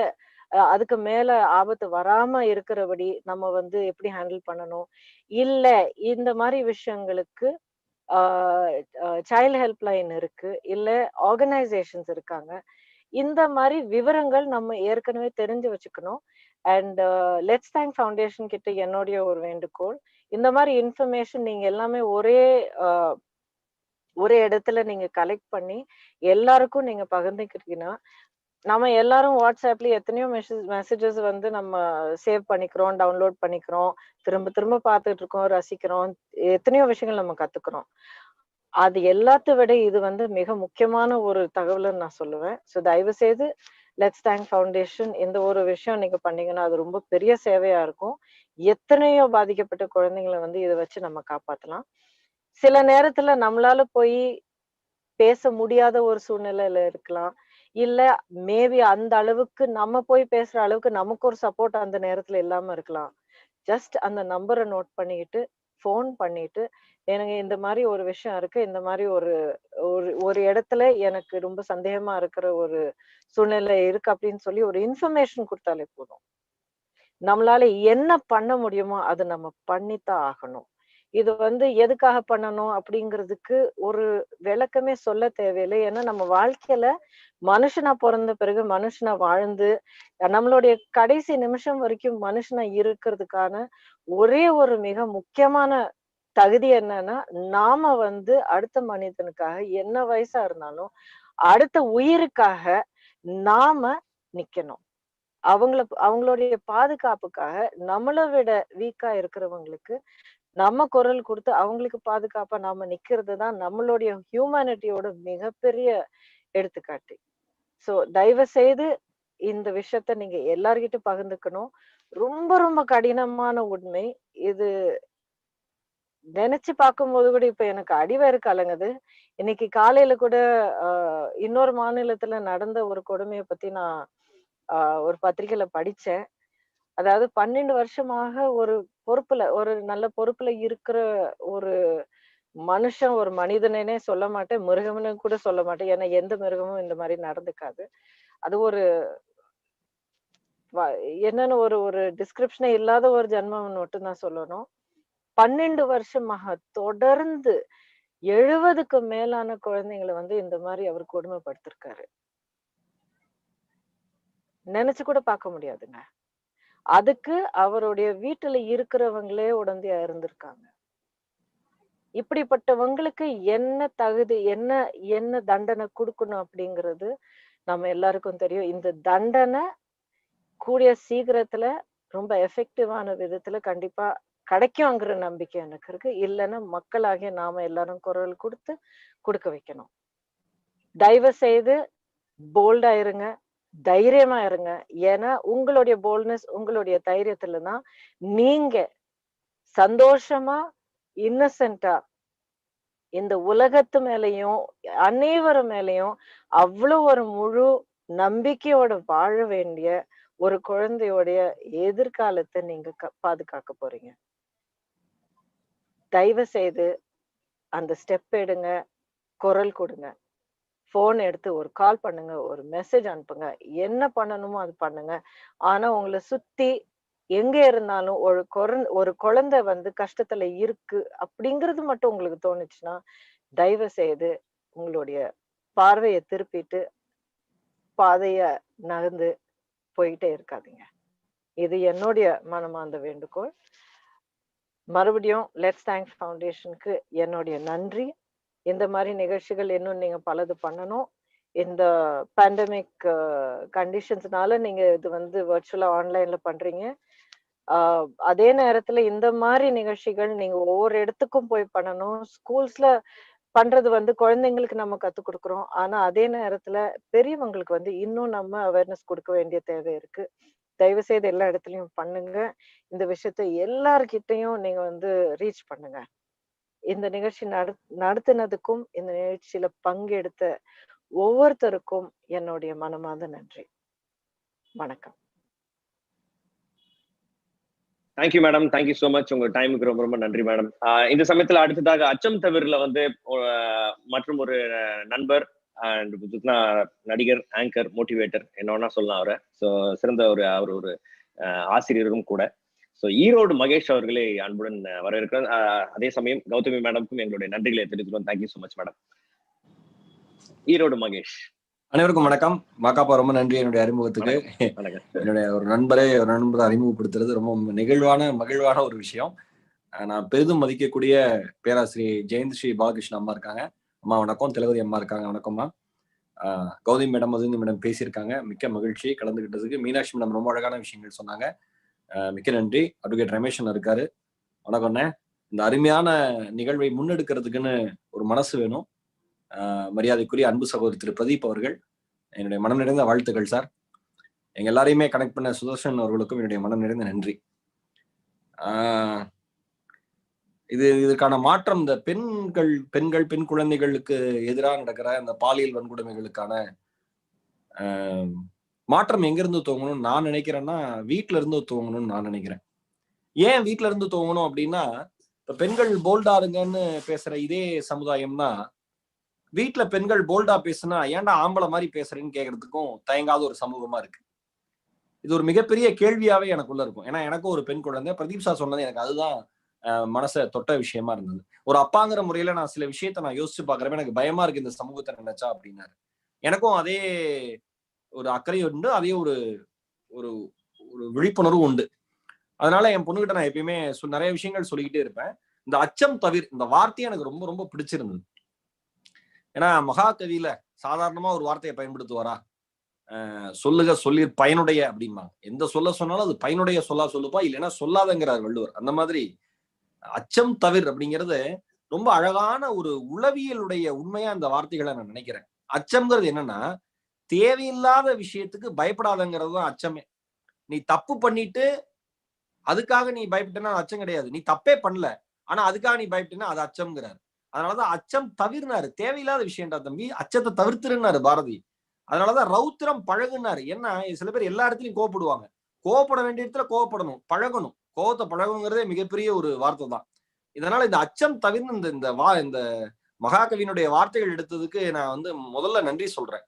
அதுக்கு மேல ஆபத்து வராம இருக்கிறபடி நம்ம வந்து எப்படி ஹேண்டில் பண்ணணும். இல்ல இந்த மாதிரி விஷயங்களுக்கு சைல்ட் ஹெல்ப் லைன் இருக்கு, இல்ல ஆர்கனைசேஷன்ஸ் இருக்காங்க. இந்த மாதிரி விவரங்கள் நம்ம ஏற்கனவே தெரிஞ்சு வச்சுக்கணும். அண்ட் லெட்ஸ் தேங்க் ஃபவுண்டேஷன் கிட்ட என்னுடைய ஒரு வேண்டுகோள், இந்த மாதிரி இன்ஃபர்மேஷன் நீங்க எல்லாமே ஒரே இடத்துல நீங்க கலெக்ட் பண்ணி எல்லாருக்கும் நீங்க பகிர்ந்துக்கிட்டீங்கன்னா, நம்ம எல்லாரும் வாட்ஸ்அப்ல எத்தனையோ மெசேஜஸ் வந்து நம்ம சேவ் பண்ணிக்கிறோம், டவுன்லோட் பண்ணிக்கிறோம், திரும்ப திரும்ப பார்த்துட்டு இருக்கோம், ரசிக்கிறோம், எத்தனையோ விஷயங்கள் நம்ம கத்துக்கிறோம். அது எல்லாத்த விட இது வந்து மிக முக்கியமான ஒரு தகவல்னு நான் சொல்லுவேன். ஸோ தயவு செய்து லெட்ஸ் தேங்க் ஃபவுண்டேஷன் இந்த ஒரு விஷயம் நீங்க பண்ணீங்கன்னா அது ரொம்ப பெரிய சேவையா இருக்கும். எத்தனையோ பாதிக்கப்பட்ட குழந்தைங்களை வந்து இதை வச்சு நம்ம காப்பாத்தலாம். சில நேரத்துல நம்மளால போய் பேச முடியாத ஒரு சூழ்நிலையில இருக்கலாம். இல்ல மேபி அந்த அளவுக்கு நம்ம போய் பேசுற அளவுக்கு நமக்கு ஒரு சப்போர்ட் அந்த நேரத்துல இல்லாம இருக்கலாம். ஜஸ்ட் அந்த நம்பரை நோட் பண்ணிட்டு ஃபோன் பண்ணிட்டு, எனக்கு இந்த மாதிரி ஒரு விஷயம் இருக்கு, இந்த மாதிரி ஒரு ஒரு இடத்துல எனக்கு ரொம்ப சந்தேகமா இருக்கிற ஒரு சூழ்நிலை இருக்கு அப்படின்னு சொல்லி ஒரு இன்ஃபர்மேஷன் கொடுத்தாலே போதும். நம்மளால என்ன பண்ண முடியுமோ அதை நம்ம பண்ணித்தான் ஆகணும். இது வந்து எதுக்காக பண்ணணும் அப்படிங்கிறதுக்கு ஒரு விளக்கமே சொல்ல தேவையில்லை. ஏன்னா நம்ம வாழ்க்கையில மனுஷனா பிறந்த பிறகு மனுஷனா வாழ்ந்து நம்மளுடைய கடைசி நிமிஷம் வரைக்கும் மனுஷனா இருக்கிறதுக்கான ஒரே ஒரு மிக முக்கியமான தகுதி என்னன்னா, நாம வந்து அடுத்த மனிதனுக்காக என்ன வயசா இருந்தாலும் அடுத்த உயிருக்காக நாம நிக்கணும். அவங்களுடைய பாதுகாப்புக்காக நம்மளை விட வீக்கா இருக்கிறவங்களுக்கு நம்ம குரல் கொடுத்து அவங்களுக்கு பாதுகாப்பா நாம நிக்கிறது தான் நம்மளுடைய ஹியூமனிட்டியோட மிகப்பெரிய எடுத்துக்காட்டு. சோ தயவு செய்து இந்த விஷயத்த நீங்க எல்லார்கிட்ட பகிர்ந்துக்கணும். ரொம்ப ரொம்ப கடினமான உண்மை இது. நினைச்சு பார்க்கும்போது கூட இப்ப எனக்கு அடிவயிறு கலங்குது. இன்னைக்கு காலையில கூட இன்னொரு மாநிலத்துல நடந்த ஒரு கொடுமையை பத்தி நான் ஒரு பத்திரிகையில படிச்சேன். அதாவது 12 வருஷமாக ஒரு ஒரு நல்ல பொறுப்புல இருக்கிற ஒரு மனுஷன், ஒரு மனிதனே சொல்ல மாட்டேன், மிருகம்னு கூட சொல்ல மாட்டேன். ஏன்னா எந்த மிருகமும் இந்த மாதிரி நடந்துக்காது. அது ஒரு என்னன்னு ஒரு ஒரு டிஸ்கிரிப்ஷனே இல்லாத ஒரு ஜென்மம்னு மட்டும் தான் சொல்லணும். 12 வருஷமாக தொடர்ந்து 70க்கு மேலான குழந்தைங்களை வந்து இந்த மாதிரி அவர் கொடுமைப்படுத்திருக்காரு. நினைச்சு கூட பார்க்க முடியாதுங்க. அதுக்கு அவருடைய வீட்டுல இருக்கிறவங்களே உடந்தையா இருந்திருக்காங்க. இப்படிப்பட்டவங்களுக்கு என்ன தகுதி, என்ன என்ன தண்டனை கொடுக்கணும் அப்படிங்கிறது நம்ம எல்லாருக்கும் தெரியும். இந்த தண்டனை கூடிய சீக்கிரத்துல ரொம்ப எஃபெக்டிவான விதத்துல கண்டிப்பா கிடைக்கும்ங்கிற நம்பிக்கை எனக்கு இருக்கு. இல்லைன்னா மக்களாகிய நாம எல்லாரும் குரல் கொடுக்க வைக்கணும். தயவு செய்து போல்டா இருங்க, தைரியமா இருங்க. ஏன்னா உங்களுடைய போல்ட்னஸ், உங்களுடைய தைரியத்துலதான் நீங்க சந்தோஷமா இன்னசென்ட்டா இந்த உலகத்து மேலையும் அனைவரும் மேலையும் அவ்வளவு ஒரு முழு நம்பிக்கையோட வாழ வேண்டிய ஒரு குழந்தையோடைய எதிர்காலத்தை நீங்க பாதுகாக்க போறீங்க. தயவு செய்து அந்த ஸ்டெப் எடுங்க, குரல் கொடுங்க, போன் எடுத்து ஒரு கால் பண்ணுங்க, ஒரு மெசேஜ் அனுப்புங்க, என்ன பண்ணணுமோ அது பண்ணுங்க. ஆனா உங்களை சுத்தி எங்க இருந்தாலும் ஒரு குழந்தை வந்து கஷ்டத்துல இருக்கு அப்படிங்கிறது மட்டும் உங்களுக்கு தோணுச்சுன்னா தயவு செய்து உங்களுடைய பார்வையை திருப்பிட்டு பாதைய நகர்ந்து போயிட்டே இருக்காதீங்க. இது என்னுடைய மனமார்ந்த வேண்டுகோள். மறுபடியும் லெட்ஸ் தேங்க்ஸ் ஃபவுண்டேஷனுக்கு என்னுடைய நன்றி. இந்த மாதிரி நிகழ்ச்சிகள் இன்னும் நீங்க பலது பண்ணணும். இந்த பேண்டமிக் கண்டிஷன்ஸ்னால நீங்க இது வந்து வர்ச்சுவலா ஆன்லைன்ல பண்றீங்க. அதே நேரத்துல இந்த மாதிரி நிகழ்ச்சிகள் நீங்க ஒவ்வொரு இடத்துக்கும் போய் பண்ணணும். ஸ்கூல்ஸ்ல பண்றது வந்து குழந்தைங்களுக்கு நம்ம கத்துக் கொடுக்குறோம். ஆனா அதே நேரத்துல பெரியவங்களுக்கு வந்து இன்னும் நம்ம அவேர்னஸ் கொடுக்க வேண்டிய தேவை இருக்கு. தயவு செய்து எல்லா இடத்துலயும் பண்ணுங்க. இந்த விஷயத்த எல்லார்கிட்டையும் நீங்க வந்து ரீச் பண்ணுங்க. இந்த நிகழ்ச்சி நடத்தினதுக்கும் இந்த நிகழ்ச்சியில பங்கெடுத்த ஒவ்வொருத்தருக்கும் என்னுடைய மனமார்ந்த நன்றி. வணக்கம். Thank you madam, thank you so much. உங்க டைமுக்கு ரொம்ப ரொம்ப நன்றி மேடம். இந்த சமயத்துல அடுத்ததாக அச்சம் தவிரில வந்து மற்றும் ஒரு நண்பர் அண்ட் நடிகர், ஆங்கர், மோட்டிவேட்டர் என்ன சொல்லலாம் அவரை. ஸோ சிறந்த அவர் ஒரு ஆசிரியரும் கூட. ஸோ ஈரோடு மகேஷ் அவர்களே அன்புடன் வரவேற்கிறோம். அதே சமயம் கௌதமி மேடம்க்கும் எங்களுடைய நன்றிகளை தெரிவிக்கிறோம். Thank you so much madam. Erode Mahesh. அனைவருக்கும் வணக்கம். மாக்காப்பா ரொம்ப நன்றி என்னுடைய அறிமுகத்துக்கு. என்னுடைய ஒரு நண்பரை அறிமுகப்படுத்துறது ரொம்ப மகிழ்வான ஒரு விஷயம். நான் பெரிதும் மதிக்கக்கூடிய பேராசிரியர் ஜெயந்த் ஸ்ரீ பாலகிருஷ்ணன் அம்மா இருக்காங்க. அம்மா வணக்கம். திலகவதி அம்மா இருக்காங்க. வணக்கம்மா. கௌதமி மேடம், மதுந்தி மேடம் பேசியிருக்காங்க. மிக்க மகிழ்ச்சி கலந்துகிட்டதுக்கு. மீனாட்சி மேடம் ரொம்ப அழகான விஷயங்கள் சொன்னாங்க. மிக்க நன்றி. அட்வொகேட் ரமேஷன் இருக்காரு. வணக்கம்ண்ணே. இந்த அருமையான நிகழ்வை முன்னெடுக்கிறதுக்குன்னு ஒரு மனசு வேணும். மரியாதைக்குரிய அன்பு சகோதரி திரு பிரதீப் அவர்கள், என்னுடைய மனம் நிறைந்த வாழ்த்துக்கள் சார். எங்க எல்லாரையுமே கனெக்ட் பண்ண சுதர்ஷன் அவர்களுக்கும் என்னுடைய மனம் நிறைந்த நன்றி. இதற்கான மாற்றம் இந்த பெண் குழந்தைகளுக்கு எதிராக நடக்கிற இந்த பாலியல் வன்கொடுமைகளுக்கான மாற்றம் எங்கிருந்து துவங்கணும்னு நான் நினைக்கிறேன்னா வீட்டுல இருந்து துவங்கணும்னு நான் நினைக்கிறேன். ஏன் வீட்டுல இருந்து துவங்கணும் அப்படின்னா, இப்ப பெண்கள் போல்டா இருங்கன்னு பேசுற இதே சமுதாயம் தான் வீட்டுல பெண்கள் போல்டா பேசுனா ஏன்டா ஆம்பளை மாதிரி பேசுறேன்னு கேட்கறதுக்கும் தயங்காத ஒரு சமூகமா இருக்கு. இது ஒரு மிகப்பெரிய கேள்வியாவே எனக்குள்ள இருக்கும். ஏன்னா எனக்கும் ஒரு பெண் குழந்தை. பிரதீப் சார் சொன்னது எனக்கு அதுதான் மனசை தொட்ட விஷயமா இருந்தது. ஒரு அப்பாங்கிற முறையில நான் சில விஷயத்த நான் யோசிச்சு பாக்குறப்ப எனக்கு பயமா இருக்கு இந்த சமூகத்தை நினைச்சா அப்படின்னாரு. எனக்கும் அதே ஒரு அக்கறை உண்டு, அதே ஒரு ஒரு விழிப்புணர்வு உண்டு. அதனால என் பொண்ணுகிட்ட நான் எப்பயுமே நிறைய விஷயங்கள் சொல்லிக்கிட்டே இருப்பேன். இந்த அச்சம் இந்த வார்த்தையை எனக்கு ரொம்ப ரொம்ப பிடிச்சிருந்தது. ஏன்னா மகாகவியில சாதாரணமா ஒரு வார்த்தையை பயன்படுத்துவாரா, சொல்லுக சொல்லி பயனுடைய அப்படிமா. எந்த சொல்ல சொன்னாலும் அது பயனுடைய சொல்லுப்பா, இல்லைன்னா சொல்லாதங்கிறார் வள்ளுவர். அந்த மாதிரி அச்சம் தவிர் அப்படிங்கிறது ரொம்ப அழகான ஒரு உளவியலுடைய உண்மையா இந்த வார்த்தைகளை நான் நினைக்கிறேன். அச்சம்ங்கிறது என்னன்னா, தேவையில்லாத விஷயத்துக்கு பயப்படாதங்கிறது தான் அச்சமே. நீ தப்பு பண்ணிட்டு அதுக்காக நீ பயப்பட்டேன்னா அச்சம் கிடையாது. நீ தப்பே பண்ணல ஆனா அதுக்காக நீ பயப்பட்டேன்னா அது அச்சம்ங்கிறாரு. அதனாலதான் அச்சம் தவிர்னாரு. தேவையில்லாத விஷயம்டா தம்பி, அச்சத்தை தவிர்த்துருன்னாரு பாரதி. அதனாலதான் ரௌத்திரம் பழகுனாரு. ஏன்னா சில பேர் எல்லா இடத்துலயும் கோவப்படுவாங்க. கோவப்பட வேண்டிய இடத்துல கோவப்படணும், பழகணும். கோவத்தை பழகுங்கிறதே மிகப்பெரிய ஒரு வார்த்தை தான். இதனால இந்த அச்சம் தவிர்த்து இந்த மகாகவியினுடைய வார்த்தைகள் எடுத்ததுக்கு நான் முதல்ல நன்றி சொல்றேன்.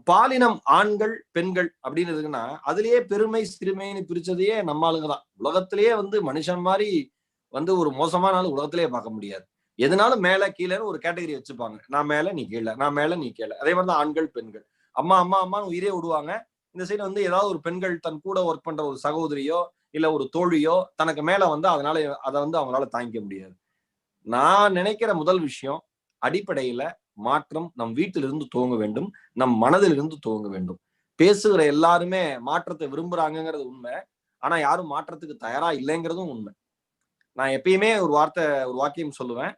பாலினம் ஆண்கள் பெண்கள் அப்படின்னு இருக்குன்னா அதுலயே பெருமை சிறுமைன்னு பிரிச்சதையே நம்ம ஆளுங்க தான். உலகத்திலேயே வந்து மனுஷன் மாதிரி வந்து ஒரு மோசமான ஆள் உலகத்திலேயே பார்க்க முடியாது. எதுனாலும் மேல கீழேன்னு ஒரு கேட்டகரி வச்சுப்பாங்க. நான் மேல நீ கீழே, நான் மேல நீ கீழே. அதே மாதிரிதான் ஆண்கள் பெண்கள். அம்மா அம்மா அம்மான்னு உயிரே விடுவாங்க. இந்த சைடு வந்து ஏதாவது ஒரு பெண்கள் தன் கூட ஒர்க் பண்ற ஒரு சகோதரியோ இல்ல ஒரு தோழியோ தனக்கு மேல வந்து அதனால அதை வந்து அவங்களால தாங்கிக்க முடியாது. நான் நினைக்கிற முதல் விஷயம், அடிப்படையில மாற்றம் நம் வீட்டிலிருந்து துவங்க வேண்டும், நம் மனதிலிருந்து துவங்க வேண்டும். பேசுகிற எல்லாருமே மாற்றத்தை விரும்புறாங்கிறது உண்மை. ஆனா யாரும் மாற்றத்துக்கு தயாரா இல்லைங்கிறதும் உண்மை. நான் எப்பயுமே ஒரு வாக்கியம் சொல்லுவேன்.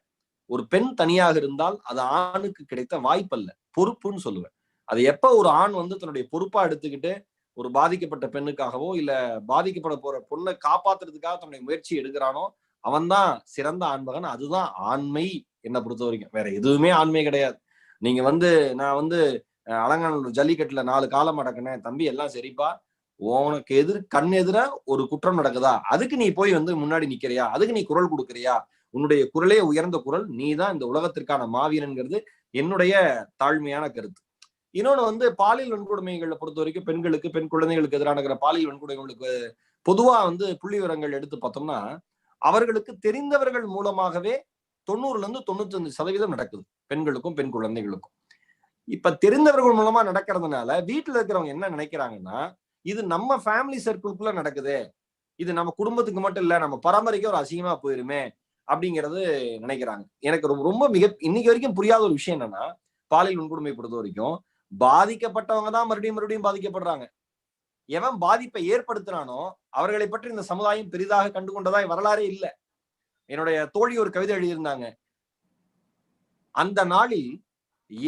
ஒரு பெண் தனியாக இருந்தால் அது ஆணுக்கு கிடைத்த வாய்ப்பல்ல, பொறுப்புன்னு சொல்லுவேன். அது எப்ப ஒரு ஆண் வந்து தன்னுடைய பொறுப்பா எடுத்துக்கிட்டு ஒரு பாதிக்கப்பட்ட பெண்ணுக்காகவோ இல்ல பாதிக்கப்பட போற பொண்ணை காப்பாத்துறதுக்காக தன்னுடைய முயற்சி எடுக்கிறானோ அவன்தான் சிறந்த ஆண்மகன். அதுதான் ஆண்மை என்னை பொறுத்த வரைக்கும். வேற எதுவுமே ஆண்மை கிடையாது. நீங்க வந்து நான் வந்து அலங்காநல்லூர் ஜல்லிக்கட்டுல 4 காலம் அடக்கினேன் தம்பி, எல்லாம் சரிப்பா. உனக்கு கண் எதிர ஒரு குற்றம் நடக்குதா, அதுக்கு நீ போய் வந்து முன்னாடி நிக்கிறியா, அதுக்கு நீ குரல் கொடுக்கறியா, உன்னுடைய குரலே உயர்ந்த குரல், நீ தான் இந்த உலகத்திற்கான மாவீரன்கிறது என்னுடைய தாழ்மையான கருத்து. இன்னொன்னு வந்து பாலியல் வன்கொடுமைகளை பொறுத்த வரைக்கும் பெண்களுக்கு, பெண் குழந்தைகளுக்கு எதிரான பாலியல் வன்கொடுமைகளுக்கு பொதுவா வந்து புள்ளி விவரங்கள் எடுத்து பார்த்தோம்னா அவர்களுக்கு தெரிந்தவர்கள் மூலமாகவே 90% நடக்குது, பெண்களுக்கும் பெண் குழந்தைகளுக்கும். இப்ப தெரிந்தவர்கள் மூலமா நடக்கிறதுனால வீட்டுல இருக்கிறவங்க என்ன நினைக்கிறாங்கன்னா, இது நம்ம ஃபேமிலி சர்க்கிள்குள்ள நடக்குது, இது நம்ம குடும்பத்துக்கு மட்டும் இல்ல, நம்ம பரம்பரைக்கு ஒரு அசிங்கமா போயிருமே அப்படிங்கிறது நினைக்கிறாங்க. எனக்கு ரொம்ப இன்னைக்கு வரைக்கும் புரியாத ஒரு விஷயம் என்னன்னா, பாலியல் வன்கொடுமை பொறுத்த வரைக்கும் பாதிக்கப்பட்டவங்க தான் மறுபடியும் பாதிக்கப்படுறாங்க. எவன் பாதிப்பை ஏற்படுத்தினானோ அவர்களை பற்றி இந்த சமுதாயம் பெரிதாக கண்டுகொண்டதாய் வரலாறே இல்லை. என்னுடைய தோழி ஒரு கவிதை எழுதியிருந்தாங்க. அந்த நாளில்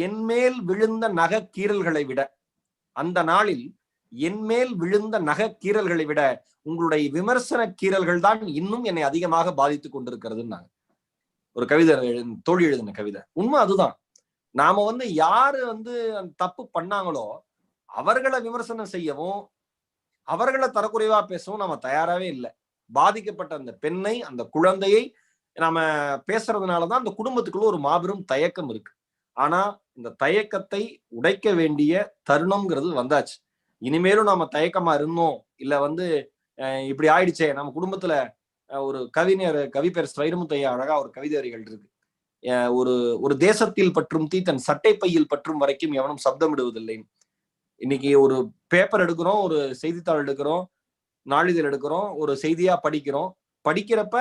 என்மேல் விழுந்த நகக்கீரல்களை விட, அந்த நாளில் என்மேல் விழுந்த நகக்கீரல்களை விட உங்களுடைய விமர்சன கீரல்கள் தான் இன்னும் என்னை அதிகமாக பாதித்துக் கொண்டிருக்கிறதுன்னாங்க. ஒரு கவிதை தோழி எழுதின கவிதை. உண்மை அதுதான். நாம வந்து யாரு வந்து தப்பு பண்ணாங்களோ அவர்களை விமர்சனம் செய்யவும் அவர்களை தரக்குறைவா பேசவும் நம்ம தயாராகவே இல்லை. பாதிக்கப்பட்ட அந்த பெண்ணை, அந்த குழந்தையை நாம பேசுறதுனாலதான் அந்த குடும்பத்துக்குள்ள ஒரு மாபெரும் தயக்கம் இருக்கு. ஆனா இந்த தயக்கத்தை உடைக்க வேண்டிய தருணம்ங்கிறது வந்தாச்சு. இனிமேலும் நாம தயக்கமா இருந்தோம் இல்ல வந்து இப்படி ஆயிடுச்சே, நம்ம குடும்பத்துல ஒரு கவி பேர் வைரமுத்தையா அழகா ஒரு கவிதை வரிகள் இருக்கு. ஒரு தேசத்தில் பற்றும் தீ தன் சட்டை பையில் பற்றும் வரைக்கும் எவனும் சப்தம் விடுவதில்லை. இன்னைக்கு ஒரு பேப்பர் எடுக்கிறோம், ஒரு செய்தித்தாள் எடுக்கிறோம், நாளிதழ் எடுக்கிறோம், ஒரு செய்தியா படிக்கிறோம். படிக்கிறப்ப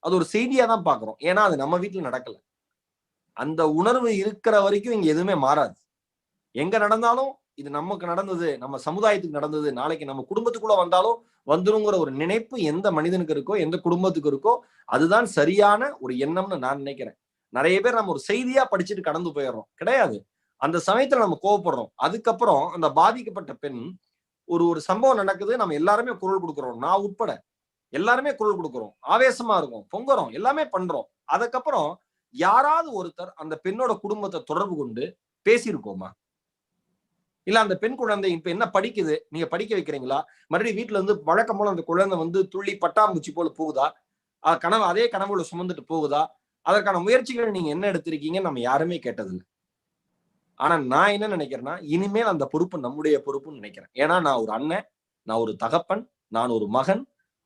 அது ஒரு செய்தியா தான் பாக்குறோம். ஏன்னா அது நம்ம வீட்டுல நடக்கல. அந்த உணர்வு இருக்கிற வரைக்கும் இங்க எதுவுமே மாறாது. எங்க நடந்தாலும் இது நமக்கு நடந்தது, நம்ம சமுதாயத்துக்கு நடந்தது, நாளைக்கு நம்ம குடும்பத்துக்குள்ள வந்தாலும் வந்துருங்கிற ஒரு நினைப்பு எந்த மனிதனுக்கு இருக்கோ, எந்த குடும்பத்துக்கு இருக்கோ, அதுதான் சரியான ஒரு எண்ணம்னு நான் நினைக்கிறேன். நிறைய பேர் நம்ம ஒரு செய்தியா படிச்சுட்டு கடந்து போயிடுறோம். கிடையாது, அந்த சமயத்துல நம்ம கோவப்படுறோம். அதுக்கப்புறம் அந்த பாதிக்கப்பட்ட பெண் ஒரு சம்பவம் நடக்குது, நம்ம எல்லாருமே குரல் கொடுக்குறோம், நான் உட்பட எல்லாருமே குரல் கொடுக்குறோம், ஆவேசமா இருக்கும், பொங்குறோம், எல்லாமே பண்றோம். அதுக்கப்புறம் யாராவது ஒருத்தர் அந்த பெண்ணோட குடும்பத்தை தொடர்பு கொண்டு பேசியிருக்கோமா? இல்ல அந்த பெண் குழந்தை இப்ப என்ன படிக்குது, நீங்க படிக்க வைக்கிறீங்களா? மறுபடியும் வீட்டுல இருந்து வழக்கம் போல அந்த குழந்தை வந்து துள்ளி பட்டாம்பூச்சி போல போகுதா? அதே கனவுல சுமந்துட்டு போகுதா? அதற்கான முயற்சிகள் நீங்க என்ன எடுத்திருக்கீங்கன்னு நம்ம யாருமே கேட்டதில்லை. ஆனா நான் என்ன நினைக்கிறேன்னா, இனிமேல் அந்த பொறுப்பு நம்முடைய பொறுப்புன்னு நினைக்கிறேன். ஏன்னா நான் ஒரு அண்ணன், நான் ஒரு தகப்பன், நான் ஒரு மகன்,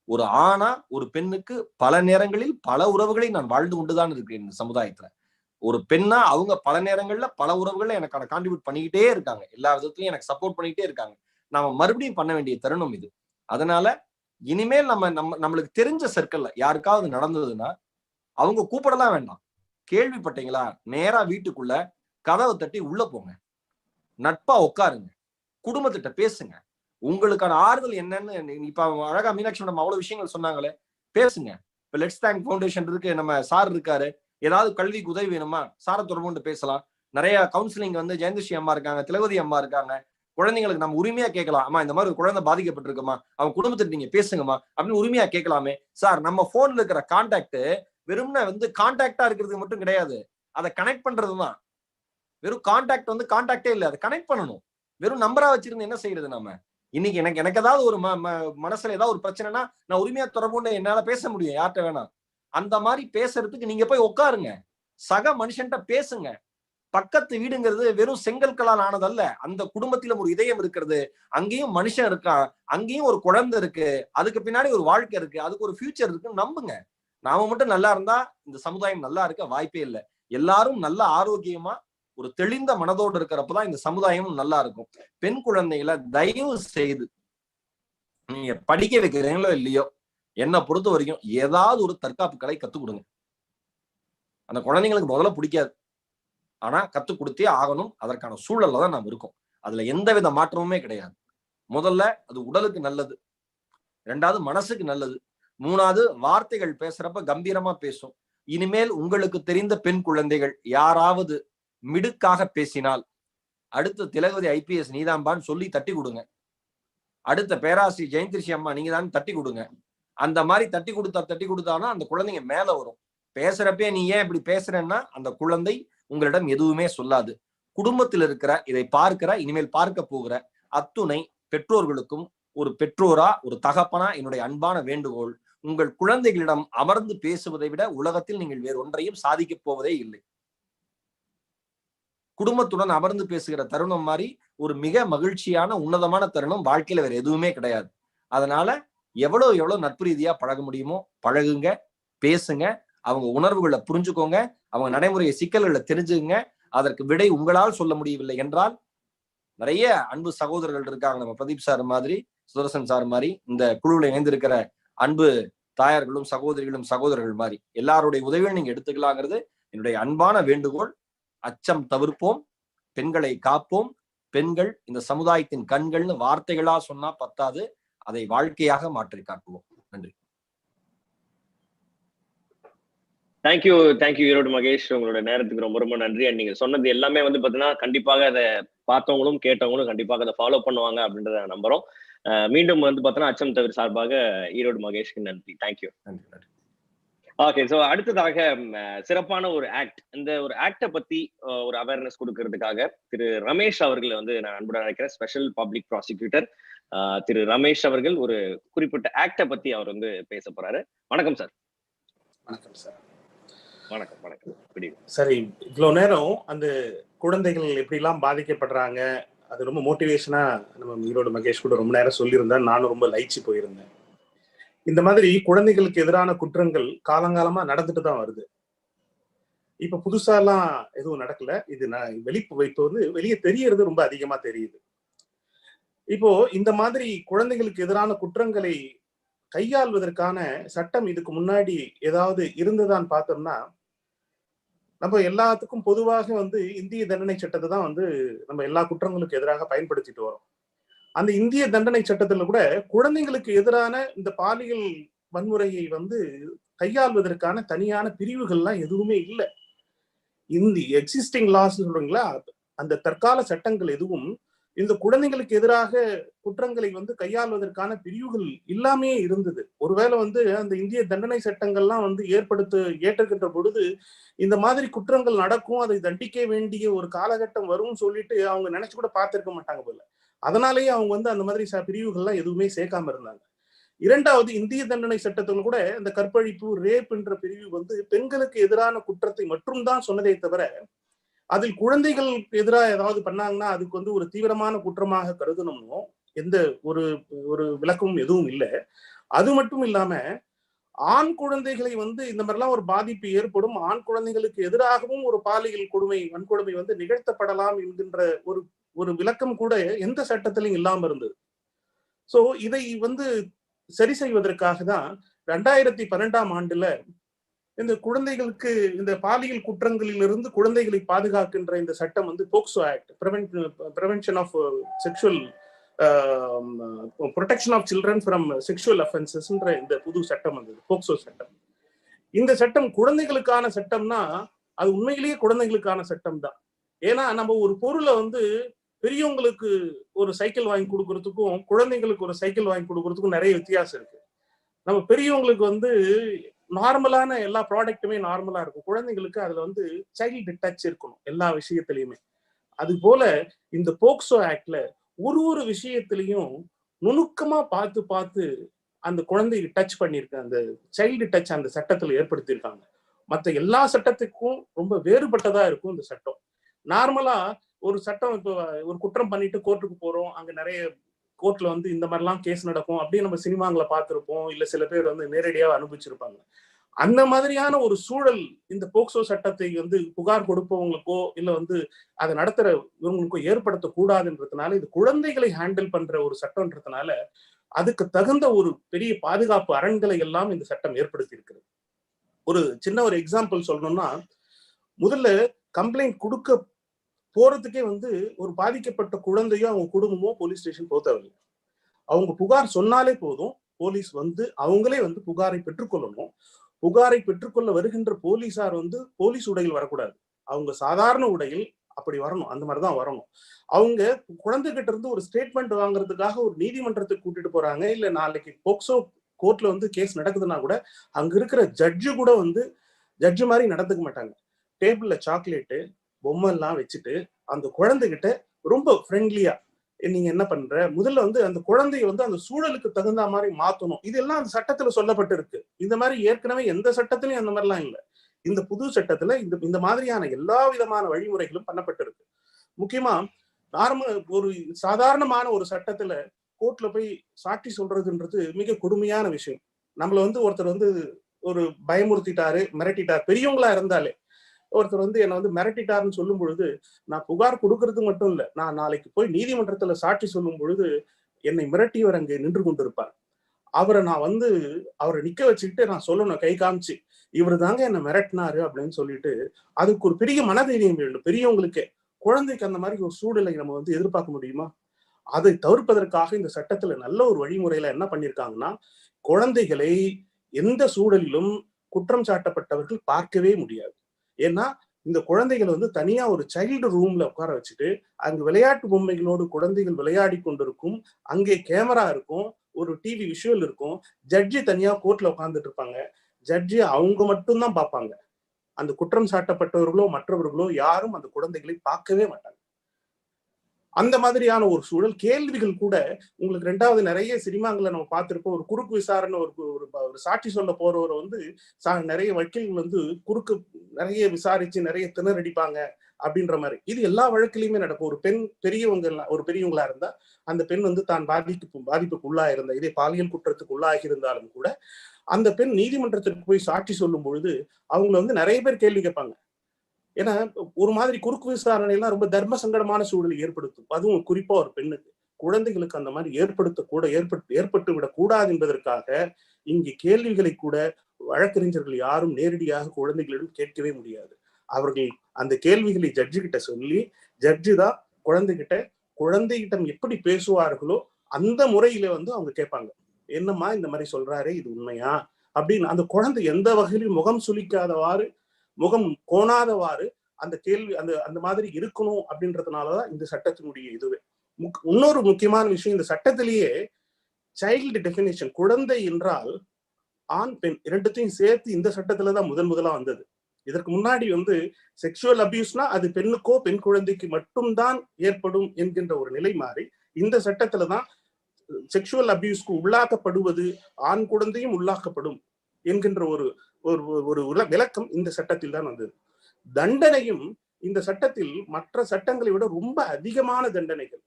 ஒரு ஆணா ஒரு பெண்ணுக்கு பல நேரங்களில் பல உறவுகளை நான் வாழ்ந்து கொண்டுதான் இருக்கேன் இந்த சமுதாயத்துல. ஒரு பெண்ணா அவங்க பல நேரங்கள்ல பல உறவுகளை எனக்கான கான்ட்ரிபியூட் பண்ணிக்கிட்டே இருக்காங்க, எல்லா விதத்திலையும் எனக்கு சப்போர்ட் பண்ணிக்கிட்டே இருக்காங்க. நாம மறுபடியும் பண்ண வேண்டிய தருணம் இது. அதனால இனிமேல் நம்மளுக்கு தெரிஞ்ச சர்க்கிள்ல யாருக்காவது நடந்ததுன்னா அவங்க கூப்பிடலாம் வேண்டாம். கேள்விப்பட்டீங்களா, நேரா வீட்டுக்குள்ள கதவை தட்டி உள்ள போங்க, நட்பா உட்காருங்க, குடும்பத்திட்ட பேசுங்க, உங்களுக்கான ஆறுதல் என்னன்னு. இப்ப அழகா மீனாட்சி மேடம் அவ்வளவு விஷயங்கள் சொன்னாங்களே, பேசுங்க. இப்ப லெட்ஸ் தேங்க் ஃபவுண்டேஷன் இருக்கு, நம்ம சார் இருக்காரு, ஏதாவது கல்விக்கு உதவி வேணுமா சாரை தொடர்பு பேசலாம். நிறைய கவுன்சிலிங் வந்து ஜெயந்திஸ்ரீ அம்மா இருக்காங்க, திலகவதி அம்மா இருக்காங்க. குழந்தைங்களுக்கு நம்ம உரிமையா கேட்கலாம், அம்மா இந்த மாதிரி ஒரு குழந்தை பாதிக்கப்பட்டிருக்குமா, அவங்க குடும்பத்திட்ட நீங்க பேசுங்கம்மா அப்படின்னு உரிமையா கேட்கலாமே. சார் நம்ம போன்ல இருக்கிற கான்டாக்ட் வெறும்னா வந்து கான்டாக்டா இருக்கிறது மட்டும் கிடையாது, அதை கனெக்ட் பண்றதுதான். வெறும் கான்டாக்ட் வந்து கான்டாக்டே இல்லை, அதை கனெக்ட் பண்ணணும். வெறும் நம்பரா வச்சிருந்து என்ன செய்யறது? நம்ம இன்னைக்கு எனக்கு ஏதாவது ஒரு மனசுல ஏதாவது ஒரு பிரச்சனைனா நான் உரிமையா தொடர்பு என்னால பேச முடியும், யார்கிட்ட வேணா. அந்த மாதிரி பேசுறதுக்கு நீங்க போய் உட்காருங்க, சக மனுஷன்ட்ட பேசுங்க. பக்கத்து வீடுங்கிறது வெறும் செங்கற்களால் ஆனதல்ல. அந்த குடும்பத்திலும் ஒரு இதயம் இருக்கிறது, அங்கேயும் மனுஷன் இருக்கான், அங்கேயும் ஒரு குழந்தை இருக்கு, அதுக்கு பின்னாடி ஒரு வாழ்க்கை இருக்கு, அதுக்கு ஒரு ஃபியூச்சர் இருக்குன்னு நம்புங்க. நாம மட்டும் நல்லா இருந்தா இந்த சமுதாயம் நல்லா இருக்க வாய்ப்பே இல்லை. எல்லாரும் நல்ல ஆரோக்கியமா ஒரு தெளிந்த மனதோடு இருக்கிறப்பதான் இந்த சமுதாயமும் நல்லா இருக்கும். பெண் குழந்தைகளை தயவு செய்து நீங்க படிக்க வைக்கிறீங்களோ இல்லையோ, என்னை பொறுத்த வரைக்கும் ஏதாவது ஒரு தற்காப்பு கலை கத்துக் கொடுங்க. அந்த குழந்தைங்களுக்கு முதல்ல பிடிக்காது, ஆனா கத்து கொடுத்தே ஆகணும். அதற்கான சூழல்ல தான் நாம் இருக்கோம். அதுல எந்தவித மாற்றமுமே கிடையாது. முதல்ல அது உடலுக்கு நல்லது, ரெண்டாவது மனசுக்கு நல்லது, மூணாவது வார்த்தைகள் பேசுறப்ப கம்பீரமா பேசும். இனிமேல் உங்களுக்கு தெரிந்த பெண் குழந்தைகள் யாராவது மிடுக்காக பேசினால் அடுத்த திலகவதி ஐபிஎஸ் நீதாம்பான்னு சொல்லி தட்டி கொடுங்க. அடுத்த பேராசி ஜெயந்திரிஷி அம்மா நீங்க தான் தட்டி கொடுங்க. அந்த மாதிரி தட்டி கொடுத்தானா அந்த குழந்தைங்க மேல வரும். பேசுறப்பே நீ ஏன் இப்படி பேசுறேன்னா அந்த குழந்தை உங்களிடம் எதுவுமே சொல்லாது. குடும்பத்தில் இருக்கிற இதை பார்க்கிற இனிமேல் பார்க்க போகிற அத்துணை பெற்றோர்களுக்கும் ஒரு பெற்றோரா ஒரு தகப்பனா என்னுடைய அன்பான வேண்டுகோள், உங்கள் குழந்தைகளிடம் அமர்ந்து பேசுவதை விட உலகத்தில் நீங்கள் வேறு ஒன்றையும் சாதிக்க போவதே இல்லை. குடும்பத்துடன் அமர்ந்து பேசுகிற தருணம் மாதிரி ஒரு மிக மகிழ்ச்சியான உன்னதமான தருணம் வாழ்க்கையில வேற எதுவுமே கிடையாது. அதனால எவ்வளவு நட்பு ரீதியா பழக முடியுமோ பழகுங்க, பேசுங்க, அவங்க உணர்வுகளை புரிஞ்சுக்கோங்க, அவங்க நடைமுறை சிக்கல்களை தெரிஞ்சுங்க. அதற்கு விடை உங்களால் சொல்ல முடியவில்லை என்றால் நிறைய அன்பு சகோதரர்கள் இருக்காங்க, நம்ம பிரதீப் சார் மாதிரி, சுதர்சன் சார் மாதிரி, இந்த குழுவில் இணைந்திருக்கிற அன்பு தாயார்களும் சகோதரிகளும் சகோதரர்கள் மாதிரி எல்லாருடைய உதவியும் நீங்க எடுத்துக்கலாங்கிறது என்னுடைய அன்பான வேண்டுகோள். அச்சம் தவிர்ப்போம், பெண்களை காப்போம். பெண்கள் இந்த சமுதாயத்தின் கண்கள்னு வார்த்தைகளா சொன்னா பத்தாது, அதை வாழ்க்கையாக மாற்றி காட்டுவோம். நன்றி. தேங்க்யூ ஈரோடு மகேஷ், உங்களோட நேரத்துக்கு ரொம்ப ரொம்ப நன்றி. அண்ட் நீங்க சொன்னது எல்லாமே வந்து பாத்தீங்கன்னா கண்டிப்பாக அதை பார்த்தவங்களும் கேட்டவங்களும் கண்டிப்பாக அதை ஃபாலோ பண்ணுவாங்க அப்படின்றத நம்புறோம். மீண்டும் வந்து பாத்தீங்கன்னா அச்சம் தவிர சார்பாக ஈரோடு மகேஷ்க்கு நன்றி. தேங்க்யூ. நன்றி. ஓகே, ஸோ அடுத்ததாக சிறப்பான ஒரு ஆக்ட், இந்த ஒரு ஆக்டை பத்தி ஒரு அவேர்னஸ் கொடுக்கறதுக்காக திரு ரமேஷ் அவர்களை வந்து நான் அன்புடன் நினைக்கிறேன். ஸ்பெஷல் பப்ளிக் ப்ராசிக்யூட்டர் திரு ரமேஷ் அவர்கள் ஒரு குறிப்பிட்ட ஆக்டை பத்தி அவர் வந்து பேச போறாரு. வணக்கம் சார். வணக்கம் சார். வணக்கம். சரி, இவ்வளவு நேரம் அந்த குழந்தைகள் எப்படிலாம் பாதிக்கப்படுறாங்க அது ரொம்ப மோட்டிவேஷனா நம்ம ஈரோடு மகேஷ் கூட ரொம்ப நேரம் சொல்லியிருந்தேன். நானும் ரொம்ப லயிச்சு போயிருந்தேன். இந்த மாதிரி குழந்தைகளுக்கு எதிரான குற்றங்கள் காலங்காலமா நடந்துட்டு தான் வருது. இப்ப புதுசா எல்லாம் எதுவும் நடக்கல. இது இப்போ வந்து வெளியே தெரியறது ரொம்ப அதிகமா தெரியுது. இப்போ இந்த மாதிரி குழந்தைகளுக்கு எதிரான குற்றங்களை கையாள்வதற்கான சட்டம் இதுக்கு முன்னாடி ஏதாவது இருந்ததான்னு பார்த்தோம்னா, நம்ம எல்லாத்துக்கும் பொதுவாக வந்து இந்திய தண்டனை சட்டத்தை தான் வந்து நம்ம எல்லா குற்றங்களுக்கு எதிராக பயன்படுத்திட்டு வரோம். அந்த இந்திய தண்டனை சட்டத்துல கூட குழந்தைங்களுக்கு எதிரான இந்த பாலியல் வன்முறையை வந்து கையாள்வதற்கான தனியான பிரிவுகள்லாம் எதுவுமே இல்லை. இந்த எக்ஸிஸ்டிங் லாஸ் சொல்றீங்களா, அந்த தற்கால சட்டங்கள் எதுவும் இந்த குழந்தைங்களுக்கு எதிராக குற்றங்களை வந்து கையாள்வதற்கான பிரிவுகள் இல்லாமே இருந்தது. ஒருவேளை வந்து அந்த இந்திய தண்டனை சட்டங்கள்லாம் வந்து ஏற்றுக்கின்ற பொழுது இந்த மாதிரி குற்றங்கள் நடக்கும், அதை தண்டிக்க வேண்டிய ஒரு காலகட்டம் வரும்னு சொல்லிட்டு அவங்க நினைச்சு கூட பார்த்திருக்க மாட்டாங்க போல. அதனாலேயே அவங்க வந்து அந்த மாதிரி பிரிவுகள்லாம் எதுவுமே சேர்க்காம இருந்தாங்க. இரண்டாவது, இந்திய தண்டனை சட்டத்தில் கூட இந்த கற்பழிப்பு, ரேப் என்ற பிரிவு வந்து பெண்களுக்கு எதிரான குற்றத்தை மட்டும் தான் சொன்னதே தவிர, அதில் குழந்தைகளுக்கு எதிராக ஏதாவது பண்ணாங்கன்னா அதுக்கு வந்து ஒரு தீவிரமான குற்றமாக கருதணும்னோ எந்த ஒரு விளக்கமும் எதுவும் இல்லை. அது மட்டும் இல்லாம ஆண் குழந்தைகளை வந்து இந்த மாதிரிலாம் ஒரு பாதிப்பு ஏற்படும், ஆண் குழந்தைகளுக்கு எதிராகவும் ஒரு பாலியல் வன்கொடுமை வந்து நிகழ்த்தப்படலாம் என்கின்ற ஒரு விளக்கம் கூட எந்த சட்டத்திலும் இல்லாம இருந்தது. சோ இதை வந்து சரி செய்வதற்காக தான் 2012ஆம் ஆண்டுல இந்த குழந்தைகளுக்கு இந்த பாலியல் குற்றங்களிலிருந்து குழந்தைகளை பாதுகாக்கின்ற இந்த சட்டம் வந்து POCSO act, prevention of sexual protection of children from sexual அஃபென்சஸ்ன்ற இந்த புது சட்டம் வந்தது, போக்சோ சட்டம். இந்த சட்டம் குழந்தைகளுக்கான சட்டம்னா அது உண்மையிலேயே குழந்தைகளுக்கான சட்டம் தான். ஏன்னா நம்ம ஒரு பொருளை வந்து பெரியவங்களுக்கு ஒரு சைக்கிள் வாங்கி கொடுக்கறதுக்கும் குழந்தைங்களுக்கு ஒரு சைக்கிள் வாங்கி கொடுக்கறதுக்கும் நிறைய வித்தியாசம் இருக்கு. நம்ம பெரியவங்களுக்கு வந்து நார்மலான எல்லா ப்ராடக்ட்டுமே நார்மலா இருக்கும், குழந்தைங்களுக்கு அதுல வந்து சைல்டு டச் இருக்கணும் எல்லா விஷயத்திலயுமே. அது போல இந்த போக்சோ ஆக்ட்ல ஒரு விஷயத்திலையும் நுணுக்கமா பார்த்து அந்த குழந்தைக்கு டச் பண்ணிருக்க, அந்த சைல்டு டச் அந்த சட்டத்துல ஏற்படுத்தியிருக்காங்க. மற்ற எல்லா சட்டத்துக்கும் ரொம்ப வேறுபட்டதா இருக்கும் இந்த சட்டம். நார்மலா ஒரு சட்டம் இப்போ ஒரு குற்றம் பண்ணிட்டு கோர்ட்டுக்கு போறோம், அங்க நிறைய கோர்ட்ல வந்து இந்த மாதிரிலாம் கேஸ் நடக்கும் அப்படின்னு நம்ம சினிமாங்களை பார்த்திருப்போம், இல்ல சில பேர் வந்து நேரடியாக அனுபவிச்சிருப்பாங்க. அந்த மாதிரியான ஒரு சூழல் இந்த போக்சோ சட்டத்தை வந்து புகார் கொடுப்பவங்களுக்கோ இல்ல வந்து அதை நடத்துற இவங்களுக்கோ ஏற்படுத்தக்கூடாதுன்றதுனால, இது குழந்தைகளை ஹேண்டில் பண்ற ஒரு சட்டம்ன்றதுனால அதுக்கு தகுந்த ஒரு பெரிய பாதுகாப்பு அரண்களை எல்லாம் இந்த சட்டம் ஏற்படுத்தி இருக்கிறது. ஒரு சின்ன ஒரு எக்ஸாம்பிள் சொல்லணும்னா, முதல்ல கம்ப்ளைண்ட் கொடுக்க போறதுக்கே வந்து ஒரு பாதிக்கப்பட்ட குழந்தையோ அவங்க குடும்பமோ போலீஸ் ஸ்டேஷன் போக தேவையில்லை. அவங்க புகார் சொன்னாலே போதும், போலீஸ் வந்து அவங்களே வந்து புகாரை பெற்றுக்கொள்ளணும். புகாரை பெற்றுக்கொள்ள வருகின்ற போலீசார் வந்து போலீஸ் உடையில் வரக்கூடாது, அவங்க சாதாரண உடையில் அப்படி வரணும், அந்த மாதிரிதான் வரணும். அவங்க குழந்தைகிட்ட இருந்து ஒரு ஸ்டேட்மெண்ட் வாங்குறதுக்காக ஒரு நீதிமன்றத்துக்கு கூட்டிட்டு போறாங்க, இல்ல நாளைக்கு போக்சோ கோர்ட்ல வந்து கேஸ் நடக்குதுன்னா கூட அங்க இருக்கிற ஜட்ஜு கூட வந்து ஜட்ஜு மாதிரி நடந்துக்க மாட்டாங்க. டேபிள்ல சாக்லேட்டு பொம்மை எல்லாம் வச்சுட்டு அந்த குழந்தைகிட்ட ரொம்ப ஃப்ரெண்ட்லியா நீங்க என்ன பண்ற, முதல்ல வந்து அந்த குழந்தைய வந்து அந்த சூழலுக்கு தகுந்த மாதிரி மாத்தணும். இதெல்லாம் அந்த சட்டத்துல சொல்லப்பட்டு இருக்கு. இந்த மாதிரி ஏற்கனவே எந்த சட்டத்திலையும் அந்த மாதிரிலாம் இல்லை. இந்த புது சட்டத்துல இந்த மாதிரியான எல்லா விதமான வழிமுறைகளும் பண்ணப்பட்டிருக்கு. முக்கியமா நார்மல் ஒரு சாதாரணமான ஒரு சட்டத்துல கோர்ட்ல போய் சாட்சி சொல்றதுன்றது மிக கொடுமையான விஷயம். நம்மள வந்து ஒருத்தர் வந்து ஒரு பயமுறுத்திட்டாரு, மிரட்டிட்டார், பெரியவங்களா இருந்தாலே ஒருத்தர் வந்து என்னை வந்து மிரட்டிட்டாருன்னு சொல்லும் பொழுது, நான் புகார் கொடுக்கறது மட்டும் இல்ல, நான் நாளைக்கு போய் நீதிமன்றத்துல சாட்சி சொல்லும் பொழுது என்னை மிரட்டியவர் அங்கே நின்று கொண்டிருப்பார். அவரை நிக்க வச்சுக்கிட்டு நான் சொல்லணும் கை காமிச்சு, இவரு தாங்க என்ன மிரட்டினாரு அப்படின்னு சொல்லிட்டு, அதுக்கு ஒரு பெரிய மனதைரியம் வேண்டும் பெரியவங்களுக்கே. குழந்தைக்கு அந்த மாதிரி ஒரு சூழலை நம்ம வந்து எதிர்பார்க்க முடியுமா? அதை தவிர்ப்பதற்காக இந்த சட்டத்துல நல்ல ஒரு வழிமுறையில என்ன பண்ணிருக்காங்கன்னா, குழந்தைகளை எந்த சூழலிலும் குற்றம் சாட்டப்பட்டவர்கள் பார்க்கவே முடியாது. ஏன்னா இந்த குழந்தைகள் வந்து தனியா ஒரு சைல்டு ரூம்ல உட்கார வச்சுட்டு அங்கு விளையாட்டு பொம்மைகளோடு குழந்தைகள் விளையாடி கொண்டிருக்கும், அங்கே கேமரா இருக்கும், ஒரு டிவி விஷுவல் இருக்கும், ஜட்ஜி தனியா கோர்ட்ல உட்கார்ந்துட்டு இருப்பாங்க. ஜட்ஜி அவங்க மட்டும்தான் பார்ப்பாங்க. அந்த குற்றம் சாட்டப்பட்டவர்களோ மற்றவர்களோ யாரும் அந்த குழந்தைகளை பார்க்கவே மாட்டாங்க. அந்த மாதிரியான ஒரு சூழல். கேள்விகள் கூட உங்களுக்கு ரெண்டாவது நிறைய சினிமாங்களை நம்ம பார்த்திருப்போம். ஒரு குறுக்கு விசாரணை ஒரு சாட்சி சொல்ல போறவரை வந்து நிறைய வக்கீல்கள் வந்து குறுக்கு நிறைய விசாரிச்சு நிறைய திணறடிப்பாங்க அப்படின்ற மாதிரி. இது எல்லா வழக்கிலையுமே நடக்கும். ஒரு பெண் பெரியவங்களா இருந்தா அந்த பெண் வந்து தான் பாதிப்புக்கு உள்ளாயிருந்த இதே பாலியல் குற்றத்துக்கு உள்ளாகி இருந்தாலும் கூட அந்த பெண் நீதிமன்றத்திற்கு போய் சாட்சி சொல்லும் பொழுது அவங்களை வந்து நிறைய பேர் கேள்வி கேட்பாங்க. ஏன்னா ஒரு மாதிரி குறுக்கு விசாரணை எல்லாம் ரொம்ப தர்ம சங்கடமான சூழலை ஏற்படுத்தும். அதுவும் குறிப்பா ஒரு பெண்ணுக்கு, குழந்தைகளுக்கு அந்த மாதிரி ஏற்பட்டு விடக் கூடாது என்பதற்காக இங்கே கேள்விகளை கூட வழக்கறிஞர்கள் யாரும் நேரடியாக குழந்தைகளிடம் கேட்கவே முடியாது. அவர்கள் அந்த கேள்விகளை ஜட்ஜு கிட்ட சொல்லி, ஜட்ஜு தான் குழந்தைகிட்ட எப்படி பேசுவார்களோ அந்த முறையில வந்து அவங்க கேட்பாங்க. என்னம்மா இந்த மாதிரி சொல்றாரு, இது உண்மையா அப்படின்னு. அந்த குழந்தை எந்த வகையிலும் முகம் சுளிக்காதவாறு, முகம் கோணாதவாறு அந்த கேள்வி அந்த மாதிரி இருக்கணும் அப்படின்றதுனாலதான் இந்த சட்டத்தினுடைய இதுவே. இன்னொரு முக்கியமான விஷயம், இந்த சட்டத்திலேயே சைல்டு டெபினிஷன், குழந்தை என்றால் ஆண் பெண் இரண்டுத்தையும் சேர்த்து இந்த சட்டத்துலதான் முதலா வந்தது. இதற்கு முன்னாடி வந்து செக்ஷுவல் அபியூஸ்னா அது பெண்ணுக்கோ பெண் குழந்தைக்கு மட்டும்தான் ஏற்படும் என்கின்ற ஒரு நிலை மாறி இந்த சட்டத்துலதான் செக்ஷுவல் அபியூஸ்க்கு உள்ளாக்கப்படுவது ஆண் குழந்தையும் உள்ளாக்கப்படும் என்கின்ற ஒரு விளக்கம் இந்த சட்டத்தில் தான் வந்தது. தண்டனையும் இந்த சட்டத்தில் மற்ற சட்டங்களை விட ரொம்ப அதிகமான தண்டனைகள்,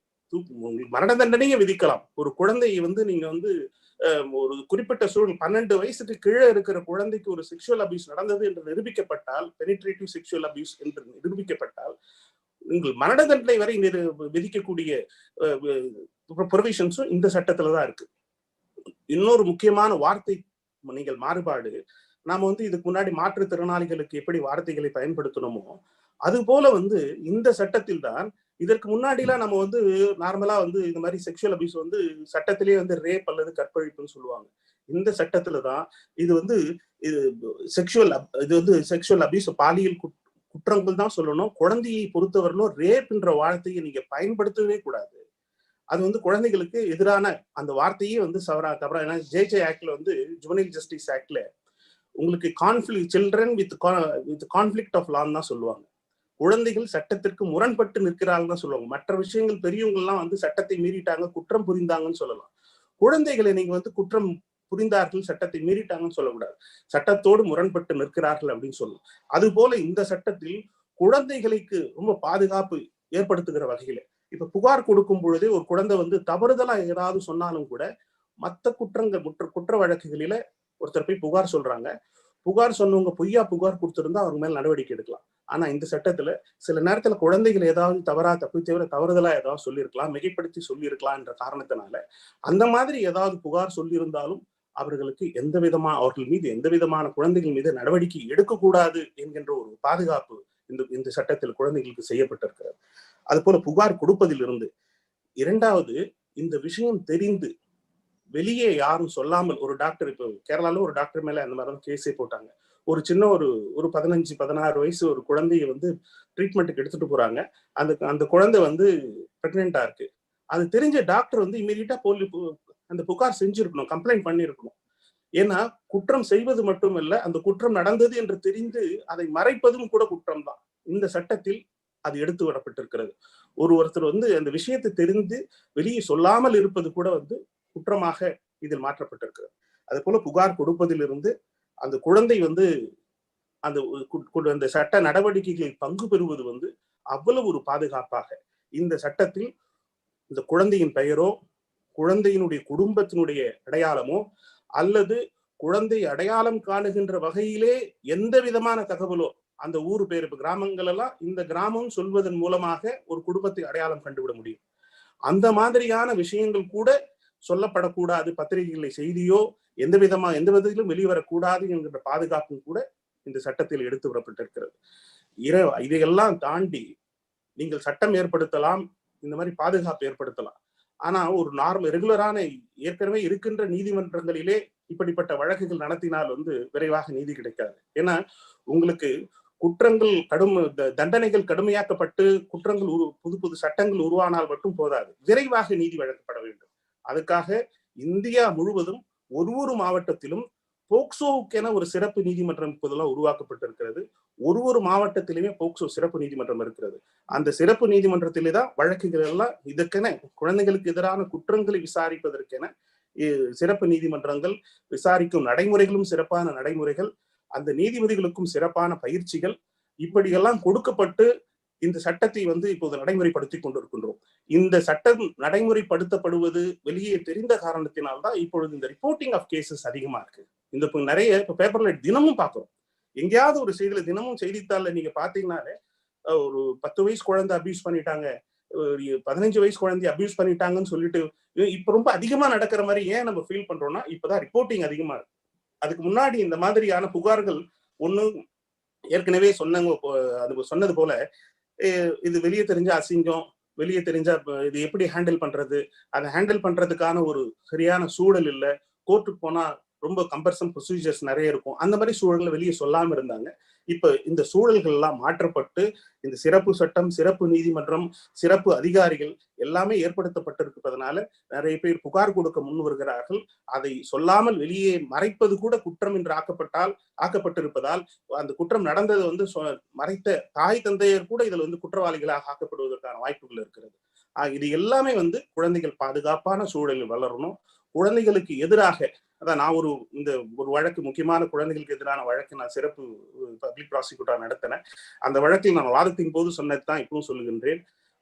மரண தண்டனையை விதிக்கலாம். ஒரு குழந்தையை வந்து நீங்க வந்து ஒரு குறிப்பிட்ட சூழல் 12 வயசுக்கு கீழே இருக்கிற குழந்தைக்கு ஒரு செக்ஷுவல் அபியூஸ் நடந்தது என்று நிரூபிக்கப்பட்டால், பெனிட்ரேட்டிவ் செக்ஷுவல் அபியூஸ் என்று நிரூபிக்கப்பட்டால் நீங்கள் மரண தண்டனை வரை விதிக்கக்கூடிய ப்ரொவிஷன்ஸும் இந்த சட்டத்துலதான் இருக்கு. இன்னொரு முக்கியமான வார்த்தை நீங்கள் மாறுபாடு, நாம வந்து இதுக்கு முன்னாடி மாற்றுத்திறனாளிகளுக்கு எப்படி வார்த்தைகளை பயன்படுத்தணுமோ அது போல வந்து இந்த சட்டத்தில் தான். இதற்கு முன்னாடிலாம் நம்ம வந்து நார்மலா வந்து இந்த மாதிரி செக்ஷுவல் அபியூஸ் வந்து சட்டத்திலேயே வந்து ரேப் அல்லது கற்பழிப்புன்னு சொல்லுவாங்க. இந்த சட்டத்துலதான் இது வந்து செக்ஷுவல் அபியூஸ் பாலியல் குற்றங்கள் தான் சொல்லணும். குழந்தையை பொறுத்தவரையிலும் ரேப்ன்ற வார்த்தையை நீங்க பயன்படுத்தவே கூடாது. அது வந்து குழந்தைகளுக்கு எதிரான அந்த வார்த்தையே வந்து தவறா. ஏன்னா ஜேஜே ஆக்ட்ல வந்து ஜுவனைல் ஜஸ்டிஸ் ஆக்ட்ல உங்களுக்கு சில்ட்ரன் வித் கான்ஃபிளிக்ட் ஆஃப் லான்னு தான் சொல்லுவாங்க. குழந்தைகள் சட்டத்திற்கு முரண்பட்டு நிற்கிறாங்கன்னு சொல்லுவாங்க. மற்ற விஷயங்கள் பெரியவங்கள்லாம் வந்து சட்டத்தை மீறிட்டாங்க, குற்றம் புரிந்தாங்கன்னு சொல்லலாம். குழந்தைகளை நீங்க வந்து குற்றம் புரிந்தார்கள், சட்டத்தை மீறிட்டாங்கன்னு சொல்லக்கூடாது, சட்டத்தோடு முரண்பட்டு நிற்கிறார்கள் அப்படின்னு சொல்லலாம். அது போல இந்த சட்டத்தில் குழந்தைகளுக்கு ரொம்ப பாதுகாப்பு ஏற்படுத்துகிற வகையில இப்ப புகார் கொடுக்கும் பொழுதே ஒரு குழந்தை வந்து தவறுதலா ஏதாவது சொன்னாலும் கூட மற்ற குற்ற வழக்குகளில ஒருத்தர் போய் புகார் சொல்றாங்க, புகார் சொன்னவங்க பொய்யா புகார் கொடுத்திருந்தா அவங்க மேல நடவடிக்கை எடுக்கலாம். ஆனா இந்த சட்டத்துல சில நேரத்துல குழந்தைகள் ஏதாவது தவறுதலா ஏதாவது சொல்லியிருக்கலாம், மிகைப்படுத்தி சொல்லியிருக்கலாம் என்ற காரணத்தினால அந்த மாதிரி ஏதாவது புகார் சொல்லியிருந்தாலும் அவர்களுக்கு அவர்கள் மீது எந்த விதமான குழந்தைகள் மீது நடவடிக்கை எடுக்கக்கூடாது என்கின்ற ஒரு பாதுகாப்பு இந்த சட்டத்தில் குழந்தைகளுக்கு செய்யப்பட்டிருக்கிறது. அது போல புகார் கொடுப்பதிலிருந்து இரண்டாவது, இந்த விஷயம் தெரிந்து வெளியே யாரும் சொல்லாமல் ஒரு டாக்டர், இப்போ கேரளால ஒரு டாக்டர் மேல அந்த மாதிரிதான் கேஸே போட்டாங்க. ஒரு சின்ன ஒரு 15-16 வயசு ஒரு குழந்தைய வந்து ட்ரீட்மெண்ட்டுக்கு எடுத்துட்டு போறாங்க. அந்த குழந்தை வந்து பிரெக்னெண்டா இருக்கு. அது தெரிஞ்ச டாக்டர் வந்து இமீடியட்டா அந்த புகார் செஞ்சிருக்கணும், கம்ப்ளைண்ட் பண்ணிருக்கணும். ஏன்னா குற்றம் செய்வது மட்டுமல்ல, அந்த குற்றம் நடந்தது என்று தெரிந்து அதை மறைப்பதும் கூட குற்றம் தான். இந்த சட்டத்தில் அது எடுத்து வரப்பட்டிருக்கிறது. ஒருத்தர் வந்து அந்த விஷயத்தை தெரிந்து வெளியே சொல்லாமல் இருப்பது கூட வந்து குற்றமாக இதில் மாற்றப்பட்டிருக்கிறது. அது போல புகார் கொடுப்பதிலிருந்து அந்த குழந்தை வந்து அந்த சட்ட நடவடிக்கைகளில் பங்கு பெறுவது வந்து அவ்வளவு ஒரு பாதுகாப்பாக இந்த சட்டத்தில் இந்த குழந்தையின் பெயரோ குழந்தையினுடைய குடும்பத்தினுடைய அடையாளமோ அல்லது குழந்தை அடையாளம் காணுகின்ற வகையிலே எந்த விதமான தகவலோ, அந்த ஊர் பேர், இப்ப கிராமங்கள் எல்லாம் இந்த கிராமம் சொல்வதன் மூலமாக ஒரு குடும்பத்தை அடையாளம் கண்டுவிட முடியும். அந்த மாதிரியான விஷயங்கள் கூட சொல்லப்படக்கூடாது, பத்திரிகைகளில் செய்தியோ எந்த விதத்திலும் வெளிவரக்கூடாது என்கின்ற பாதுகாப்பும் கூட இந்த சட்டத்தில் எடுத்து வரப்பட்டிருக்கிறது. இதையெல்லாம் தாண்டி நீங்கள் சட்டம் ஏற்படுத்தலாம், இந்த மாதிரி பாதுகாப்பு ஏற்படுத்தலாம். ஆனா ஒரு ரெகுலரான ஏற்கனவே இருக்கின்ற நீதிமன்றங்களிலே இப்படிப்பட்ட வழக்குகள் நடத்தினால் வந்து விரைவாக நீதி கிடைக்காது. ஏன்னா உங்களுக்கு குற்றங்கள் தண்டனைகள் கடுமையாக்கப்பட்டு குற்றங்கள் புது சட்டங்கள் உருவானால் மட்டும் போதாது, விரைவாக நீதி வழங்கப்பட வேண்டும். அதுக்காக இந்தியா முழுவதும் ஒரு மாவட்டத்திலும் போக்சோவுக்கென ஒரு சிறப்பு நீதிமன்றம் இப்போதெல்லாம் உருவாக்கப்பட்டிருக்கிறது. ஒரு மாவட்டத்திலுமே போக்சோ சிறப்பு நீதிமன்றம் இருக்கிறது. அந்த சிறப்பு நீதிமன்றத்திலே தான் வழக்குகள் எல்லாம் இதற்கென குழந்தைகளுக்கு எதிரான குற்றங்களை விசாரிப்பதற்கென சிறப்பு நீதிமன்றங்கள், விசாரிக்கும் நடைமுறைகளும் சிறப்பான நடைமுறைகள், அந்த நீதிபதிகளுக்கும் சிறப்பான பயிற்சிகள் இப்படியெல்லாம் கொடுக்கப்பட்டு இந்த சட்டத்தை வந்து இப்போது நடைமுறைப்படுத்தி கொண்டிருக்கின்றோம். இந்த சட்டம் நடைமுறைப்படுத்தப்படுவது வெளியே தெரிந்த காரணத்தினால்தான் இப்பொழுது இந்த ரிப்போர்ட்டிங் ஆஃப் கேசஸ் அதிகமா இருக்கு. இந்த நிறைய பேப்பர்ல தினமும் பார்க்கிறோம். எங்கேயாவது ஒரு செய்தியில தினமும் செய்தித்தாள்ல நீங்க பாத்தீங்கன்னாலே ஒரு 10 வயசு குழந்தை அபியூஸ் பண்ணிட்டாங்க, 15 வயசு குழந்தைய அபியூஸ் பண்ணிட்டாங்கன்னு சொல்லிட்டு இப்ப ரொம்ப அதிகமா நடக்கிற மாதிரி ஏன் நம்ம ஃபீல் பண்றோம்னா இப்பதான் ரிப்போர்ட்டிங் அதிகமா இருக்கு. அதுக்கு முன்னாடி இந்த மாதிரியான புகார்கள் ஒண்ணு ஏற்கனவே சொன்னது போல இது வெளியே தெரிஞ்ச அசிங்கம், வெளியே தெரிஞ்சா இது எப்படி ஹேண்டில் பண்றது, அதை ஹேண்டில் பண்றதுக்கான ஒரு சரியான சூழல் இல்லை, கோர்ட்டுக்கு போனா ரொம்ப கம்பல்சன் ப்ரொசீஜர்ஸ் நிறைய இருக்கும், அந்த மாதிரி சூழல்ல வெளியே சொல்லாம இருந்தாங்க. இப்ப இந்த சூழல்கள் எல்லாம் மாற்றப்பட்டு இந்த சிறப்பு சட்டம், சிறப்பு நீதிமன்றம், சிறப்பு அதிகாரிகள் எல்லாமே ஏற்படுத்தப்பட்டிருப்பதனால நிறைய பேர் புகார் கொடுக்க முன் வருகிறார்கள். அதை சொல்லாமல் வெளியே மறைப்பது கூட குற்றம் என்று ஆக்கப்பட்டிருப்பதால் அந்த குற்றம் நடந்தது வந்து மறைத்த தாய் தந்தையர் கூட இதுல வந்து குற்றவாளிகளாக ஆக்கப்படுவதற்கான வாய்ப்புகள் இருக்கிறது. இது எல்லாமே வந்து குழந்தைகள் பாதுகாப்பான சூழலில் வளரணும். குழந்தைகளுக்கு எதிராக அதான் நான் ஒரு வழக்கு, முக்கியமான குழந்தைகளுக்கு எதிரான வழக்கு நான் சிறப்பு பப்ளிக் ப்ராசிக்யூட்டர் நடத்தினேன். அந்த வழக்கில் நான் வாதத்தின் போது சொன்னதுதான் இப்பவும் சொல்லுகின்றேன்.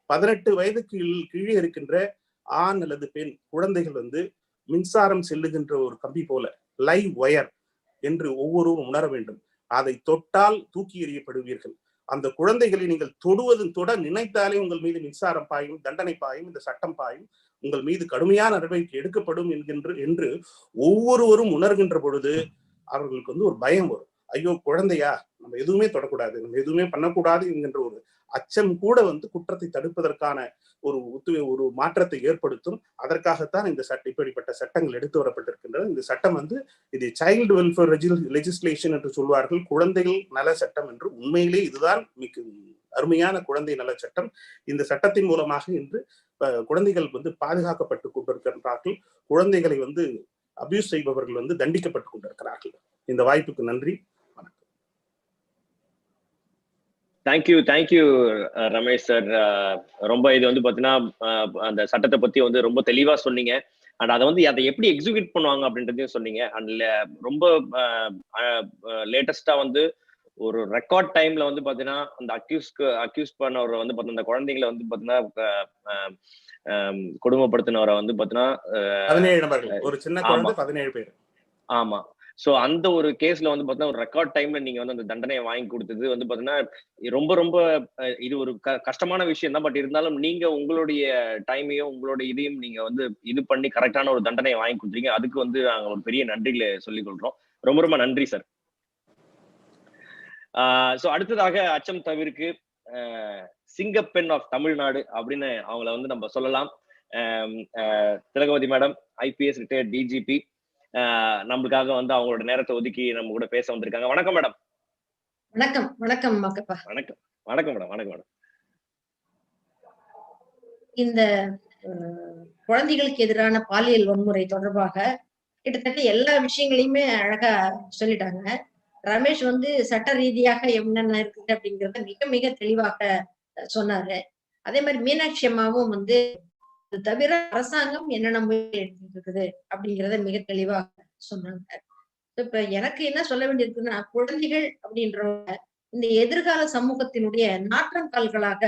18 வயதுக்கு கீழே இருக்கின்ற ஆண் அல்லது பெண் குழந்தைகள் வந்து மின்சாரம் செல்லுகின்ற ஒரு கம்பி போல, லைவ் ஒயர் என்று ஒவ்வொருவரும் உணர வேண்டும். அதை தொட்டால் தூக்கி எறியப்படுவீர்கள். அந்த குழந்தைகளை நீங்கள் தொட நினைத்தாலே உங்கள் மீது மின்சாரம் பாயும், தண்டனை பாயும், இந்த சட்டம் பாயும், உங்கள் மீது கடுமையான நடவடிக்கை எடுக்கப்படும் என்று ஒவ்வொருவரும் உணர்கின்ற பொழுது அவர்களுக்கு வந்து ஒரு பயம் வரும். ஐயோ குழந்தையா, நம்ம எதுவுமே தொடக்கூடாது, நம்ம எதுவுமே பண்ணக்கூடாது என்கின்ற ஒரு அச்சம் கூட வந்து குற்றத்தை தடுப்பதற்கான ஒரு மாற்றத்தை ஏற்படுத்தும். அதற்காகத்தான் இந்த இப்படிப்பட்ட சட்டங்கள் எடுத்து வரப்பட்டிருக்கின்றன. இந்த சட்டம் வந்து இது சைல்டு வெல்ஃபேர் லெஜிஸ்லேஷன் என்று சொல்வார்கள், குழந்தைகள் நல சட்டம் என்று. உண்மையிலே இதுதான் மிக அருமையான குழந்தை நல சட்டம். இந்த சட்டத்தின் மூலமாக இன்று குழந்தைகள் வந்து பாதுகாக்கப்பட்டு கொண்டிருக்கிறார்கள். குழந்தைகளை வந்து அபியூஸ் செய்பவர்கள் வந்து தண்டிக்கப்பட்டு கொண்டிருக்கிறார்கள். இந்த வாய்ப்புக்கு நன்றி, வணக்கம். Thank you Ramesh sir. ரொம்ப இது வந்து பாத்தீங்கன்னா அந்த சட்டத்தை பத்தி வந்து ரொம்ப தெளிவா சொன்னீங்க. அண்ட் அதை வந்து அதை எப்படி எக்ஸிக்யூட் பண்ணுவாங்க அப்படின்றதையும் சொன்னீங்க. அண்ட் ரொம்ப லேட்டஸ்டா வந்து ஒரு ரெக்கார்ட் டைம்ல வந்து பாத்தீங்கன்னா அந்த அக்யூஸ் பண்ணவரை வந்து பாத்தீங்கன்னா அந்த குழந்தைங்களை வந்து பாத்தீங்கன்னா கொடுமைப்படுத்தினவரை வந்து பாத்தீங்கன்னா 17 நபர்கள், ஒரு சின்ன குழந்தை 17 பேர். ஆமா. சோ அந்த ஒரு கேஸ்ல வந்து பாத்தீங்கன்னா ஒரு ரெக்கார்ட் டைம்ல நீங்க வந்து அந்த தண்டனையை வாங்கி கொடுத்தது வந்து பாத்தீங்கன்னா ரொம்ப ரொம்ப இது ஒரு கஷ்டமான விஷயம் தான். பட் இருந்தாலும் நீங்க உங்களுடைய டைமையும் உங்களுடைய இதையும் நீங்க வந்து இது பண்ணி கரெக்டான ஒரு தண்டனையை வாங்கி கொடுத்தீங்க. அதுக்கு வந்து நாங்க ஒரு பெரிய நன்றிகளை சொல்லிக் கொள்றோம். ரொம்ப ரொம்ப நன்றி சார். சோ அடுத்ததாக அச்சம் தவிர்க்கு சிங்கப்பெண் ஆஃப் தமிழ்நாடு அப்படின்னு அவங்கள வந்து நம்ம சொல்லலாம். Thilagavathi madam, IPS retired DGP, நம்மளுக்காக வந்து அவங்களோட நேரத்தை ஒதுக்கி நம்ம கூட பேச வந்திருக்காங்க. வணக்கம் மேடம். வணக்கம். வணக்கம் மக்கப்பா. வணக்கம். வணக்கம் மேடம். வணக்கம் மேடம். இந்த குழந்தைகளுக்கு எதிரான பாலியல் வன்முறை தொடர்பாக கிட்டத்தட்ட எல்லா விஷயங்களையுமே அழகா சொல்லிட்டாங்க. ரமேஷ் வந்து சட்ட ரீதியாக என்னென்ன இருக்குது அப்படிங்கறத மிக மிக தெளிவாக சொன்னாரு. அதே மாதிரி மீனாட்சி அம்மாவும் வந்து தவிர அரசாங்கம் என்னென்ன முயற்சி எடுத்துட்டு இருக்குது அப்படிங்கிறத மிக தெளிவாக சொன்னாங்க. இப்ப எனக்கு என்ன சொல்ல வேண்டியிருக்குன்னா, குழந்தைகள் அப்படின்றவங்க இந்த எதிர்கால சமூகத்தினுடைய நாற்றங்கால்களாக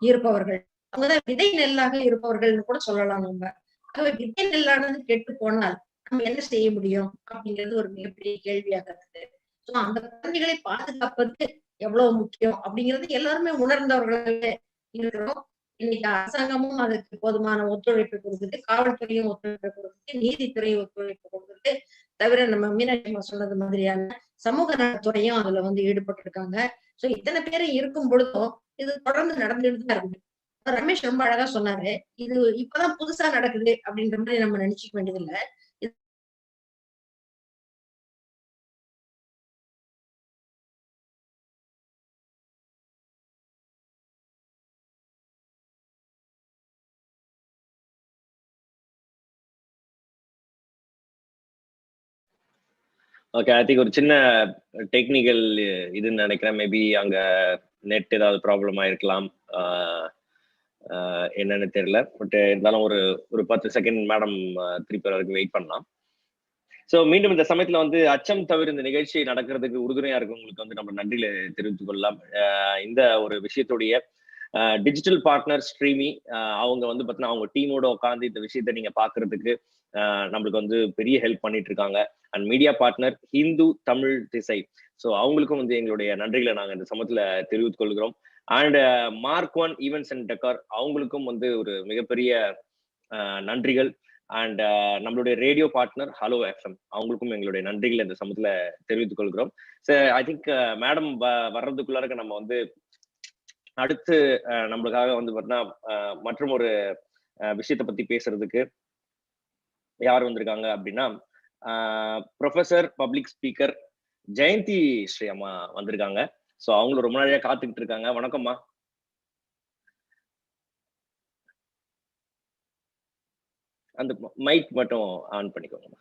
இருப்பவர்கள், அவங்கதான் விதை நெல்லாக இருப்பவர்கள்னு கூட சொல்லலாம் நம்ம. ஆகவே விதை நெல்லானது கெட்டு போனால் நம்ம என்ன செய்ய முடியும் அப்படிங்கிறது ஒரு மிகப்பெரிய கேள்வியாக இருக்குது. சோ அந்த குழந்தைகளை பாதுகாப்பது எவ்வளவு முக்கியம் அப்படிங்கிறது எல்லாருமே உணர்ந்தவர்களாக இருக்கிறோம். இன்னைக்கு அரசாங்கமும் அதுக்கு போதுமான ஒத்துழைப்பு கொடுக்குது, காவல்துறையும் ஒத்துழைப்பு கொடுக்குது, நீதித்துறையும் ஒத்துழைப்பு கொடுக்குது. தவிர நம்ம மீனாட்சி அம்மா சொன்னது மாதிரியான சமூக நலத்துறையும் அதுல வந்து ஈடுபட்டு இருக்காங்க. சோ இத்தனை பேரும் இருக்கும் பொழுதும் இது தொடர்ந்து நடந்துட்டு தான் இருக்கு. ரமேஷ் ரொம்ப அழகா சொன்னாரு, இது இப்பதான் புதுசா நடக்குது அப்படின்ற மாதிரி நம்ம நினைச்சுக்க வேண்டியது இல்லை. ஓகே, ஐ திங்க் ஒரு சின்ன டெக்னிக்கல் இதுன்னு நினைக்கிறேன். மேபி அங்க நெட் ஏதாவது ப்ராப்ளம் ஆயிருக்கலாம், என்னன்னு தெரியல. பட் இருந்தாலும் ஒரு 10 செகண்ட் மேடம் திருப்பி வரைக்கும் வெயிட் பண்ணலாம். ஸோ மீண்டும் இந்த சமயத்துல வந்து அச்சம் தவிர இந்த நிகழ்ச்சி நடக்கிறதுக்கு உறுதுணையா இருக்கவங்களுக்கு வந்து நம்ம நன்றியில தெரிவித்துக் கொள்ளலாம். இந்த ஒரு விஷயத்துடைய டிஜிட்டல் பார்ட்னர் ஸ்ட்ரீமி, அவங்க வந்து பார்த்தீங்கன்னா அவங்க டீமோட உட்காந்து இந்த விஷயத்த நீங்க பாக்குறதுக்கு நம்மளுக்கு வந்து பெரிய ஹெல்ப் பண்ணிட்டு இருக்காங்க. And media partner Hindu Tamil திசை, ஸோ அவங்களுக்கும் வந்து எங்களுடைய நன்றிகளை நாங்கள் இந்த சமயத்துல தெரிவித்துக் கொள்கிறோம். And mark one events and decor, அவங்களுக்கும் வந்து ஒரு மிகப்பெரிய நன்றிகள். அண்ட் நம்மளுடைய ரேடியோ பார்ட்னர் ஹலோ FM, அவங்களுக்கும் எங்களுடைய நன்றிகளை இந்த சமயத்துல தெரிவித்துக் கொள்கிறோம். ஸோ ஐ திங்க் மேடம் வர்றதுக்குள்ளார நம்ம வந்து அடுத்து நம்மளுக்காக வந்து பார்த்தீங்கன்னா மற்றும் ஒரு விஷயத்தை பத்தி பேசுறதுக்கு யார் வந்திருக்காங்க அப்படின்னா professor public speaker Jayanthi Sri அம்மா வந்திருக்காங்க. ஸோ அவங்களும் ரொம்ப நாளையா காத்துக்கிட்டு இருக்காங்க. வணக்கம்மா. அந்த மைக் மட்டும் ஆன் பண்ணிக்கோங்கம்மா.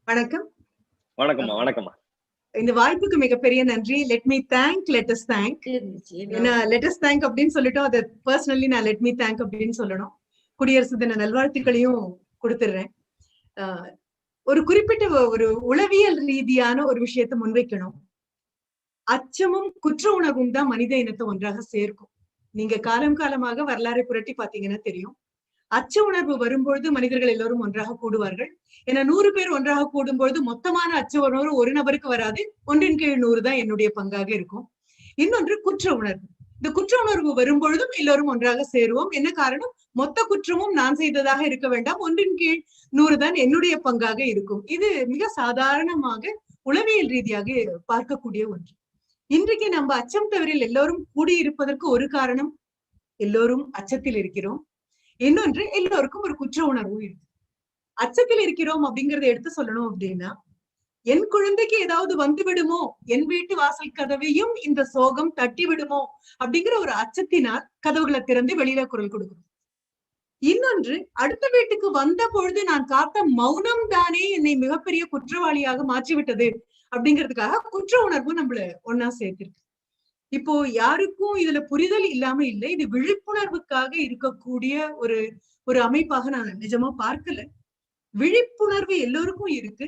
வணக்கம். வணக்கம்மா. வணக்கம்மா. இந்த வாய்ப்புக்கு மிகப்பெரிய நன்றி. Let me thank, let us thank. ஏன்னா லெட் அஸ் தேங்க் அப்படின்னு சொல்லிட்டோம், அதை பர்சனலி நான் லெட் மீ தேங்க் அப்படின்னு சொல்லணும். குடியரசு தின நல்வாழ்த்துக்களையும் கொடுத்துடுறேன். ஒரு குறிப்பிட்ட ஒரு உளவியல் ரீதியான ஒரு விஷயத்தை முன்வைக்கணும். அச்சமும் குற்ற உணர்வும் தான் மனித இனத்தை ஒன்றாக சேர்க்கும். நீங்க காலம் காலமாக வரலாறை புரட்டி பாத்தீங்கன்னா தெரியும், அச்ச உணர்வு வரும்பொழுது மனிதர்கள் எல்லோரும் ஒன்றாக கூடுவார்கள். ஏன்னா 100 பேர் ஒன்றாக கூடும்பொழுது மொத்தமான அச்ச உணர்வு ஒரு நபருக்கு வராது, 1 கீழ் 100 தான் என்னுடைய பங்காக இருக்கும். இன்னொன்று குற்ற உணர்வு. இந்த குற்ற உணர்வு வரும்பொழுதும் எல்லோரும் ஒன்றாக சேருவோம். என்ன காரணம்? மொத்த குற்றமும் நான் செய்ததாக இருக்க வேண்டாம், 1 கீழ் 100 தான் என்னுடைய பங்காக இருக்கும். இது மிக சாதாரணமாக உளவியல் ரீதியாக பார்க்கக்கூடிய ஒன்று. இன்றைக்கு நம்ம அச்சம் தவிரில் எல்லோரும் கூடியிருப்பதற்கு ஒரு காரணம், எல்லோரும் அச்சத்தில் இருக்கிறோம். இன்னொன்று, எல்லோருக்கும் ஒரு குற்ற உணர்வும் இருக்கு. அச்சத்தில் இருக்கிறோம் அப்படிங்கறத எடுத்து சொல்லணும் அப்படின்னா, என் குழந்தைக்கு ஏதாவது வந்து விடுமோ, என் வீட்டு வாசல் கதவையும் இந்த சோகம் தட்டி விடுமோ அப்படிங்கிற ஒரு அச்சத்தினால் கதவுகளை திறந்து வெளியில குரல் கொடுக்கணும். இன்னொன்று, அடுத்த வீட்டுக்கு வந்த பொழுது நான் காத்த மௌனம் தானே என்னை மிகப்பெரிய குற்றவாளியாக மாற்றிவிட்டது அப்படிங்கிறதுக்காக குற்ற உணர்வு நம்மள ஒன்னா சேர்த்திருக்கு. இப்போ யாருக்கும் இதுல புரிதல் இல்லாம இல்லை, இது விழிப்புணர்வுக்காக இருக்கக்கூடிய ஒரு அமைப்பாக நான் நிஜமா பார்க்கல. விழிப்புணர்வு எல்லோருக்கும் இருக்கு.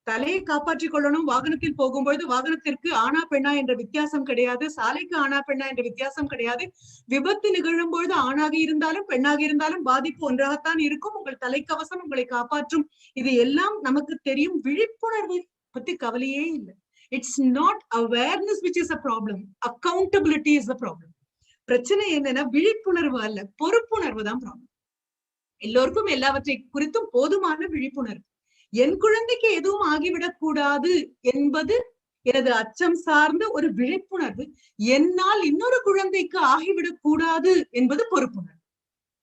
தலையை காப்பாற்றிக் கொள்ளணும். வாகனத்தில் போகும்பொழுது வாகனத்திற்கு ஆணா பெண்ணா என்ற வித்தியாசம் கிடையாது, சாலைக்கு ஆணா பெண்ணா என்ற வித்தியாசம் கிடையாது. விபத்து நிகழும் பொழுது ஆணாக இருந்தாலும் பெண்ணாக இருந்தாலும் பாதிப்பு ஒன்றாகத்தான் இருக்கும். உங்கள் தலைக்கவசம் உங்களை காப்பாற்றும். இது எல்லாம் நமக்கு தெரியும். விழிப்புணர்வு பத்தி கவலையே இல்லை. It's not awareness which is a problem. Accountability is the problem. பிரச்சனை என்னன்னா விழிப்புணர்வு அல்ல, பொறுப்புணர்வு தான் ப்ராப்ளம். எல்லோருக்கும் எல்லாவற்றை குறித்தும் போதுமான விழிப்புணர்வு. என் குழந்தைக்கு எதுவும் ஆகிவிடக் கூடாது என்பது எனது அச்சம் சார்ந்த ஒரு விழிப்புணர்வு. என்னால் இன்னொரு குழந்தைக்கு ஆகிவிடக் கூடாது என்பது பொறுப்புணர்வு.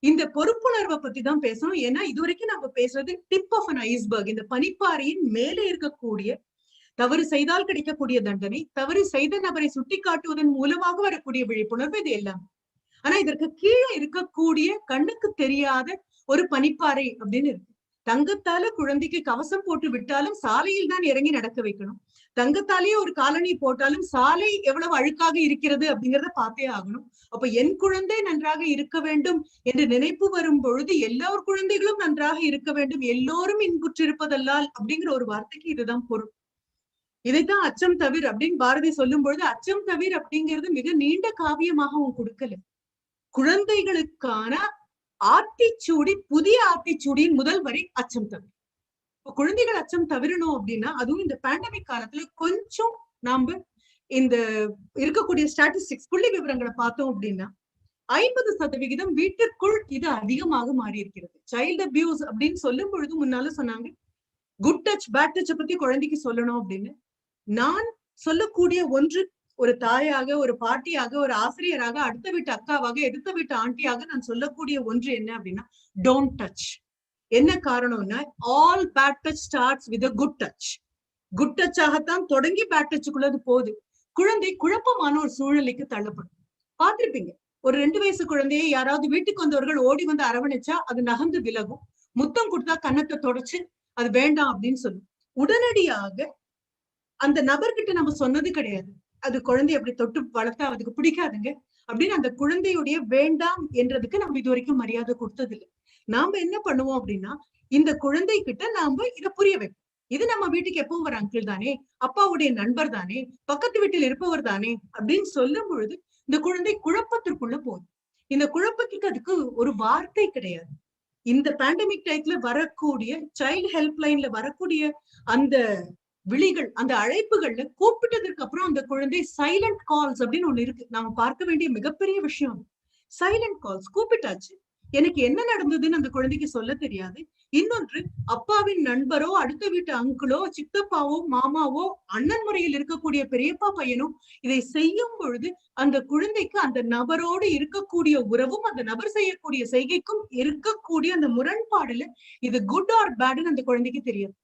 இந்த பொறுப்புணர்வை பத்தி தான் பேசணும். ஏன்னா இதுவரைக்கும் நம்ம பேசுறது டிப் ஆஃப் அன் ஐஸ்பர்க், இந்த பனிப்பாறையின் மேலே இருக்கக்கூடிய தவறு செய்தால் கிடைக்கக்கூடிய தண்டனை, தவறு செய்த நபரை சுட்டி காட்டுவதன் மூலமாக வரக்கூடிய விழிப்புணர்வு, இது எல்லாம். ஆனா இதற்கு கீழே இருக்கக்கூடிய கண்ணுக்கு தெரியாத ஒரு பனிப்பாறை அப்படின்னு இருக்கு. தங்கத்தால குழந்தைக்கு கவசம் போட்டு விட்டாலும் சாலையில் தான் இறங்கி நடக்க வைக்கணும். தங்கத்தாலேயே ஒரு காலனி போட்டாலும் சாலை எவ்வளவு அழுக்காக இருக்கிறது அப்படிங்கிறத பார்த்தே ஆகணும். அப்ப என் குழந்தை நன்றாக இருக்க வேண்டும் என்று நினைப்பு வரும் பொழுது எல்லார் குழந்தைகளும் நன்றாக இருக்க வேண்டும், எல்லோரும் இன்புற்றிருப்பதல்லால் அப்படிங்கிற ஒரு வார்த்தைக்கு இதுதான் பொருள். இதைத்தான் அச்சம் தவிர அப்படின்னு பாரதி சொல்லும் பொழுது, அச்சம் தவிர அப்படிங்கிறது மிக நீண்ட காவியமாக அவன் கொடுக்கல. குழந்தைகளுக்கான ஆத்திச்சூடி, புதிய ஆத்திச்சூடியின் முதல் வரி அச்சம் தவிர. இப்ப குழந்தைகள் அச்சம் தவிரணும் அப்படின்னா, அதுவும் இந்த பேண்டமிக் காலத்துல கொஞ்சம் நாம இந்த இருக்கக்கூடிய ஸ்டாட்டிஸ்டிக்ஸ் புள்ளி விவரங்களை பார்த்தோம் அப்படின்னா 50% வீட்டிற்குள் இது அதிகமாக மாறி இருக்கிறது. சைல்டு அபியூஸ் அப்படின்னு சொல்லும் பொழுது முன்னால சொன்னாங்க குட் டச் பேட் டச் பத்தி குழந்தைக்கு சொல்லணும் அப்படின்னு. நான் சொல்லக்கூடிய ஒன்று, ஒரு தாயாக, ஒரு பாட்டியாக, ஒரு ஆசிரியராக, அடுத்த வீட்டு அக்காவாக, எதிர்த்த வீட்டு ஆண்டியாக நான் சொல்லக்கூடிய ஒன்று என்ன அப்படின்னா, டோன்ட் டச். என்ன காரணம்னா, all bad touch starts with a good touch. Good touch ஆகத்தான் தொடங்கி பேட் டச்சுக்குள்ளது போகுது. குழந்தை குழப்பமான ஒரு சூழ்நிலைக்கு தள்ளப்படும். பார்த்திருப்பீங்க, ஒரு 2 வயசு குழந்தையை யாராவது வீட்டுக்கு வந்தவர்கள் ஓடி வந்து அரவணைச்சா அது நகர்ந்து விலகும். முத்தம் கொடுத்தா கன்னத்தை தொடச்சு அது வேண்டாம் அப்படின்னு சொல்லும். உடனடியாக அந்த நபர்கிட்ட நம்ம சொன்னது கிடையாது, அது குழந்தை அப்படி தொட்டு வளர்த்தா அதுக்கு பிடிக்காதுங்க அப்படின்னு அந்த குழந்தையுடைய வேண்டாம் என்றதுக்கு நம்ம இது வரைக்கும் மரியாதை கொடுத்தது இல்லை. நாம என்ன பண்ணுவோம் அப்படின்னா, இந்த குழந்தை கிட்ட நாம இதை புரிய வைப்போம். இது நம்ம வீட்டுக்கு எப்பவும் வர அங்கிள் தானே, அப்பாவுடைய நண்பர் தானே, பக்கத்து வீட்டில் இருப்பவர் தானே அப்படின்னு சொல்லும் பொழுது இந்த குழந்தை குழப்பத்திற்குள்ள போகுது. இந்த குழப்பத்துக்கு அதுக்கு ஒரு வார்த்தை கிடையாது. இந்த பேண்டமிக் டைத்துல வரக்கூடிய சைல்டு ஹெல்ப் லைன்ல வரக்கூடிய அந்த விழிகள், அந்த அழைப்புகள்ல கூப்பிட்டதற்கு அப்புறம் அந்த குழந்தை சைலண்ட் கால்ஸ் அப்படின்னு ஒண்ணு இருக்கு. நாம பார்க்க வேண்டிய மிகப்பெரிய விஷயம். சைலண்ட் கால்ஸ், கூப்பிட்டாச்சு, எனக்கு என்ன நடந்ததுன்னு அந்த குழந்தைக்கு சொல்ல தெரியாது. இன்னொன்று, அப்பாவின் நண்பரோ, அடுத்த வீட்டு அங்கிளோ, சித்தப்பாவோ, மாமாவோ, அண்ணன் முறையில் இருக்கக்கூடிய பெரியப்பா பையனோ இதை செய்யும் பொழுது அந்த குழந்தைக்கு அந்த நபரோடு இருக்கக்கூடிய உறவும் அந்த நபர் செய்யக்கூடிய செய்கைக்கும் இருக்கக்கூடிய அந்த முரண்பாடுல இது குட் ஆர் பேடுன்னு அந்த குழந்தைக்கு தெரியாது.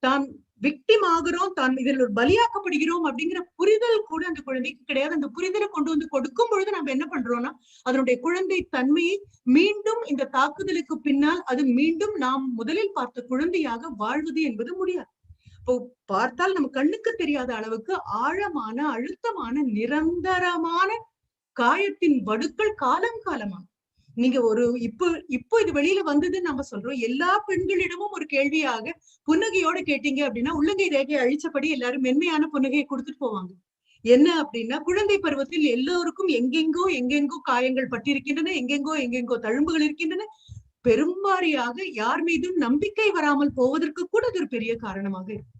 தான் விக்டிம் ஆகிறோம், தான் இதில் ஒரு பலியாக்கப்படுகிறோம் அப்படிங்கிற புரிதல் கூட அந்த குழந்தைக்கு கிடையாது. அந்த புரிதலை கொண்டு வந்து கொடுக்கும் பொழுது நம்ம என்ன பண்றோம்னா, அதனுடைய குழந்தை தன்மையை மீண்டும் இந்த தாக்குதலுக்கு பின்னால் அது மீண்டும் நாம் முதலில் பார்த்த குழந்தையாக வாழ்வது என்பது முடியாது. இப்போ பார்த்தால் நம்ம கண்ணுக்கு தெரியாத அளவுக்கு ஆழமான, அழுத்தமான, நிரந்தரமான காயத்தின் வடுக்கள் காலம் காலமாக. நீங்க ஒரு இப்போ இது வெளியில வந்ததுன்னு நம்ம சொல்றோம். எல்லா பெண்களிடமும் ஒரு கேள்வியாக புன்னகையோட கேட்டீங்க அப்படின்னா, உள்ளங்கை ரேகையை அழிச்சபடி எல்லாரும் மென்மையான புன்னகையை கொடுத்துட்டு போவாங்க. என்ன அப்படின்னா, குழந்தை பருவத்தில் எல்லோருக்கும் எங்கெங்கோ காயங்கள் பட்டிருக்கின்றன, எங்கெங்கோ தழும்புகள் இருக்கின்றன. பெரும்பாரியாக யார் மீதும் நம்பிக்கை வராமல் போவதற்கு கூட அது ஒரு பெரிய காரணமாக இருக்கு.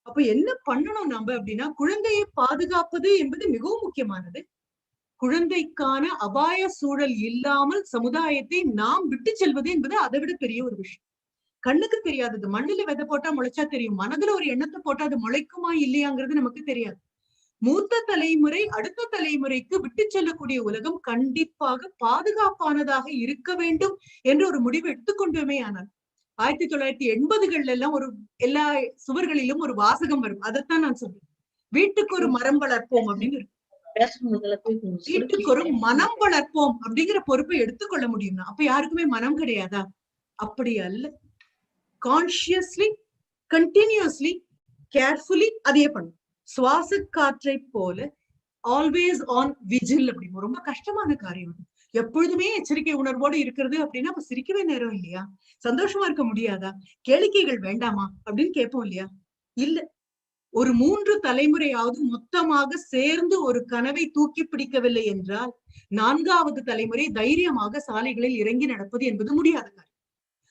அப்ப என்ன பண்ணணும் நாம அப்படின்னா, குழந்தையை பாதுகாப்பது என்பது மிகவும் முக்கியமானது. குழந்தைக்கான அபாய சூழல் இல்லாமல் சமுதாயத்தை நாம் விட்டு செல்வது என்பது அதை விட பெரிய ஒரு விஷயம். கண்ணுக்கு தெரியாதது, மண்ணுல விதை போட்டா முளைச்சா தெரியும், மனதுல ஒரு எண்ணத்தை போட்டா அது முளைக்குமா இல்லையாங்கிறது நமக்கு தெரியாது. மூத்த தலைமுறை அடுத்த தலைமுறைக்கு விட்டு செல்லக்கூடிய உலகம் கண்டிப்பாக பாதுகாப்பானதாக இருக்க வேண்டும் என்று ஒரு முடிவு எடுத்துக்கொண்டோமே. ஆனால் 1980கள் எல்லாம் ஒரு எல்லா சுவர்களிலும் ஒரு வாசகம் வரும். அதைத்தான் நான் சொல்றேன், வீட்டுக்கு ஒரு மரம் வளர்ப்போம் அப்படின்னு. வீட்டுக்கு ஒரு மனம் வளர்ப்போம் அப்படிங்கிற பொறுப்பை எடுத்துக்கொள்ள முடியும்னா அப்ப யாருக்குமே மனம் கிடையாதா? அப்படி அல்ல. கான்சியஸ்லி, கண்டினியூஸ்லி, கேர்ஃபுல்லி அதையே பண்ணும். சுவாச காற்றை போல ஆல்வேஸ் ஆன் விஜில் அப்படின்னு. ரொம்ப கஷ்டமான காரியம். எப்பொழுதுமே எச்சரிக்கை உணர்வோடு இருக்கிறது அப்படின்னா அப்ப சிரிக்கவே நேரம் இல்லையா? சந்தோஷமா இருக்க முடியாதா? கேளிக்கைகள் வேண்டாமா அப்படின்னு கேட்போம் இல்லையா? இல்ல. ஒரு 3 தலைமுறையாவது மொத்தமாக சேர்ந்து ஒரு கனவை தூக்கி பிடிக்கவில்லை என்றால் 4வது தலைமுறை தைரியமாக சாலைகளில் இறங்கி நடப்பது என்பது முடியாத காரியம்.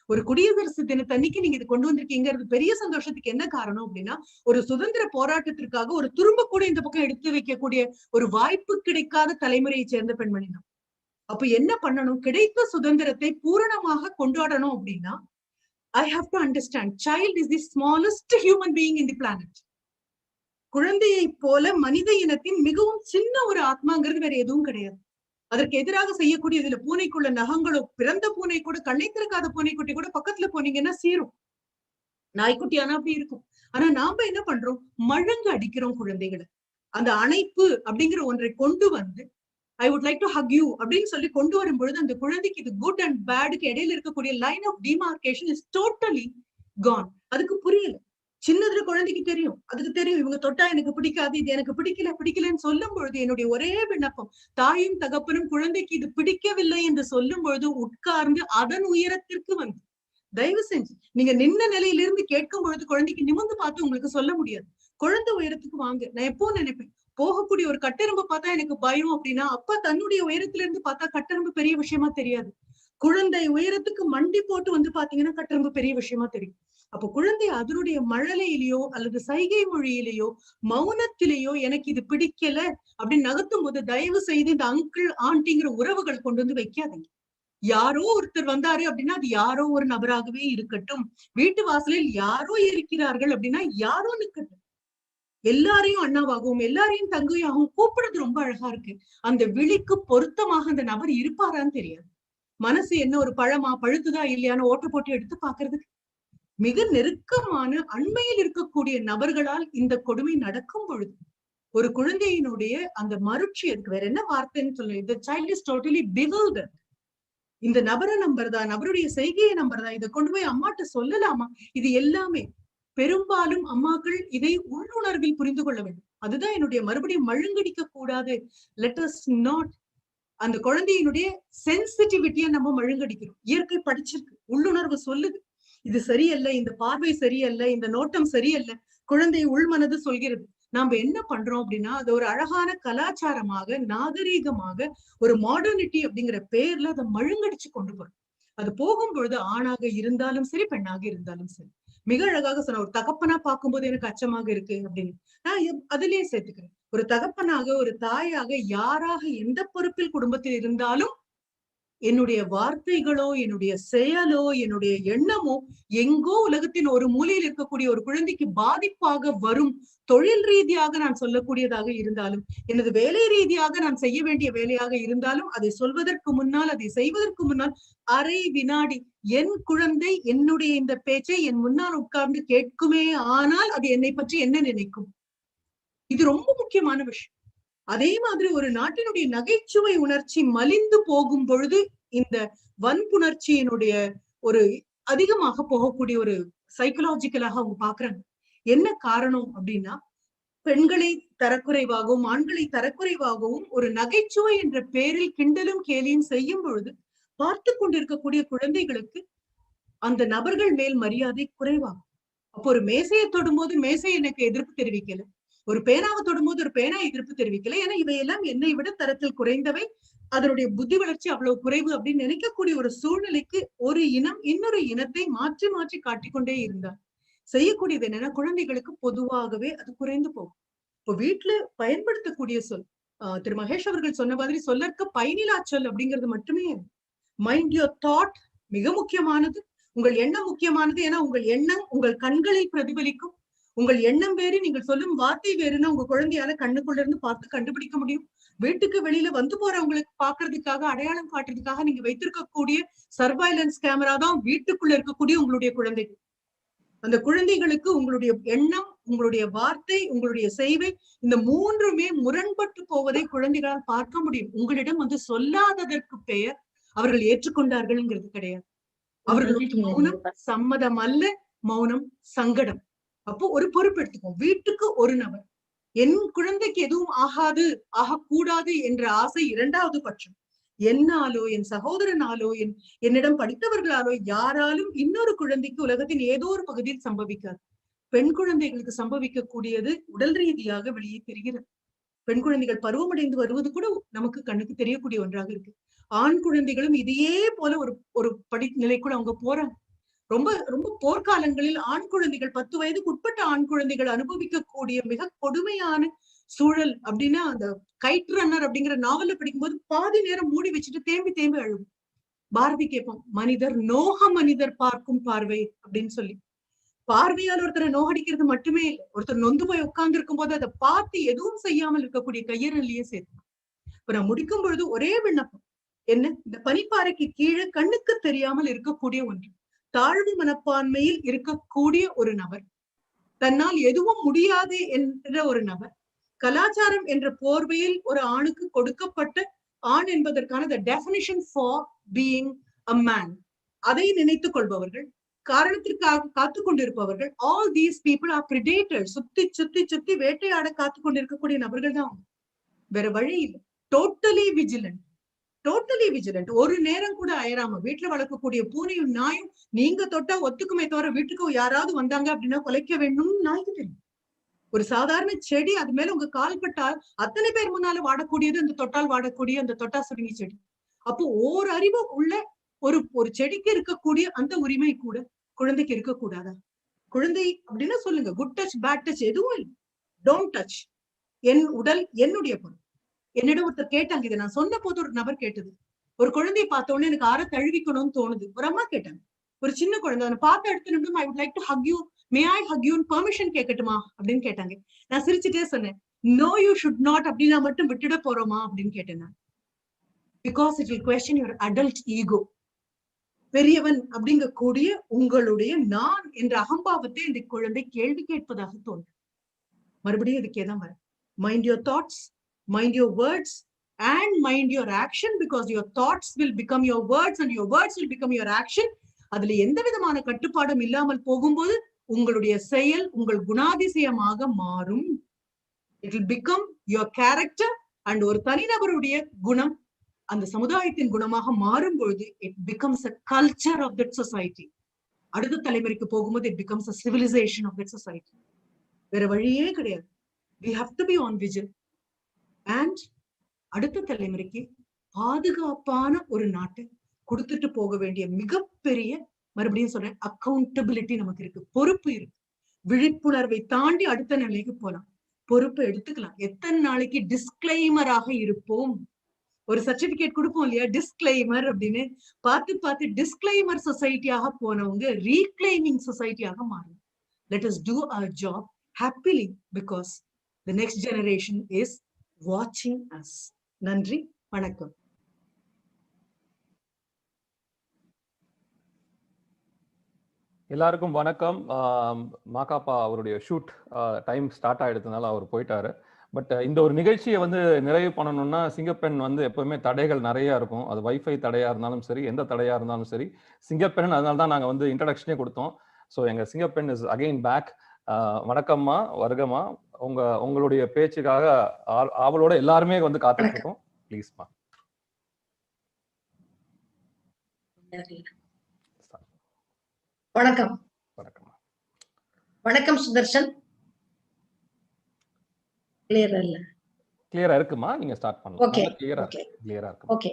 ஒரு குடியரசு தினத்தன்னைக்கு நீங்க இது கொண்டு வந்திருக்கீங்கிறது பெரிய சந்தோஷத்துக்கு என்ன காரணம் அப்படின்னா, ஒரு சுதந்திர போராட்டத்திற்காக ஒரு துரும்ப கூட இந்த பக்கம் எடுத்து வைக்கக்கூடிய ஒரு வாய்ப்பு கிடைக்காத தலைமுறையை சேர்ந்த பெண்மணி தான். அப்ப என்ன பண்ணணும்? கிடைத்த சுதந்திரத்தை பூரணமாக கொண்டாடணும் அப்படின்னா, I have to understand child is the smallest human being in the planet. குழந்தையை போல மனித இனத்தின் மிகவும் சின்ன ஒரு ஆத்மாங்கிறது வேற எதுவும் கிடையாது. அதற்கு எதிராக செய்யக்கூடிய இதுல பூனைக்குள்ள நகங்களோ, பிறந்த பூனை கூட, கண்ணை திறக்காத பூனைக்குட்டி கூட பக்கத்துல போனீங்கன்னா சீரும். நாய்க்குட்டி ஆனா அப்படி இருக்கும். ஆனா நாம என்ன பண்றோம்? மழங்கு அடிக்கிறோம் குழந்தைகளை. அந்த அணைப்பு அப்படிங்கிற ஒன்றை கொண்டு வந்து ஐ would like to hug you அப்படின்னு சொல்லி கொண்டு வரும் பொழுது அந்த குழந்தைக்கு இது குட் அண்ட் பேடுக்கு இடையில இருக்கக்கூடிய line of demarcation is totally gone. அதுக்கு புரியல. சின்னதுல குழந்தைக்கு தெரியும், அதுக்கு தெரியும் இவங்க தொட்டா எனக்கு பிடிக்காது, இது எனக்கு பிடிக்கலன்னு சொல்லும் பொழுது என்னுடைய ஒரே விண்ணப்பம், தாயும் தகப்பனும் குழந்தைக்கு இது பிடிக்கவில்லை என்று சொல்லும் பொழுது உட்கார்ந்து அதன் உயரத்திற்கு வந்து, தயவு செஞ்சு நீங்க நின்ன நிலையிலிருந்து கேட்கும் பொழுது குழந்தைக்கு நிமிர்ந்து பார்த்து உங்களுக்கு சொல்ல முடியாது. குழந்தை உயரத்துக்கு வாங்க. நான் எப்போ நினைப்பேன், போகக்கூடிய ஒரு கட்டெரும்பு பார்த்தா எனக்கு பயம் அப்படின்னா, அப்பா தன்னுடைய உயரத்துல இருந்து பார்த்தா கட்டெரும்பு பெரிய விஷயமா தெரியாது. குழந்தை உயரத்துக்கு மண்டி போட்டு வந்து பாத்தீங்கன்னா கட்டெரும்பு பெரிய விஷயமா தெரியும். அப்போ குழந்தை அதனுடைய மழலையிலேயோ அல்லது சைகை மொழியிலேயோ மௌனத்திலேயோ எனக்கு இது பிடிக்கல அப்படின்னு நகர்த்தும் போது தயவு செய்து இந்த அங்கிள் ஆண்டிங்கிற உறவுகள் கொண்டு வந்து வைக்காதீங்க. யாரோ ஒருத்தர் வந்தாரு அப்படின்னா அது யாரோ ஒரு நபராகவே இருக்கட்டும். வீட்டு வாசலில் யாரோ இருக்கிறார்கள் அப்படின்னா யாரோ நிக்கட்டும். எல்லாரையும் அண்ணாவாகவும் எல்லாரையும் தங்கையாகவும் கூப்பிடுறது ரொம்ப அழகா இருக்கு. அந்த விழிக்கு பொருத்தமாக அந்த நபர் இருப்பாரான்னு தெரியாது. மனசு என்ன ஒரு பழமா, பழுத்துதா இல்லையான்னு ஓட்ட போட்டு எடுத்து பாக்குறதுக்கு மிக நெருக்கமான அண்மையில் இருக்கக்கூடிய நபர்களால் இந்த கொடுமை நடக்கும் பொழுது ஒரு குழந்தையினுடைய அந்த மருட்சி, அதுக்கு வேற என்ன வார்த்தைன்னு சொல்லுங்க, இந்த சைல்ட் இஸ் டோட்டலி bewildered. இந்த நபரை நம்புறதா, நபருடைய செய்கையை நம்புறதா, இதை கொண்டு போய் அம்மாட்ட சொல்லலாமா? இது எல்லாமே பெரும்பாலும் அம்மாக்கள் இதை உள்ளுணர்வில் புரிந்து கொள்ள வேண்டும். அதுதான் என்னுடைய மறுபடியும் மழுங்கடிக்க கூடாது. லெட் அஸ் நாட் அந்த குழந்தையினுடைய சென்சிட்டிவிட்டியை நம்ம மழுங்கடிக்கிறோம். இயற்கை படிச்சிருக்கு, உள்ளுணர்வு சொல்லுது இது சரியல்ல, இந்த பார்வை சரியல்ல, இந்த நோட்டம் சரியல்ல, குழந்தை உள்மனது சொல்கிறது. நாம என்ன பண்றோம் அப்படின்னா அது ஒரு அழகான கலாச்சாரமாக, நாகரீகமாக, ஒரு மாடர்னிட்டி அப்படிங்கிற பேர்ல அதை மழுங்கடிச்சு கொண்டு போறோம். அது போகும்பொழுது ஆணாக இருந்தாலும் சரி, பெண்ணாக இருந்தாலும் சரி. மிக அழகாக சொன்ன, ஒரு தகப்பனா பார்க்கும்போது எனக்கு அச்சமாக இருக்கு அப்படின்னு நான் அதிலேயே சேர்த்துக்கிறேன். ஒரு தகப்பனாக, ஒரு தாயாக, யாராக எந்த பொறுப்பில் குடும்பத்தில் இருந்தாலும் என்னுடைய வார்த்தைகளோ, என்னுடைய செயலோ, என்னுடைய எண்ணமோ எங்கோ உலகத்தின் ஒரு மூலையில் இருக்கக்கூடிய ஒரு குழந்தைக்கு பாதிப்பாக வரும். தொழில் ரீதியாக நான் சொல்லக்கூடியதாக இருந்தாலும், எனது வேலை ரீதியாக நான் செய்ய வேண்டிய வேலையாக இருந்தாலும், அதை சொல்வதற்கு முன்னால், அதை செய்வதற்கு முன்னால் அரை வினாடி என் குழந்தை என்னுடைய இந்த பேச்சை என் முன்னால் உட்கார்ந்து கேட்குமே ஆனால் அது என்னை பற்றி என்ன நினைக்கும்? இது ரொம்ப முக்கியமான விஷயம். அதே மாதிரி ஒரு நாட்டினுடைய நகைச்சுவை உணர்ச்சி மலிந்து போகும் பொழுது இந்த வன்புணர்ச்சியினுடைய ஒரு அதிகமாக போகக்கூடிய ஒரு சைக்கலாஜிக்கலாக அவங்க பாக்குறாங்க. என்ன காரணம் அப்படின்னா, பெண்களை தரக்குறைவாகவும் ஆண்களை தரக்குறைவாகவும் ஒரு நகைச்சுவை என்ற பேரில் கிண்டலும் கேலியும் செய்யும் பொழுது பார்த்து கொண்டிருக்கக்கூடிய குழந்தைகளுக்கு அந்த நபர்கள் மேல் மரியாதை குறைவாகும். அப்போ ஒரு மேசையை தொடும்போது மேசை எனக்கு எதிர்ப்பு தெரிவிக்கல, ஒரு பேனாவை தொடும்போது ஒரு பேனா எதிர்ப்பு தெரிவிக்கல, ஏன்னா இவையெல்லாம் என்னை விட தரத்தில் குறைந்தவை, அதனுடைய புத்தி வளர்ச்சி அவ்வளவு குறைவு அப்படின்னு நினைக்கக்கூடிய ஒரு சூழ்நிலைக்கு ஒரு இனம் இன்னொரு இனத்தை மாற்றி மாற்றி காட்டிக்கொண்டே இருந்தார். செய்யக்கூடியது என்னன்னா, குழந்தைகளுக்கு பொதுவாகவே அது குறைந்து போகும். இப்போ வீட்டுல பயன்படுத்தக்கூடிய சொல், திரு மகேஷ் அவர்கள் சொன்ன மாதிரி சொல்லற்க பயனிலா சொல் அப்படிங்கிறது மட்டுமே. மைண்ட் யுவர் தாட் மிக முக்கியமானது, உங்கள் எண்ணம் முக்கியமானது. ஏன்னா உங்கள் எண்ணம் உங்கள் கண்களில் பிரதிபலிக்கும். உங்கள் எண்ணம் வேறு, நீங்கள் சொல்லும் வார்த்தை வேறுன்னா உங்க குழந்தையால கண்ணுக்குள்ள இருந்து பார்த்து கண்டுபிடிக்க முடியும். வீட்டுக்கு வெளியில வந்து போறவங்களுக்கு பாக்குறதுக்காக, அடையாளம் காட்டுறதுக்காக நீங்க வைத்திருக்கக்கூடிய சர்வைலன்ஸ் கேமரா தான் வீட்டுக்குள்ள இருக்கக்கூடிய உங்களுடைய குழந்தைகள். அந்த குழந்தைகளுக்கு உங்களுடைய எண்ணம், உங்களுடைய வார்த்தை, உங்களுடைய செய்வை, இந்த மூன்றுமே முரண்பட்டு போவதை குழந்தைகளால் பார்க்க முடியும். உங்களிடம் வந்து சொல்லாததற்கு பெயர் அவர்கள் ஏற்றுக்கொண்டார்கள்ங்கிறது கிடையாது. அவர்களுடைய மௌனம் சம்மதம் அல்ல, மௌனம் சங்கடம். அப்போ ஒரு பொறுப்பு எடுத்துக்கோ. வீட்டுக்கு ஒரு நபர், என் குழந்தைக்கு எதுவும் ஆகாது, ஆகக்கூடாது என்ற ஆசை இரண்டாவது பட்சம். என்னாலோ, என் சகோதரனாலோ, என்னிடம் படித்தவர்களாலோ யாராலும் இன்னொரு குழந்தைக்கு உலகத்தின் ஏதோ ஒரு பகுதியில் சம்பவிக்காது. பெண் குழந்தைகளுக்கு சம்பவிக்கக்கூடியது உடல் ரீதியாக வெளியே தெரிகிறது. பெண் குழந்தைகள் பருவமடைந்து வருவது கூட நமக்கு கண்ணுக்கு தெரியக்கூடிய ஒன்றாக இருக்கு. ஆண் குழந்தைகளும் இதையே போல ஒரு படிநிலைக்குள்ள அவங்க போறாங்க. ரொம்ப ரொம்ப போர்க்காலங்களில் ஆண் குழந்தைகள் 10 வயதுக்கு உட்பட்ட ஆண் குழந்தைகள் அனுபவிக்கக்கூடிய மிக கொடுமையான சூழல் அப்படின்னா, அந்த கைட் ரன்னர் அப்படிங்கிற நாவல்ல படிக்கும்போது பாதி நேரம் மூடி வச்சுட்டு தேம்பி தேம்பி அழுவும். பாரதி கேட்போம், மனிதர் நோக மனிதர் பார்க்கும் பார்வை அப்படின்னு சொல்லி. பார்வையால் ஒருத்தரை நோகடிக்கிறது மட்டுமே இல்லை, ஒருத்தர் நொந்து போய் உட்கார்ந்து இருக்கும் போது அதை பார்த்து எதுவும் செய்யாமல் இருக்கக்கூடிய கையறலையே சேர்த்து. இப்ப நான் முடிக்கும் பொழுது ஒரே விண்ணப்பம் என்ன, இந்த பனிப்பாறைக்கு கீழே கண்ணுக்கு தெரியாமல் இருக்கக்கூடிய ஒன்று, தாழ்வு மனப்பான்மையில் இருக்கக்கூடிய ஒரு நபர், தன்னால் எதுவும் முடியாது என்ற ஒரு நபர், கலாச்சாரம் என்ற போர்வையில் ஒரு ஆணுக்கு கொடுக்கப்பட்ட ஆண் என்பதற்கான the definition for being a man, அதை நினைத்துக் கொள்பவர்கள், காரணத்திற்காக காத்து கொண்டிருப்பவர்கள், all these people are predators. சுத்தி சுத்தி சுத்தி வேட்டையாட காத்து கொண்டிருக்கக்கூடிய நபர்கள் தான். வேற வழி இல்லை. Totally vigilant, totally vigilant. ஒரு நேரம் கூட அயராம வீட்டுல வளர்க்கக்கூடிய பூனையும் நாயும் நீங்க தொட்டா ஒத்துக்குமே தவிர வீட்டுக்கு யாராவது வந்தாங்க அப்படின்னா கொலைக்க வேணும்னு நாய்க்கு தெரியும். ஒரு சாதாரண செடி, அது மேல உங்க கால் பட்டால் அத்தனை பேர் முன்னால வாடக்கூடியது அந்த தொட்டால் வாடக்கூடிய அந்த தொட்டா சுருங்கி செடி. அப்போ ஓர் அறிவு உள்ள ஒரு செடிக்கு இருக்கக்கூடிய அந்த உரிமை கூட குழந்தைக்கு இருக்கக்கூடாதா? குழந்தை அப்படின்னா சொல்லுங்க, குட் டச் பேட் டச் எதுவும் இல்லை. Don't touch. என் உடல் என்னுடைய பொருள். என்னிடம் ஒருத்தர் கேட்டாங்க, இதை நான் சொன்ன போது ஒரு நபர் கேட்டது, ஒரு குழந்தையை பார்த்த உடனே எனக்கு ஆற தழுவிக்கணும்னு தோணுது. ஒரு அம்மா கேட்டாங்க, ஒரு சின்ன குழந்தை, அவனை பார்த்த அடுத்த நிமிடம் I would like to hug you, may I hug you, permission கேட்கட்டுமா அப்படின்னு கேட்டாங்க. நான் சிரிச்சுட்டே சொன்னேன், நோ யூ ஷுட் நாட். அப்படின்னா மட்டும் விட்டுட போறோமா அப்படின்னு கேட்டேன் நான். Because it will question your adult ego. பெரியவன் அப்படிங்கக்கூடிய உங்களுடைய நான் என்ற அகம்பாவத்தை இந்த குழந்தை கேள்வி கேட்பதாக தோன்றும். மறுபடியும் இதுக்கே தான் வரும். Mind your thoughts, mind your words and mind your action, because your thoughts will become your words and your words will become your action. அதுல எந்த விதமான கட்டுப்பாடும் இல்லாமல் போகும்போது உங்களுடைய செயல் உங்கள் குணாதிசயமாக மாறும். It will become your character and ஒரு தனிநபருடைய குணம் அந்த சமுதாயத்தின் குணமாக மாறும் பொழுது it becomes a culture of that society. அடுத்த தலைமுறைக்கு போகும்போது it becomes a civilization of that society. வேற வழியே கிடையாது. We have to be on vigil. And அடுத்த தலைமுறைக்கு பாதுகாப்பான ஒரு நாட்டை கொடுத்துட்டு போக வேண்டிய மிகப்பெரிய, மறுபடியும் சொல்றேன், அக்கௌண்டபிலிட்டி நமக்கு இருக்கு, பொறுப்பு இருக்கு. விழிப்புணர்வை தாண்டி அடுத்த நிலைக்கு போலாம், பொறுப்பை எடுத்துக்கலாம். எத்தனை நாளைக்கு டிஸ்கிளைமராக இருப்போம்? ஒரு சர்டிபிகேட் கொடுப்போம் இல்லையா, டிஸ்கிளைமர் அப்படின்னு. பார்த்து பார்த்து டிஸ்கிளைமர் சொசைட்டியாக போனவங்க ரீக்ளைமிங் சொசைட்டியாக மாறும். Let us do our job happily because the next generation is watching us. நன்றி, வணக்கம். எல்லாருக்கும் வணக்கம். மாகாப்பா அவருடைய ஷூட் டைம் ஸ்டார்ட் ஆயிடுறதுனால அவர் போயிட்டாரு. பட் இந்த ஒரு நிகழ்ச்சியை வந்து நிறைவு பண்ணணும்னா சிங்கப்பெண் வந்து எப்பவுமே தடைகள் நிறைய இருக்கும். அது வைஃபை தடையா இருந்தாலும் சரி, எந்த தடையா இருந்தாலும் சரி, சிங்கப்பெண். அதனால தான் நாங்கள் வந்து இன்ட்ரடக்ஷனே கொடுத்தோம். ஸோ எங்க சிங்கப்பெண் இஸ் அகெயின் பேக். வணக்கம்மா, வருகம்மா. உங்களுடைய பேச்சுக்காக ஆவலோட எல்லாருமே வந்து காத்துட்டு இருக்கோம். ப்ளீஸ்மா. வணக்கம். வணக்கம் சுதர்ஷன். கிளியரா இல்ல? கிளியரா இருக்குமா? நீங்க ஸ்டார்ட் பண்ணலாம். ஓகே, கிளியரா ஓகே, கிளியரா இருக்கு. ஓகே.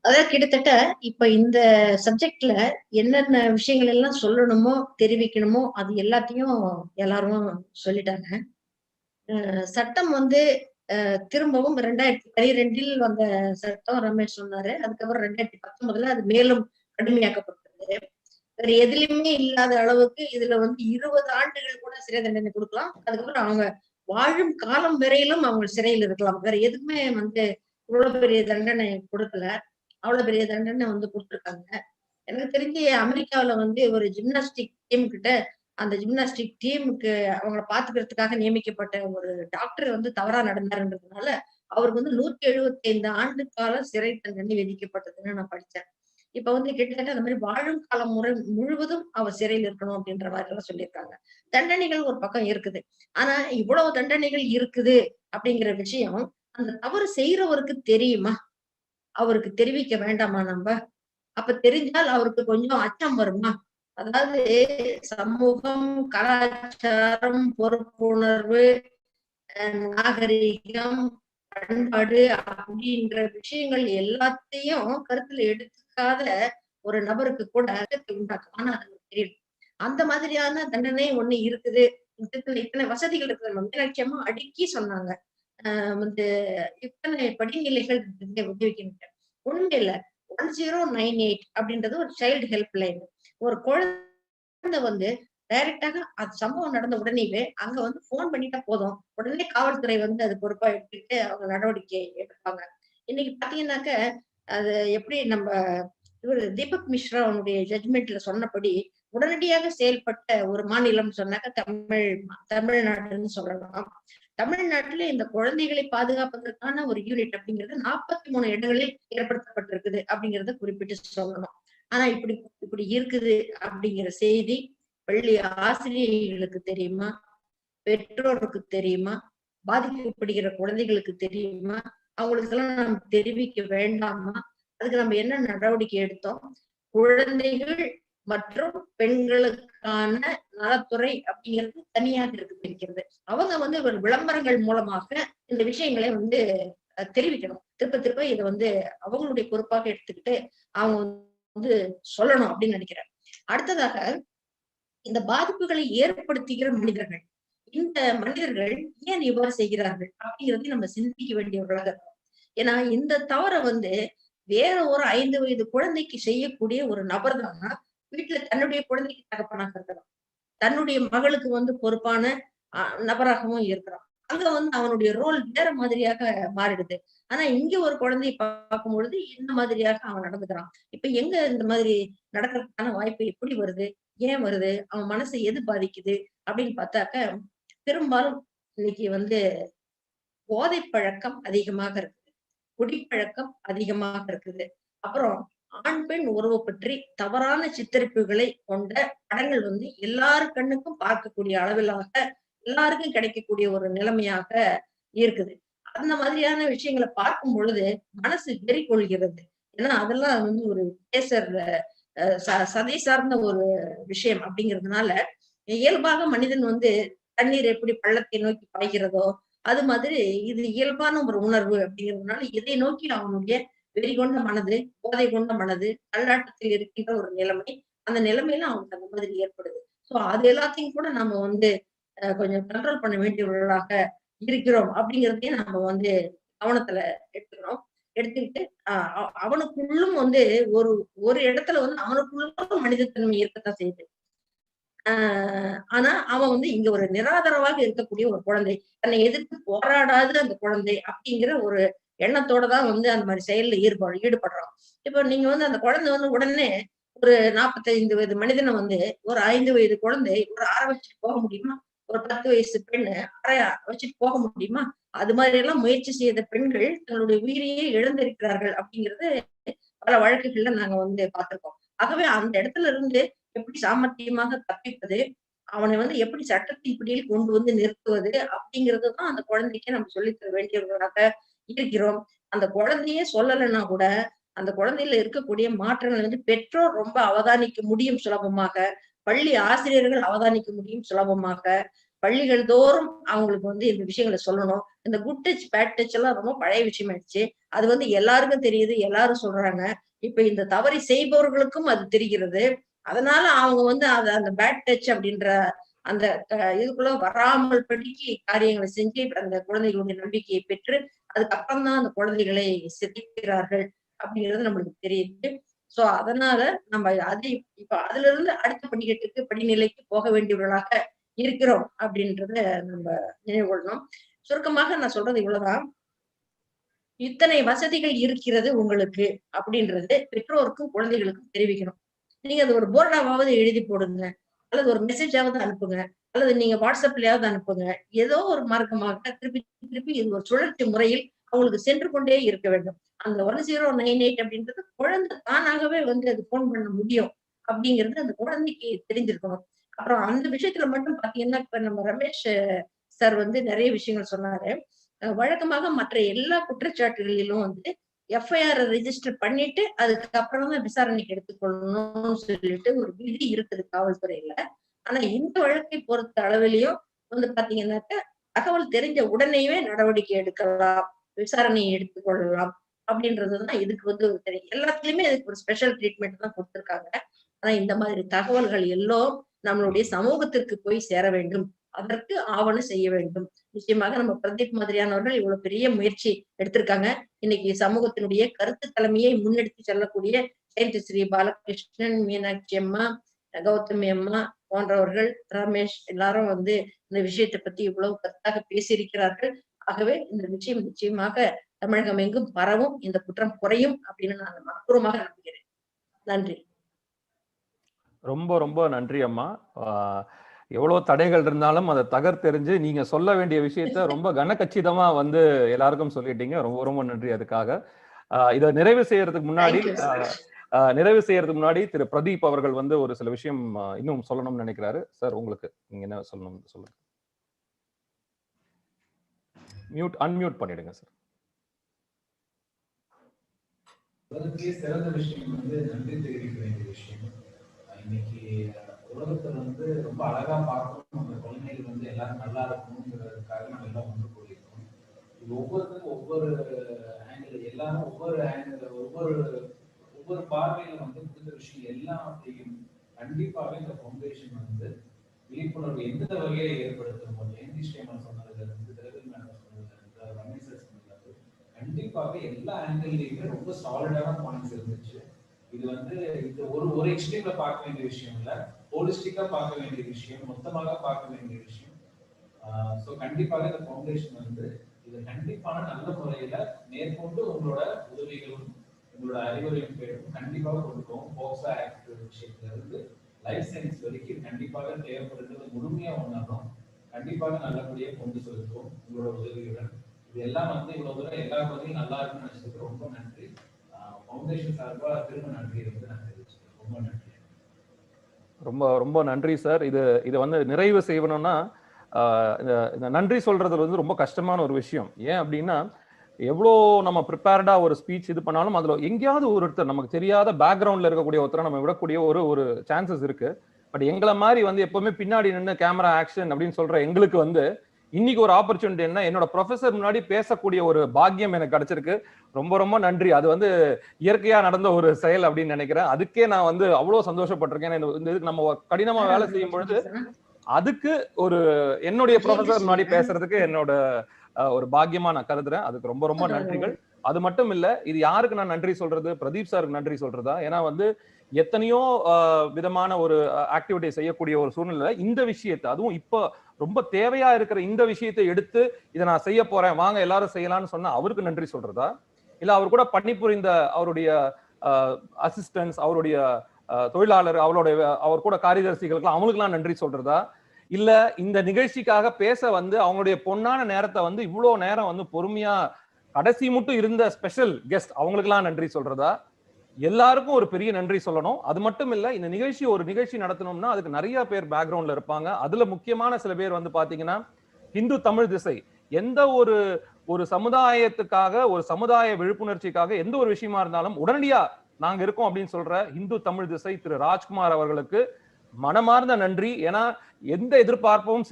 அதாவது கிட்டத்தட்ட இப்ப இந்த சப்ஜெக்ட்ல என்னென்ன விஷயங்கள் எல்லாம் சொல்லணுமோ தெரிவிக்கணுமோ அது எல்லாத்தையும் எல்லாரும் சொல்லிட்டாங்க. சட்டம் வந்து திரும்பவும் 2012 வந்த சட்டம் ரமேஷ் சொன்னாரு. அதுக்கப்புறம் 2019 அது மேலும் கடுமையாக்கப்பட்டது. வேற எதுலயுமே இல்லாத அளவுக்கு இதுல வந்து 20 ஆண்டுகள் கூட சிறை தண்டனை கொடுக்கலாம். அதுக்கப்புறம் அவங்க வாழும் காலம் வரையிலும் அவங்க சிறையில் இருக்கலாம். வேற எதுக்குமே வந்து இவ்வளவு பெரிய தண்டனை கொடுக்கல. அவ்வளவு பெரிய தண்டனை வந்து கொடுத்துருக்காங்க. எனக்கு தெரிஞ்சு அமெரிக்காவில வந்து ஒரு ஜிம்னாஸ்டிக் டீம் கிட்ட, அந்த ஜிம்னாஸ்டிக் டீமுக்கு அவங்களை பாத்துக்கிறதுக்காக நியமிக்கப்பட்ட ஒரு டாக்டர் வந்து தவறா நடந்தாருன்றதுனால அவருக்கு வந்து 175 ஆண்டு கால சிறை தண்டனை விதிக்கப்பட்டதுன்னு நான் படிச்சேன். இப்ப வந்து கிட்டத்தட்ட அந்த மாதிரி வாழும் காலம் முறை முழுவதும் அவர் சிறையில் இருக்கணும் அப்படின்ற மாதிரி எல்லாம் சொல்லியிருக்காங்க. தண்டனைகள் ஒரு பக்கம் இருக்குது. ஆனா இவ்வளவு தண்டனைகள் இருக்குது அப்படிங்கிற விஷயம் அந்த தவறு செய்யறவருக்கு தெரியுமா? அவருக்கு தெரிவிக்க வேண்டாமா நம்ம? அப்ப தெரிஞ்சால் அவருக்கு கொஞ்சம் அச்சம் வருமா? அதாவது சமூகம், கலாச்சாரம், பொறுப்புணர்வு, நாகரிகம், பண்பாடு அப்படின்ற விஷயங்கள் எல்லாத்தையும் கருத்துல எடுத்துக்காத ஒரு நபருக்கு கூட உண்டாக்கும். ஆனா அது தெரியும் அந்த மாதிரியான தண்டனை ஒண்ணு இருக்குது. இத்தனை வசதிகள் இருக்குது. மீனாட்சியம்மா அடுக்கி சொன்னாங்க. வந்து இத்தனை படிநிலைகள் உதவிக்கின்ற ஒண்ணு இல்ல. 1098 அப்படின்றது ஒரு சைல்டு ஹெல்ப் லைன். ஒரு குழந்தை வந்து டைரக்டாக அது சம்பவம் நடந்த உடனேவே அங்க வந்து போன் பண்ணிட்டா போதும், உடனே காவல்துறை வந்து அது பொறுப்பா எடுத்துக்கிட்டு அவங்க நடவடிக்கை எடுப்பாங்க. இன்னைக்கு பாத்தீங்கன்னாக்க அது எப்படி நம்ம இவர் தீபக் மிஸ்ரா அவனுடைய ஜட்மெண்ட்ல சொன்னபடி உடனடியாக செயல்பட்ட ஒரு மாநிலம் சொன்னாக்க தமிழ்நாடுன்னு சொல்லலாம். தமிழ்நாட்டில இந்த குழந்தைகளை பாதுகாப்பதற்கான ஒரு யூனிட் அப்படிங்கிறது 43 இடங்களில் ஏற்படுத்தப்பட்டிருக்குது அப்படிங்கறத குறிப்பிட்டு சொல்லணும். ஆனா இப்படி இருக்குது அப்படிங்கிற செய்தி பள்ளி ஆசிரியர்களுக்கு தெரியுமா? பெற்றோருக்கு தெரியுமா? பாதிக்கப்படுகிற குழந்தைகளுக்கு தெரியுமா? அவங்களுக்கு எல்லாம் நம்ம தெரிவிக்க வேண்டாமா? அதுக்கு நம்ம என்ன நடவடிக்கை எடுத்தோம்? குழந்தைகள் மற்றும் பெண்களுக்கான நலத்துறை அப்படிங்கிறது தனியாக இருக்கிறது. அவங்க வந்து ஒரு விளம்பரங்கள் மூலமாக இந்த விஷயங்களை வந்து தெரிவிக்கணும். திருப்ப இதை வந்து அவங்களுடைய பொறுப்பாக எடுத்துக்கிட்டு அவங்க வந்து சொல்லணும் அப்படின்னு நினைக்கிறேன். அடுத்ததாக இந்த பாதிப்புகளை ஏற்படுத்துகிற மனிதர்கள், இந்த மனிதர்கள் ஏன் இவ்வாறு செய்கிறார்கள் அப்படிங்கிறதையும் நம்ம சிந்திக்க வேண்டியவர்களாக இருக்கும். ஏன்னா இந்த தவறை வந்து வேற ஒரு 5 வயது குழந்தைக்கு செய்யக்கூடிய ஒரு நபர் தான் வீட்டுல தன்னுடைய குழந்தைக்கு தகப்பனாக இருக்கிறான், தன்னுடைய மகளுக்கு வந்து பொறுப்பான நபராகவும் இருக்கிறான். அங்க வந்து அவனுடைய ரோல் வேற மாதிரியாக மாறிடுது. ஆனா இங்க ஒரு குழந்தையை பார்க்கும் பொழுது இந்த மாதிரியாக அவன் நடந்துக்கிறான். இப்ப எங்க இந்த மாதிரி நடக்கிறதுக்கான வாய்ப்பு எப்படி வருது, ஏன் வருது, அவன் மனசை எது பாதிக்குது அப்படின்னு பார்த்தாக்க பெரும்பாலும் இன்னைக்கு வந்து போதை பழக்கம் அதிகமாக இருக்குது, குடிப்பழக்கம் அதிகமாக இருக்குது. அப்புறம் ஆண் பெண் உறவு பற்றி தவறான சித்தரிப்புகளை கொண்ட படங்கள் வந்து எல்லாரு கண்ணுக்கும் பார்க்கக்கூடிய அளவிலாக எல்லாருக்கும் கிடைக்கக்கூடிய ஒரு நிலைமையாக இருக்குது. அந்த மாதிரியான விஷயங்களை பார்க்கும் பொழுது மனசு வெறி கொள்கிறது. ஏன்னா அதெல்லாம் வந்து ஒரு பேசர் சதை சார்ந்த ஒரு விஷயம் அப்படிங்கிறதுனால இயல்பாக மனிதன் வந்து தண்ணீர் எப்படி பள்ளத்தை நோக்கி பாய்கிறதோ அது மாதிரி இது இயல்பான ஒரு உணர்வு அப்படிங்கிறதுனால இதை நோக்கி அவனுடைய வெறி கொண்ட மனது, போதை கொண்ட மனது, தள்ளாட்டத்தில் இருக்கின்ற ஒரு நிலைமை, அந்த நிலைமையில அவனுக்கு அந்த மாதிரி ஏற்படுது. சோ அது எல்லாத்தையும் கூட நம்ம வந்து கொஞ்சம் கண்ட்ரோல் பண்ண வேண்டியவர்களாக இருக்கிறோம் அப்படிங்கிறதையும் நம்ம வந்து கவனத்துல எடுத்துக்கணும். எடுத்துக்கிட்டு அவனுக்குள்ளும் வந்து ஒரு இடத்துல வந்து அவனுக்குள்ளும் மனிதத்தன்மை இருக்கத்தான் செய்யுது. ஆனா அவன் வந்து இங்க ஒரு நிராதரவாக இருக்கக்கூடிய ஒரு குழந்தை, தன்னை எதிர்த்து போராடாத அந்த குழந்தை அப்படிங்கிற ஒரு எண்ணத்தோட தான் வந்து அந்த மாதிரி செயல்ல ஈடுபடுறான். இப்ப நீங்க வந்து அந்த குழந்தை வந்து உடனே ஒரு 45 வயது மனிதனை வந்து ஒரு 5 வயது குழந்தை ஒரு அரை வச்சுட்டு போக முடியுமா? ஒரு 10 வயசு பெண்ணு அரை வச்சுட்டு போக முடியுமா? அது மாதிரி எல்லாம் முயற்சி செய்த பெண்கள் தங்களுடைய உயிரையே இழந்திருக்கிறார்கள் அப்படிங்கிறது பல வழக்குகள்ல நாங்க வந்து பார்த்திருக்கோம். ஆகவே அந்த இடத்துல இருந்து எப்படி சாமர்த்தியமாக தப்பிப்பது, அவனை வந்து எப்படி சட்டத்தின் பிடியில் கொண்டு வந்து நிறுத்துவது அப்படிங்கிறதுதான் அந்த குழந்தைக்கு நம்ம சொல்லித்தர வேண்டியவர்களாக இருக்கிறோம். அந்த குழந்தையே சொல்லலைன்னா கூட அந்த குழந்தையில இருக்கக்கூடிய மாற்றங்களை வந்து பெற்றோர் ரொம்ப அவதானிக்க முடியும் சுலபமாக, பள்ளி ஆசிரியர்கள் அவதானிக்க முடியும் சுலபமாக, பள்ளிகள் தோறும் அவங்களுக்கு வந்து இந்த விஷயங்களை சொல்லணும். இந்த குட் டச் பேட் டச் எல்லாம் ரொம்ப பழைய விஷயம் ஆயிடுச்சு. அது வந்து எல்லாருக்கும் தெரியுது, எல்லாரும் சொல்றாங்க. இப்ப இந்த தவறை செய்பவர்களுக்கும் அது தெரிகிறது. அதனால அவங்க வந்து அந்த பேட் டச் அப்படின்ற அந்த இதுக்குள்ள வராமல் படிக்கு காரியங்களை செஞ்சு அந்த குழந்தைகளுடைய நம்பிக்கையை பெற்று அதுக்கப்புறம் தான் அந்த குழந்தைகளை சிதைக்கிறார்கள் அப்படிங்கிறது நம்மளுக்கு தெரியுது. சோ அதனால நம்ம அதை இப்ப அதுல இருந்து அடுத்த படிநிலைக்கு போக வேண்டியவர்களாக இருக்கிறோம் அப்படின்றத நம்ம நினைவு கொள்ளணும். சுருக்கமாக நான் சொல்றது இவ்வளவுதான். இத்தனை வசதிகள் இருக்கிறது உங்களுக்கு அப்படின்றது பெற்றோருக்கும் குழந்தைகளுக்கும் தெரிவிக்கணும். நீங்க அது ஒரு போர்டாவது எழுதி போடுங்க, அல்லது ஒரு மெசேஜாவது அனுப்புங்க, அல்லது நீங்க வாட்ஸ்அப்லயாவது அனுப்புங்க. ஏதோ ஒரு மார்க்கமாக திருப்பி இது ஒரு சுழற்சி முறையில் அவங்களுக்கு சென்று கொண்டே இருக்க வேண்டும். அந்த 1098 அப்படின்றது குழந்தை தானாகவே வந்து அது போன் பண்ண முடியும் அப்படிங்கிறது அந்த குழந்தைக்கு தெரிஞ்சிருக்கணும். அப்புறம் அந்த விஷயத்துல மட்டும் பாத்தீங்கன்னா இப்ப நம்ம ரமேஷ் சார் வந்து நிறைய விஷயங்கள் சொன்னாரு. வழக்கமாக மற்ற எல்லா குற்றச்சாட்டுகளிலும் வந்து எஃப்ஐஆர் ரெஜிஸ்டர் பண்ணிட்டு அதுக்கப்புறம் தான் விசாரணைக்கு எடுத்துக்கொள்ளணும்னு சொல்லிட்டு ஒரு விதி இருக்குது காவல்துறையில. ஆனா இந்த வழக்கை பொறுத்த அளவிலையும் வந்து பாத்தீங்கன்னாக்க தகவல் தெரிஞ்ச உடனேயே நடவடிக்கை எடுக்கலாம், விசாரணையை எடுத்துக்கொள்ளலாம் அப்படின்றதுதான் இதுக்கு வந்து தெரியும். எல்லாத்துலயுமே இதுக்கு ஒரு ஸ்பெஷல் ட்ரீட்மெண்ட் தான் கொடுத்திருக்காங்க. ஆனா இந்த மாதிரி தகவல்கள் எல்லாம் நம்மளுடைய சமூகத்திற்கு போய் சேர வேண்டும், அதற்கு ஆவணம் செய்ய வேண்டும். நிச்சயமாக நம்ம பிரதீப் மாதிரியானவர்கள் இவ்வளவு பெரிய முயற்சி எடுத்திருக்காங்க. இன்னைக்கு சமூகத்தினுடைய கருத்து தலைமையை முன்னெடுத்து செல்லக்கூடிய சயின்டிஸ்ட் ஸ்ரீ பாலகிருஷ்ணன், மீனாட்சி அம்மா, கௌதமி அம்மா போன்றவர்கள், ரமேஷ் எல்லாரும் வந்து இந்த விஷயத்தை பத்தி இவ்வளவு கருத்தாக பேசியிருக்கிறார்கள். ஆகவே இந்த விஷயம் நிச்சயமாக தமிழகம் எங்கும் பரவும், இந்த குற்றம் குறையும் அப்படின்னு நான் மனப்பூர்வமாக நம்புகிறேன். நன்றி. ரொம்ப ரொம்ப நன்றி அம்மா. எவ்வளவு தடைகள் இருந்தாலும் அதை தகர்த்தெறிஞ்சு நீங்க சொல்ல வேண்டிய விஷயத்த ரொம்ப கனகச்சிதமா வந்து எல்லாருக்கும் சொல்லிட்டீங்க. ரொம்ப ரொம்ப நன்றி அதுக்காக. இதை நிறைவு செய்யறதுக்கு முன்னாடி திரு பிரதீப் அவர்கள் வந்து ஒரு சில விஷயம் இன்னும் சொல்லணும்னு நினைக்கிறாரு. சார், உங்களுக்கு நீங்க என்ன சொல்லணும்னு சொல்லுங்க. அன்மியூட் பண்ணிடுங்க சார். சிறந்த விஷயம் வந்து நன்றி தெரிவிக்க வேண்டிய விஷயம். இன்னைக்கு உலகத்தை வந்து ரொம்ப அழகா பார்க்கணும், அந்த குழந்தைகள் வந்து எல்லாரும் நல்லா இருக்கணுங்கிறதுக்காக நம்ம எல்லாம் ஒன்று கூடியிருக்கோம். இது ஒவ்வொருத்தருக்கும் ஒவ்வொரு ஆங்கிள், எல்லாரும் ஒவ்வொரு ஆங்கிள், ஒவ்வொரு பார்வையில வந்து புரிந்த விஷயம் எல்லாத்தையும் கண்டிப்பாக இந்த ஃபவுண்டேஷன் வந்து விழிப்புணர்வு எந்த வகையில ஏற்படுத்தும் போது ஜெயந்தி ஸ்ரீமன் சொன்னதுல இருந்து, திரவின் மேடம் சொன்னதுல இருந்து, ரமேஷ் சார் சொன்னதுல இருந்து கண்டிப்பாக எல்லா ஆங்கிள்லயுமே ரொம்ப சாலிடான பாயிண்ட்ஸ் இருந்துச்சு. இது வந்து இது ஒரு எக்ஸ்ட்ரீம்ல பார்க்க வேண்டிய விஷயம் இல்ல, ஹோலிஸ்டிக்கா பார்க்க வேண்டிய விஷயம், மொத்தமாக பார்க்க வேண்டிய விஷயம். ஸோ கண்டிப்பாக இந்த ஃபவுண்டேஷன் வந்து இது கண்டிப்பான நல்ல முறையில மேற்கொண்டு உங்களோட உதவிகளும் உங்களோட அறிவுரையும் பேரும் கண்டிப்பாக கொடுக்கும். போக்சோ ஆக்ட் விஷயத்துல இருந்து லைஃப் சயின்ஸ் வரைக்கும் கண்டிப்பாக தேவைப்படுகிறது முழுமையா ஒன்றாலும் கண்டிப்பாக நல்லபடியாக கொண்டு செலுத்துவோம் உங்களோட உதவியுடன். இது எல்லாம் வந்து இவ்வளவு தூரம் எல்லா பகுதியும் நல்லா இருக்குன்னு நினைச்சதுக்கு ரொம்ப நன்றி. ஃபவுண்டேஷன் சார்பா திரும்ப நன்றி வந்து நான் தெரிவிச்சுக்கிறேன். ரொம்ப நன்றி. ரொம்ப ரொம்ப நன்றி சார். இது வந்து நிறைவு செய்யணும்னா இந்த நன்றி சொல்றதுல வந்து ரொம்ப கஷ்டமான ஒரு விஷயம். ஏன் அப்படின்னா, எவ்வளோ நம்ம ப்ரிப்பேர்டா ஒரு ஸ்பீச் இது பண்ணாலும் அதுல எங்கேயாவது ஒருத்தர் நமக்கு தெரியாத பேக்ரவுண்ட்ல இருக்கக்கூடிய ஒருத்தரை நம்ம விடக்கூடிய ஒரு சான்சஸ் இருக்கு. பட் எங்களை மாதிரி வந்து எப்பவுமே பின்னாடி நின்று கேமரா ஆக்ஷன் அப்படின்னு சொல்ற எங்களுக்கு வந்து இன்னைக்கு ஒரு ஆப்பர்ச்சுனிட்டி என்ன, என்னோட ப்ரொஃபசர் முன்னாடி பேசக்கூடிய ஒரு பாக்கியம் எனக்கு கிடைச்சிருக்கு. ரொம்ப ரொம்ப நன்றி. அது வந்து இயற்கையா நடந்த ஒரு செயல் அப்படின்னு நினைக்கிறேன். அதுக்கே நான் வந்து அவ்வளவு சந்தோஷப்பட்டிருக்கேன். இந்த இதுக்கு நம்ம கடினமா வேலை செய்யும் பொழுது அதுக்கு ஒரு என்னுடைய ப்ரொஃபசர் முன்னாடி பேசுறதுக்கு என்னோட ஒரு பாக்கியமா நான் கருதுறேன். அதுக்கு ரொம்ப ரொம்ப நன்றிகள். அது மட்டும் இல்ல, இது யாருக்கு நான் நன்றி சொல்றது, பிரதீப் சாருக்கு நன்றி சொல்றதா? ஏன்னா வந்து எத்தனையோ விதமான ஒரு ஆக்டிவிட்டி செய்யக்கூடிய ஒரு சூழ்நிலை இந்த விஷயத்தை, அதுவும் இப்போ ரொம்ப தேவையா இருக்கிற இந்த விஷயத்தை எடுத்து இதை நான் செய்ய போறேன், வாங்க எல்லாரும் செய்யலாம்னு சொன்னா அவருக்கு நன்றி சொல்றதா? இல்ல அவர் கூட பணிபுரிந்த அவருடைய அசிஸ்டன்ஸ், அவருடைய தொழிலாளர், அவர் கூட காரியதர்சிகளுக்கு அவங்களுக்குலாம் நன்றி சொல்றதா? இல்ல இந்த நிகழ்ச்சிக்காக பேச வந்து அவங்களுடைய பொன்னான நேரத்தை வந்து இவ்வளவு நேரம் வந்து பொறுமையா கடைசி மட்டும் இருந்த ஸ்பெஷல் கெஸ்ட் அவங்களுக்குலாம் நன்றி சொல்றதா? எல்லாருக்கும் ஒரு பெரிய நன்றி சொல்லணும். அது மட்டும் இல்ல, இந்த ஒரு நிகழ்ச்சி நடத்தணும்னா அதுக்கு நிறைய பேர் பேக்ரவுண்ட்ல இருப்பாங்க. அதுல முக்கியமான சில பேர் வந்து பாத்தீங்கன்னா இந்து தமிழ் திசை எந்த ஒரு சமுதாயத்துக்காக, ஒரு சமுதாய விழிப்புணர்ச்சிக்காக எந்த ஒரு விஷயமா இருந்தாலும் உடனடியா நாங்க இருக்கோம் அப்படின்னு சொல்ற இந்து தமிழ் திசை திரு ராஜ்குமார் அவர்களுக்கு மனமார்ந்த நன்றி. ஏன்னா எந்த எதிர்பார்ப்பும்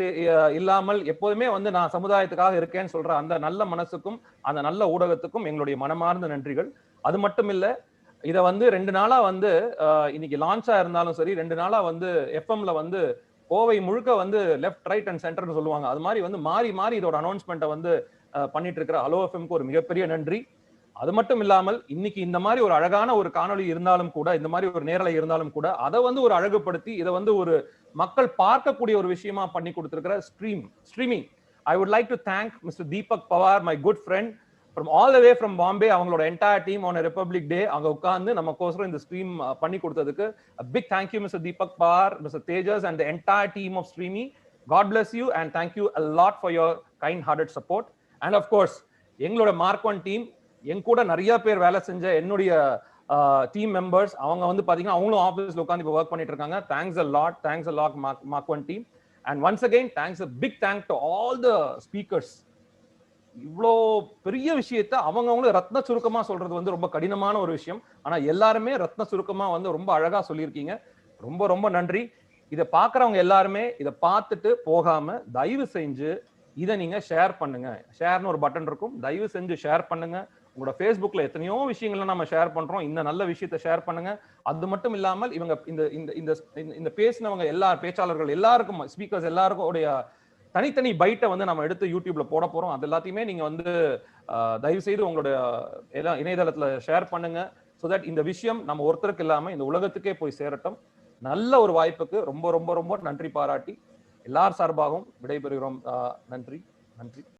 இல்லாமல் எப்போதுமே வந்து நான் சமுதாயத்துக்காக இருக்கேன்னு சொல்ற அந்த நல்ல மனசுக்கும் அந்த நல்ல ஊடகத்துக்கும் எங்களுடைய மனமார்ந்த நன்றிகள். அது மட்டும் இல்ல, இத வந்து 2 நாளா வந்து இன்னைக்கு லான்ச்சா இருந்தாலும் சரி, 2 நாளா வந்து எஃப்எம்ல வந்து கோவை முழுக்க வந்து லெஃப்ட் ரைட் அண்ட் சென்டர்னு சொல்லுவாங்க, அது மாதிரி வந்து மாறி இதோட அனௌன்ஸ்மெண்ட்டை வந்து பண்ணிட்டு இருக்கிற ஹலோ எஃப்எம்க்கு ஒரு மிகப்பெரிய நன்றி. அது மட்டும் இல்லாமல் இன்னைக்கு இந்த மாதிரி ஒரு அழகான ஒரு காணொலி இருந்தாலும் கூட, இந்த மாதிரி ஒரு நேரலை இருந்தாலும் கூட, அதை வந்து ஒரு அழகுபடுத்தி இதை வந்து ஒரு மக்கள் பார்க்கக்கூடிய ஒரு விஷயமா பண்ணி கொடுத்திருக்கிற streaming. I would like to thank mister Deepak Pawar, my good friend from all the way from Bombay. அவங்களோட entire team on a Republic Day அங்க உட்கார்ந்து நமக்கோசரம் இந்த ஸ்ட்ரீம் பண்ணி கொடுத்ததுக்கு a big thank you Mr. Deepak Pawar, Mr. Tejas and the entire team of Streamy. God bless you and thank you a lot for your kind hearted support. And of course எங்களோட Mark One team, என் கூட நிறைய பேர் வேலை செஞ்ச என்னுடைய team members, அவங்க வந்து பாத்தீங்கன்னா அவங்களும் ஆபீஸ்ல உட்கார்ந்து இப்போ ஒர்க் பண்ணிட்டு இருக்காங்க. thanks a lot Mark One team. And once again thanks, a big thank to all the speakers இவ்வளோ பெரிய விஷயத்த அவங்கவுங்களும் ரத்ன சுருக்கமா சொல்றது வந்து ரொம்ப கடினமான ஒரு விஷயம். ஆனா எல்லாருமே ரத்ன சுருக்கமா வந்து ரொம்ப அழகா சொல்லியிருக்கீங்க. ரொம்ப ரொம்ப நன்றி. இதை பாக்குறவங்க எல்லாருமே இதை பார்த்துட்டு போகாம தயவு செஞ்சு இதை நீங்க ஷேர் பண்ணுங்க. ஷேர்னு ஒரு பட்டன் இருக்கும், தயவு செஞ்சு ஷேர் பண்ணுங்க. உங்களோட ஃபேஸ்புக்ல எத்தனையோ விஷயங்களை நம்ம ஷேர் பண்றோம், இந்த நல்ல விஷயத்த ஷேர் பண்ணுங்க. அது மட்டும் இல்லாமல் இவங்க இந்த பேசினவங்க எல்லா பேச்சாளர்கள் எல்லாருக்கும், ஸ்பீக்கர்ஸ் எல்லாருக்கும் உடைய தனித்தனி பைட்டை வந்து நம்ம எடுத்து யூடியூப்ல போட போறோம். அது எல்லாத்தையுமே நீங்க வந்து தயவு செய்து உங்களுடைய இணையதளத்துல ஷேர் பண்ணுங்க. ஸோ தட் இந்த விஷயம் நம்ம ஒருத்தருக்கு இல்லாம இந்த உலகத்துக்கே போய் சேரட்டும். நல்ல ஒரு வாய்ப்புக்கு ரொம்ப ரொம்ப ரொம்ப நன்றி பாராட்டி எல்லார் சார்பாகவும் விடைபெறுகிறோம். நன்றி.